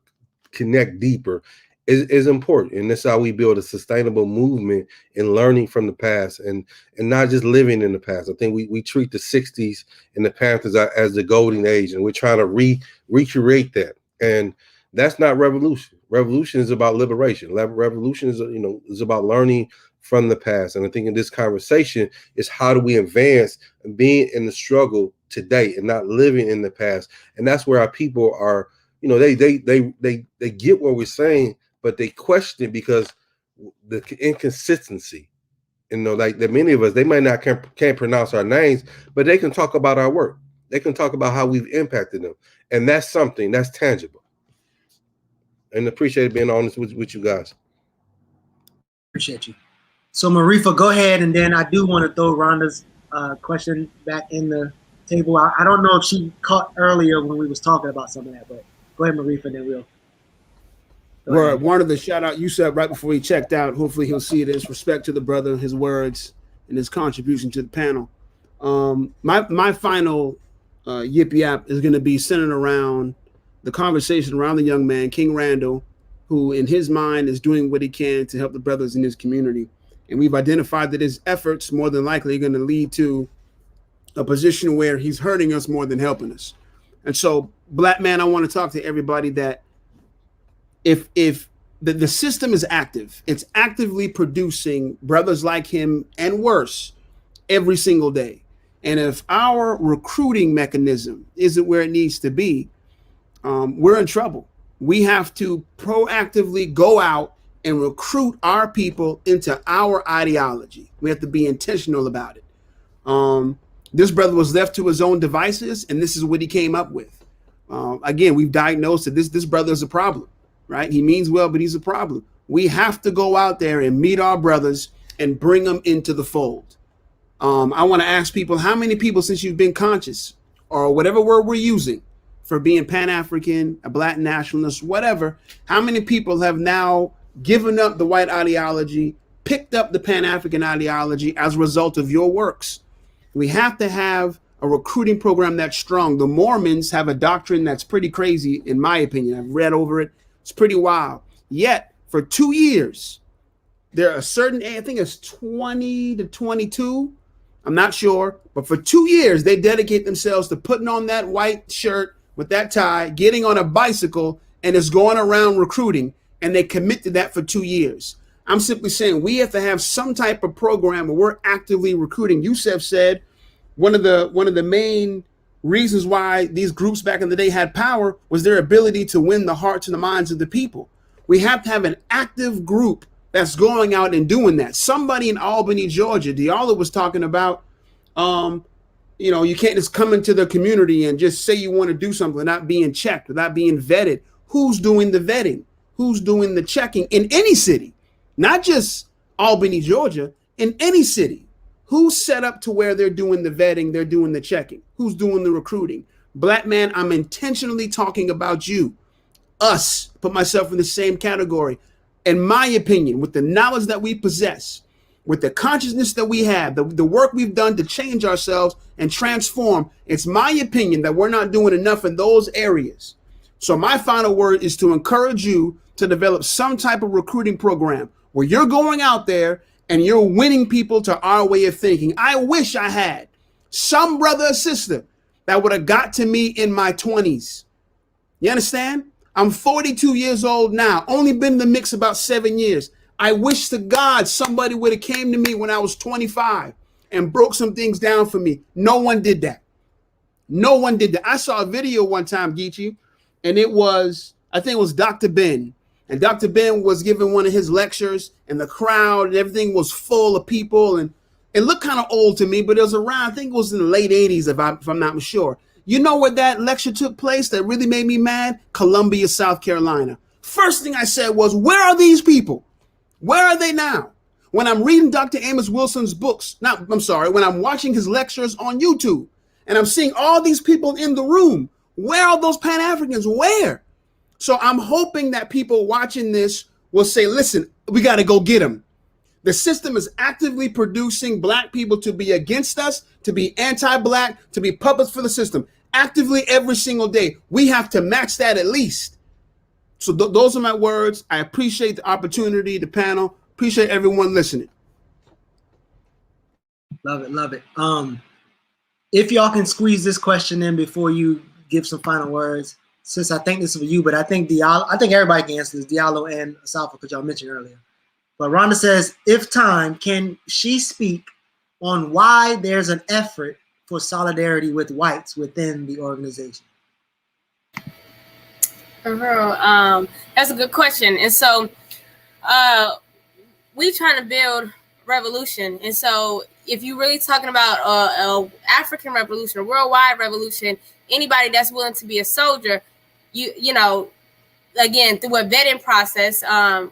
connect deeper is important. And that's how we build a sustainable movement in learning from the past and not just living in the past. I think we treat the 60s and the Panthers as the golden age, and we're trying to recreate that. And that's not revolution. Revolution is about liberation. Revolution is about learning from the past. And I think in this conversation is, how do we advance and being in the struggle today and not living in the past? And that's where our people are, they get what we're saying, but they question because the inconsistency. Like that many of us, they might not can't pronounce our names, but they can talk about our work. They can talk about how we've impacted them. And that's something that's tangible. And appreciate being honest with you guys. Appreciate you. So, Marifa, go ahead, and then I do want to throw Rhonda's question back in the table. I don't know if she caught earlier when we was talking about some of that, but go ahead, Marifa, then we'll. Word. Wanted to shout out Yusuf right before he checked out. Hopefully he'll see this. Respect to the brother, his words, and his contribution to the panel. My final yip yap is going to be centered around the conversation around the young man, King Randall, who in his mind is doing what he can to help the brothers in his community. And we've identified that his efforts more than likely are going to lead to a position where he's hurting us more than helping us. And so, black man, I want to talk to everybody that if the system is active. It's actively producing brothers like him and worse every single day. And if our recruiting mechanism isn't where it needs to be, we're in trouble. We have to proactively go out and recruit our people into our ideology. We have to be intentional about it. This brother was left to his own devices, and this is what he came up with. Again, we've diagnosed that this brother is a problem, right? He means well, but he's a problem. We have to go out there and meet our brothers and bring them into the fold. I want to ask people, how many people, since you've been conscious, or whatever word we're using for being Pan-African, a Black nationalist, whatever, how many people have now given up the white ideology, picked up the Pan-African ideology as a result of your works? We have to have a recruiting program that's strong. The Mormons have a doctrine that's pretty crazy, in my opinion. I've read over it. It's pretty wild. Yet, for 2 years, there are certain, I think it's 20 to 22, I'm not sure, but for 2 years, they dedicate themselves to putting on that white shirt with that tie, getting on a bicycle, and is going around recruiting, and they commit to that for 2 years. I'm simply saying we have to have some type of program where we're actively recruiting. Yusef said one of the main reasons why these groups back in the day had power was their ability to win the hearts and the minds of the people. We have to have an active group that's going out and doing that. Somebody in Albany, Georgia, Diallo was talking about, you can't just come into the community and just say you want to do something without being checked, without being vetted. Who's doing the vetting? Who's doing the checking in any city? Not just Albany, Georgia, in any city. Who's set up to where they're doing the vetting, they're doing the checking? Who's doing the recruiting? Black man, I'm intentionally talking about you. Us, put myself in the same category. In my opinion, with the knowledge that we possess, with the consciousness that we have, the work we've done to change ourselves and transform, it's my opinion that we're not doing enough in those areas. So my final word is to encourage you to develop some type of recruiting program where you're going out there and you're winning people to our way of thinking. I wish I had some brother or sister that would have got to me in my 20s. You understand? I'm 42 years old now, only been in the mix about 7 years. I wish to God somebody would have came to me when I was 25 and broke some things down for me. No one did that. No one did that. I saw a video one time, Geechee, and I think it was Dr. Ben. And Dr. Ben was giving one of his lectures, and the crowd and everything was full of people. And it looked kind of old to me, but it was around, I think it was in the late 80s, if I'm not sure. You know where that lecture took place that really made me mad? Columbia, South Carolina. First thing I said was, where are these people? Where are they now? When I'm reading Dr. Amos Wilson's books, when I'm watching his lectures on YouTube, and I'm seeing all these people in the room, where are those Pan-Africans? Where? So I'm hoping that people watching this will say, listen, we got to go get them. The system is actively producing Black people to be against us, to be anti-Black, to be puppets for the system. Actively every single day. We have to match that at least. So those are my words. I appreciate the opportunity, the panel. Appreciate everyone listening. Love it, love it. If y'all can squeeze this question in before you give some final words, since I think this is for you, but I think everybody can answer this, Diallo and Asafa, because y'all mentioned earlier. But Rhonda says, if time, can she speak on why there's an effort for solidarity with whites within the organization? That's a good question. And so we trying to build revolution. And so if you're really talking about a African revolution, a worldwide revolution, anybody that's willing to be a soldier, you know, again, through a vetting process,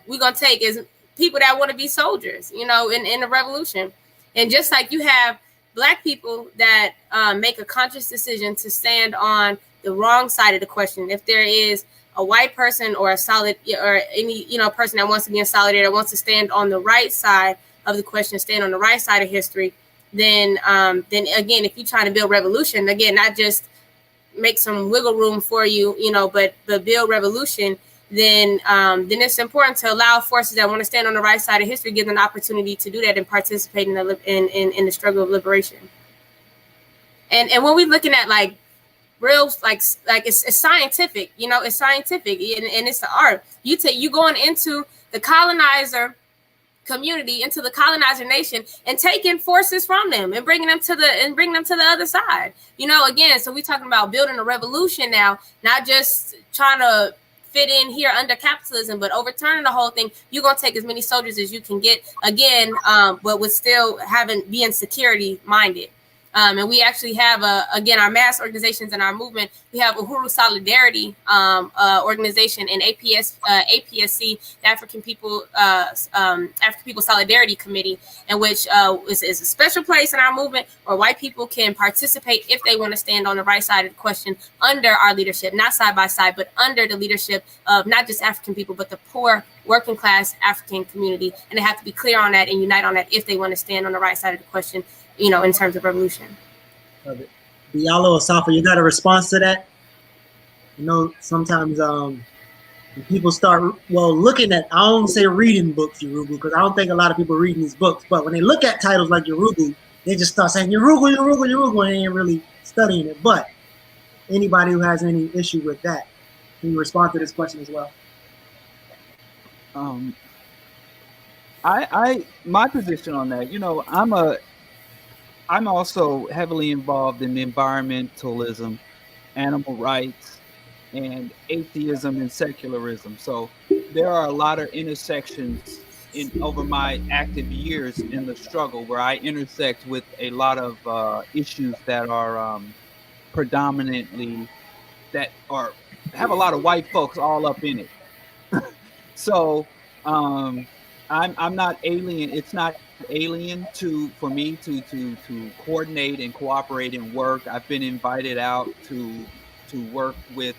we're going to take is people that want to be soldiers, you know, in the revolution. And just like you have Black people that make a conscious decision to stand on the wrong side of the question. If there is a white person or a solid or any, you know, person that wants to be in solidarity, that wants to stand on the right side of the question, stand on the right side of history, then again, if you're trying to build revolution, again, not just make some wiggle room for you, you know, but build revolution, then it's important to allow forces that want to stand on the right side of history, give them an opportunity to do that and participate in the struggle of liberation. And when we're looking at like real like it's scientific, you know, it's scientific and it's the art. You going into the colonizer community, into the colonizer nation, and taking forces from them and bringing them to the other side. You know, again, so we're talking about building a revolution now, not just trying to fit in here under capitalism, but overturning the whole thing. You're gonna take as many soldiers as you can get, again, but with still being security minded. And we actually have again, our mass organizations and our movement. We have Uhuru Solidarity organization and APSC, the African People Solidarity Committee, in which is a special place in our movement where white people can participate if they want to stand on the right side of the question under our leadership, not side by side, but under the leadership of not just African people, but the poor working class African community. And they have to be clear on that and unite on that if they want to stand on the right side of the question, you know, in terms of revolution. Diallo or Safa, you got a response to that? You know, sometimes when people start looking at, I don't say reading books, Yorugu, because I don't think a lot of people reading these books, but when they look at titles like Yorugu, they just start saying Yorugu, Yorugu, Yorugu, and they ain't really studying it. But anybody who has any issue with that, can you respond to this question as well? My position on that, you know, I'm also heavily involved in environmentalism, animal rights, and atheism and secularism. So there are a lot of intersections over my active years in the struggle where I intersect with a lot of issues that are predominantly have a lot of white folks all up in it. So I'm not alien. It's not alien for me to coordinate and cooperate and work. I've been invited out to work with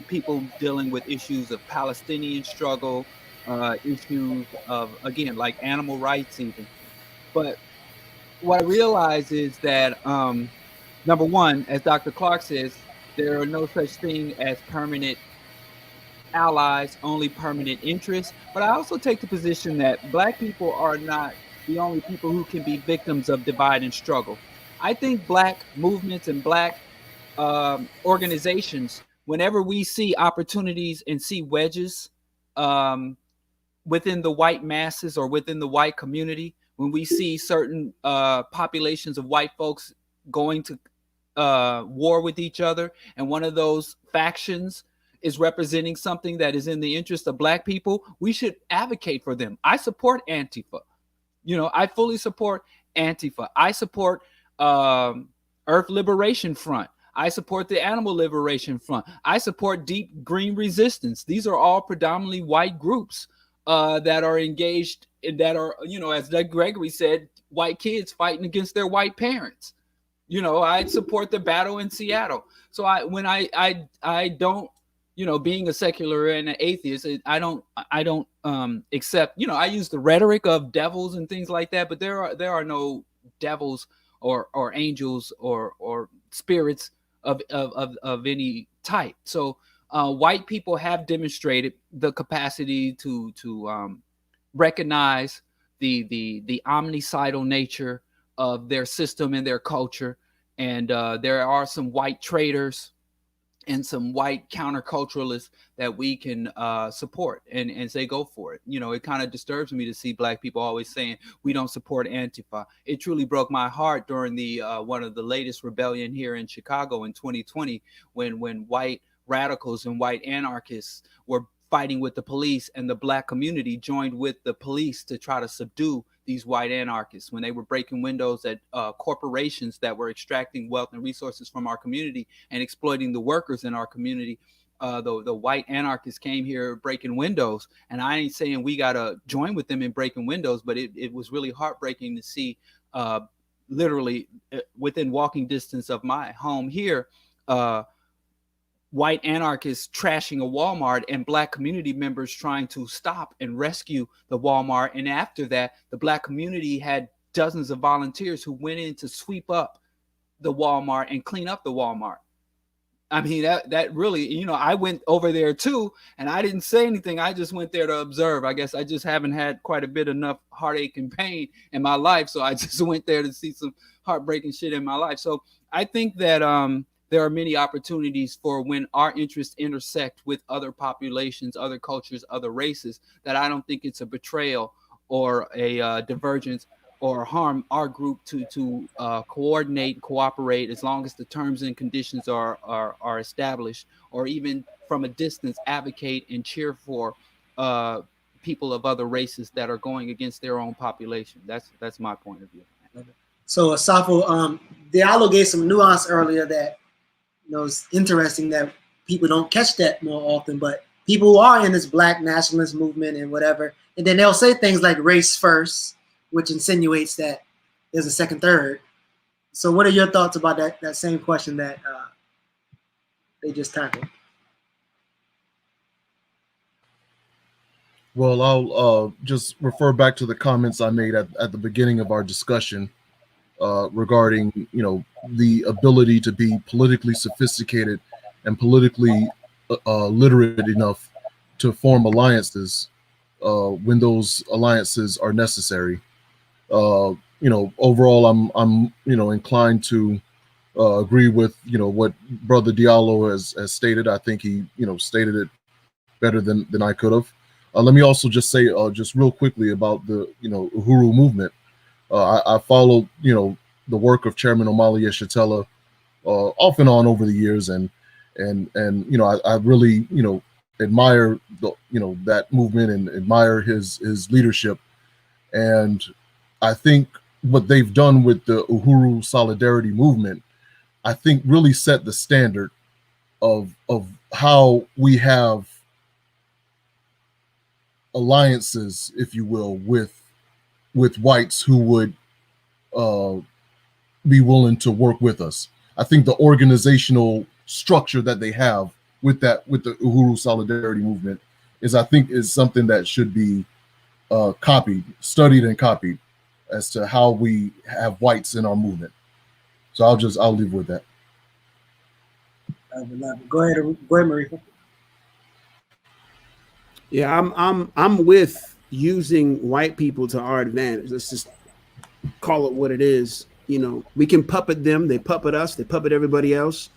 people dealing with issues of Palestinian struggle, issues of, again, like animal rights even. But what I realize is that number one, as Dr. Clark says, there are no such thing as permanent allies, only permanent interests. But I also take the position that Black people are not the only people who can be victims of divide and struggle. I think Black movements and Black organizations, whenever we see opportunities and see wedges within the white masses or within the white community, when we see certain populations of white folks going to war with each other, and one of those factions is representing something that is in the interest of Black people, we should advocate for them. I support Antifa. You know, I fully support Antifa. I support Earth Liberation Front. I support the Animal Liberation Front. I support Deep Green Resistance. These are all predominantly white groups that are engaged, that are, you know, as Doug Gregory said, white kids fighting against their white parents. You know, I support the battle in Seattle. So when I don't, you know, being a secular and an atheist, I don't accept, you know, I use the rhetoric of devils and things like that, but there are no devils or angels or spirits of any type. So white people have demonstrated the capacity to recognize the omnicidal nature of their system and their culture. And there are some white traitors and some white counterculturalists that we can support and say go for it. You know, it kind of disturbs me to see Black people always saying we don't support Antifa. It truly broke my heart during the one of the latest rebellion here in Chicago in 2020 when white radicals and white anarchists were fighting with the police, and the Black community joined with the police to try to subdue these white anarchists when they were breaking windows at corporations that were extracting wealth and resources from our community and exploiting the workers in our community. The white anarchists came here breaking windows, and I ain't saying we got to join with them in breaking windows, but it was really heartbreaking to see literally within walking distance of my home here, white anarchists trashing a Walmart and Black community members trying to stop and rescue the Walmart. And after that, the Black community had dozens of volunteers who went in to sweep up the Walmart and clean up the Walmart. I mean, that really, you know, I went over there too, and I didn't say anything. I just went there to observe. I guess I just haven't had quite a bit enough heartache and pain in my life. So I just went there to see some heartbreaking shit in my life. So I think that there are many opportunities for when our interests intersect with other populations, other cultures, other races, that I don't think it's a betrayal or a divergence or harm our group to coordinate, cooperate, as long as the terms and conditions are established, or even from a distance advocate and cheer for people of other races that are going against their own population. That's my point of view. So Asafo, Diallo gave some nuance earlier that is interesting, that people don't catch that more often, but people who are in this black nationalist movement and whatever, and then they'll say things like race first, which insinuates that there's a second, third. So what are your thoughts about that same question that they just tackled? Well, I'll just refer back to the comments I made at the beginning of our discussion regarding, the ability to be politically sophisticated and politically literate enough to form alliances when those alliances are necessary. Overall, I'm inclined to agree with what Brother Diallo has stated. I think he stated it better than I could have. Let me also just say just real quickly about the Uhuru movement. I followed the work of Chairman Omali Yeshitela off and on over the years, and I really admire that movement and admire his leadership. And I think what they've done with the Uhuru Solidarity movement, I think really set the standard of how we have alliances, if you will, with whites who would be willing to work with us. I think the organizational structure that they have with the Uhuru Solidarity movement is something that should be studied and copied as to how we have whites in our movement. So I'll leave with that. Go ahead, Marika. Yeah, I'm with using white people to our advantage. Let's just call it what it is. We can puppet them, they puppet us, they puppet everybody else.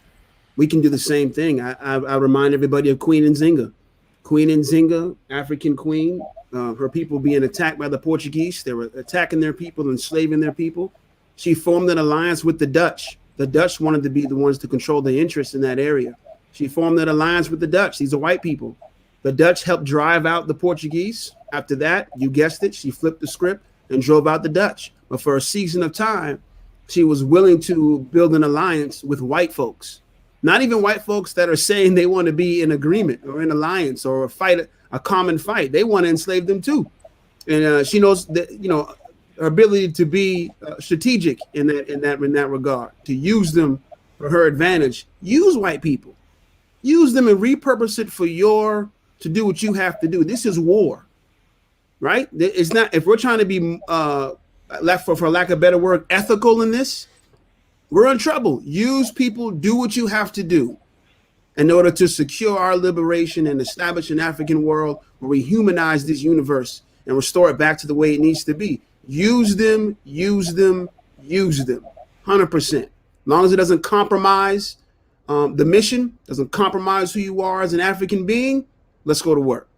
We can do the same thing. I remind everybody of Queen Nzinga. Queen Nzinga, African queen, her people being attacked by the Portuguese. They were attacking their people, enslaving their people. She formed an alliance with the Dutch. The Dutch wanted to be the ones to control the interests in that area. She formed an alliance with the Dutch. These are white people. The Dutch helped drive out the Portuguese. After that, you guessed it, she flipped the script and drove out the Dutch. But for a season of time, she was willing to build an alliance with white folks. Not even white folks that are saying they want to be in agreement or in alliance or fight a common fight. They want to enslave them too. And she knows that, her ability to be strategic in that regard, to use them for her advantage. Use white people. Use them and repurpose it to do what you have to do. This is war, right? It's not, if we're trying to be, for lack of a better word, ethical in this, we're in trouble. Use people, do what you have to do in order to secure our liberation and establish an African world where we humanize this universe and restore it back to the way it needs to be. Use them, 100%. As long as it doesn't compromise the mission, doesn't compromise who you are as an African being, let's go to work.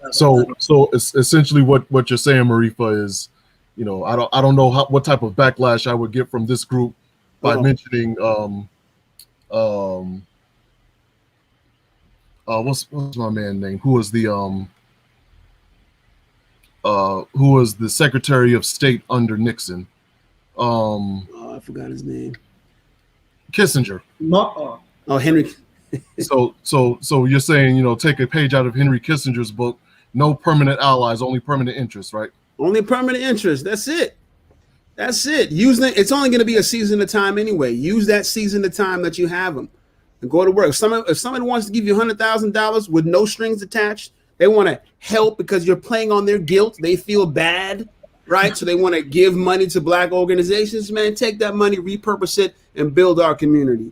So it's essentially what you're saying, Marifa, is, I don't know what type of backlash I would get from this group by mentioning what's my man name? Who was the Secretary of State under Nixon? I forgot his name. Kissinger. Henry. So you're saying, take a page out of Henry Kissinger's book. No permanent allies, only permanent interests, right? Only permanent interest. That's it. Use them. It's only going to be a season of time anyway. Use that season of time that you have them and go to work. If somebody wants to give you $100,000 with no strings attached, they want to help because you're playing on their guilt. They feel bad, right? So they want to give money to black organizations. Man, take that money, repurpose it, and build our community.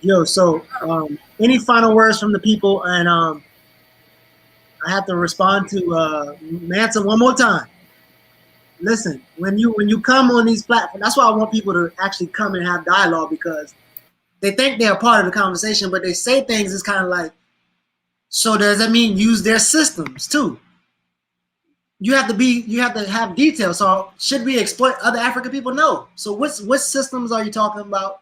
Yo, so any final words from the people? And I have to respond to Mansa one more time. listen, when you come on these platforms, that's why I want people to actually come and have dialogue, because they think they're a part of the conversation, but they say things is kind of like, so does that mean use their systems too? You have to have details. So should we exploit other African people? No. So what systems are you talking about?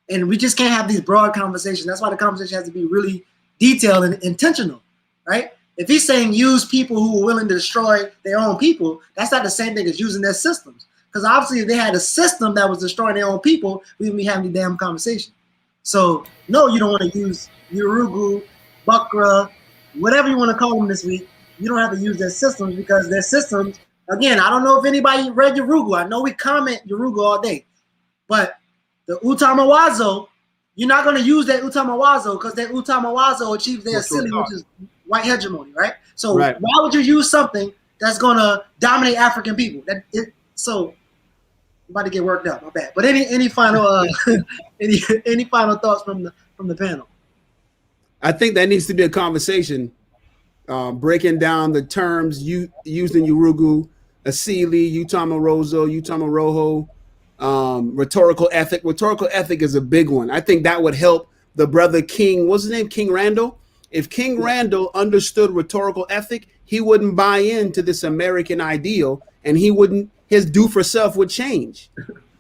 And we just can't have these broad conversations. That's why the conversation has to be really detailed and intentional, right? If he's saying use people who are willing to destroy their own people, that's not the same thing as using their systems. Because obviously if they had a system that was destroying their own people, we wouldn't be having the damn conversation. So no, you don't want to use Urugu, Bakra, whatever you want to call them this week. You don't have to use their systems, because their systems, again, I don't know if anybody read Urugu. I know we comment Urugu all day, but the Utamawazo, you're not going to use that Utamawazo, because that Utamawazo achieves their silly, which is white hegemony, right? So why would you use something that's going to dominate African people? So I'm about to get worked up, my bad. But any final any final thoughts from the panel? I think that needs to be a conversation, breaking down the terms used in Urugu, Asili, Utamarozo, rhetorical ethic. Rhetorical ethic is a big one. I think that would help the brother King. What's his name? King Randall. If King Randall understood rhetorical ethic, he wouldn't buy into this American ideal, and his do for self would change.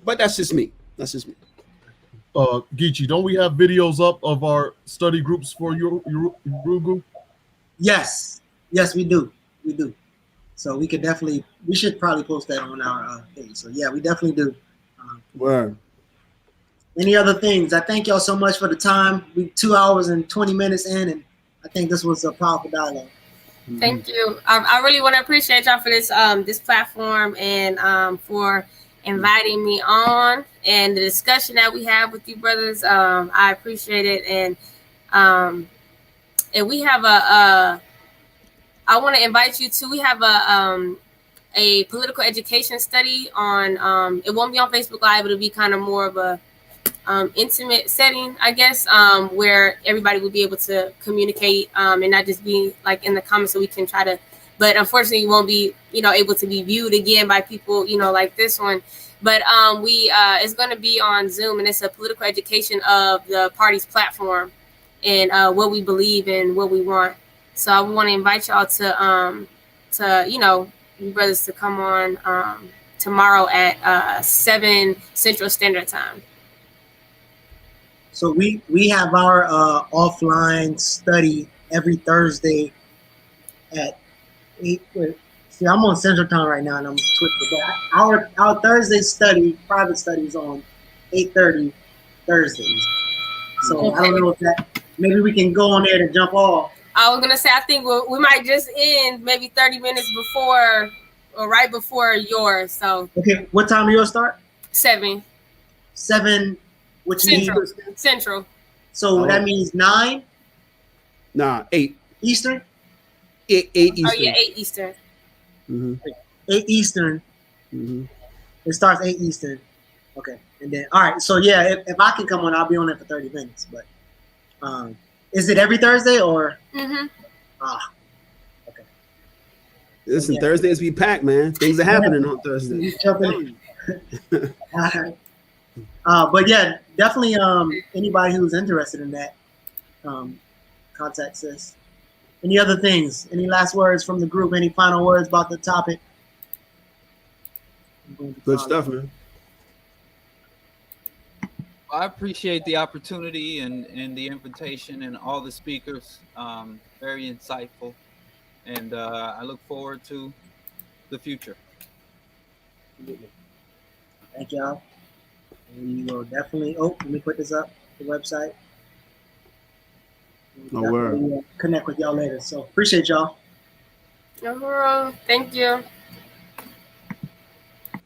But that's just me. Geechee, don't we have videos up of our study groups for Urugu? Yes, we do. So we should probably post that on our page. So yeah, we definitely do. Word. Any other things? I thank y'all so much for the time. We 2 hours and 20 minutes in, and I think this was a powerful dialogue. Thank you. I really want to appreciate y'all for this platform, and for inviting me on, and the discussion that we have with you brothers. I appreciate it, and we have I want to invite you to. We have a political education study on. It won't be on Facebook Live. It'll be kind of more of a intimate setting, I guess, where everybody will be able to communicate, and not just be like in the comments, so we can try to. But unfortunately, you won't be, able to be viewed again by people, like this one. But it's going to be on Zoom, and it's a political education of the party's platform and what we believe and what we want. So I want to invite y'all to you brothers to come on tomorrow at 7 Central Standard Time. So we have our offline study every Thursday at 8. See, I'm on Central Time right now, and I'm twisted. But our Thursday study, private study, is on 8:30 Thursdays. So I don't know if maybe we can go on there to jump off. I was gonna say, I think we might just end maybe 30 minutes before or right before yours. So okay, what time do yours start? 7. 7, which Central. So that means 9. Nah, 8 Eastern. 8 Eastern. Oh yeah, 8 Eastern. Mm-hmm. 8 Eastern. Mm-hmm. It starts 8 Eastern. Okay, and then all right. So yeah, if I can come on, I'll be on there for 30 minutes. But is it every Thursday or? Mm-hmm. Okay. Listen, Thursdays be packed, man. Things are happening on Thursday. All right. But yeah, definitely. Anybody who's interested in that, contact us. Any other things? Any last words from the group? Any final words about the topic? Good stuff, man. I appreciate the opportunity and the invitation and all the speakers. Very insightful, and I look forward to the future. Thank y'all. We will definitely. Oh, let me put this up. The website. No word. Connect with y'all later. So appreciate y'all. No, thank you.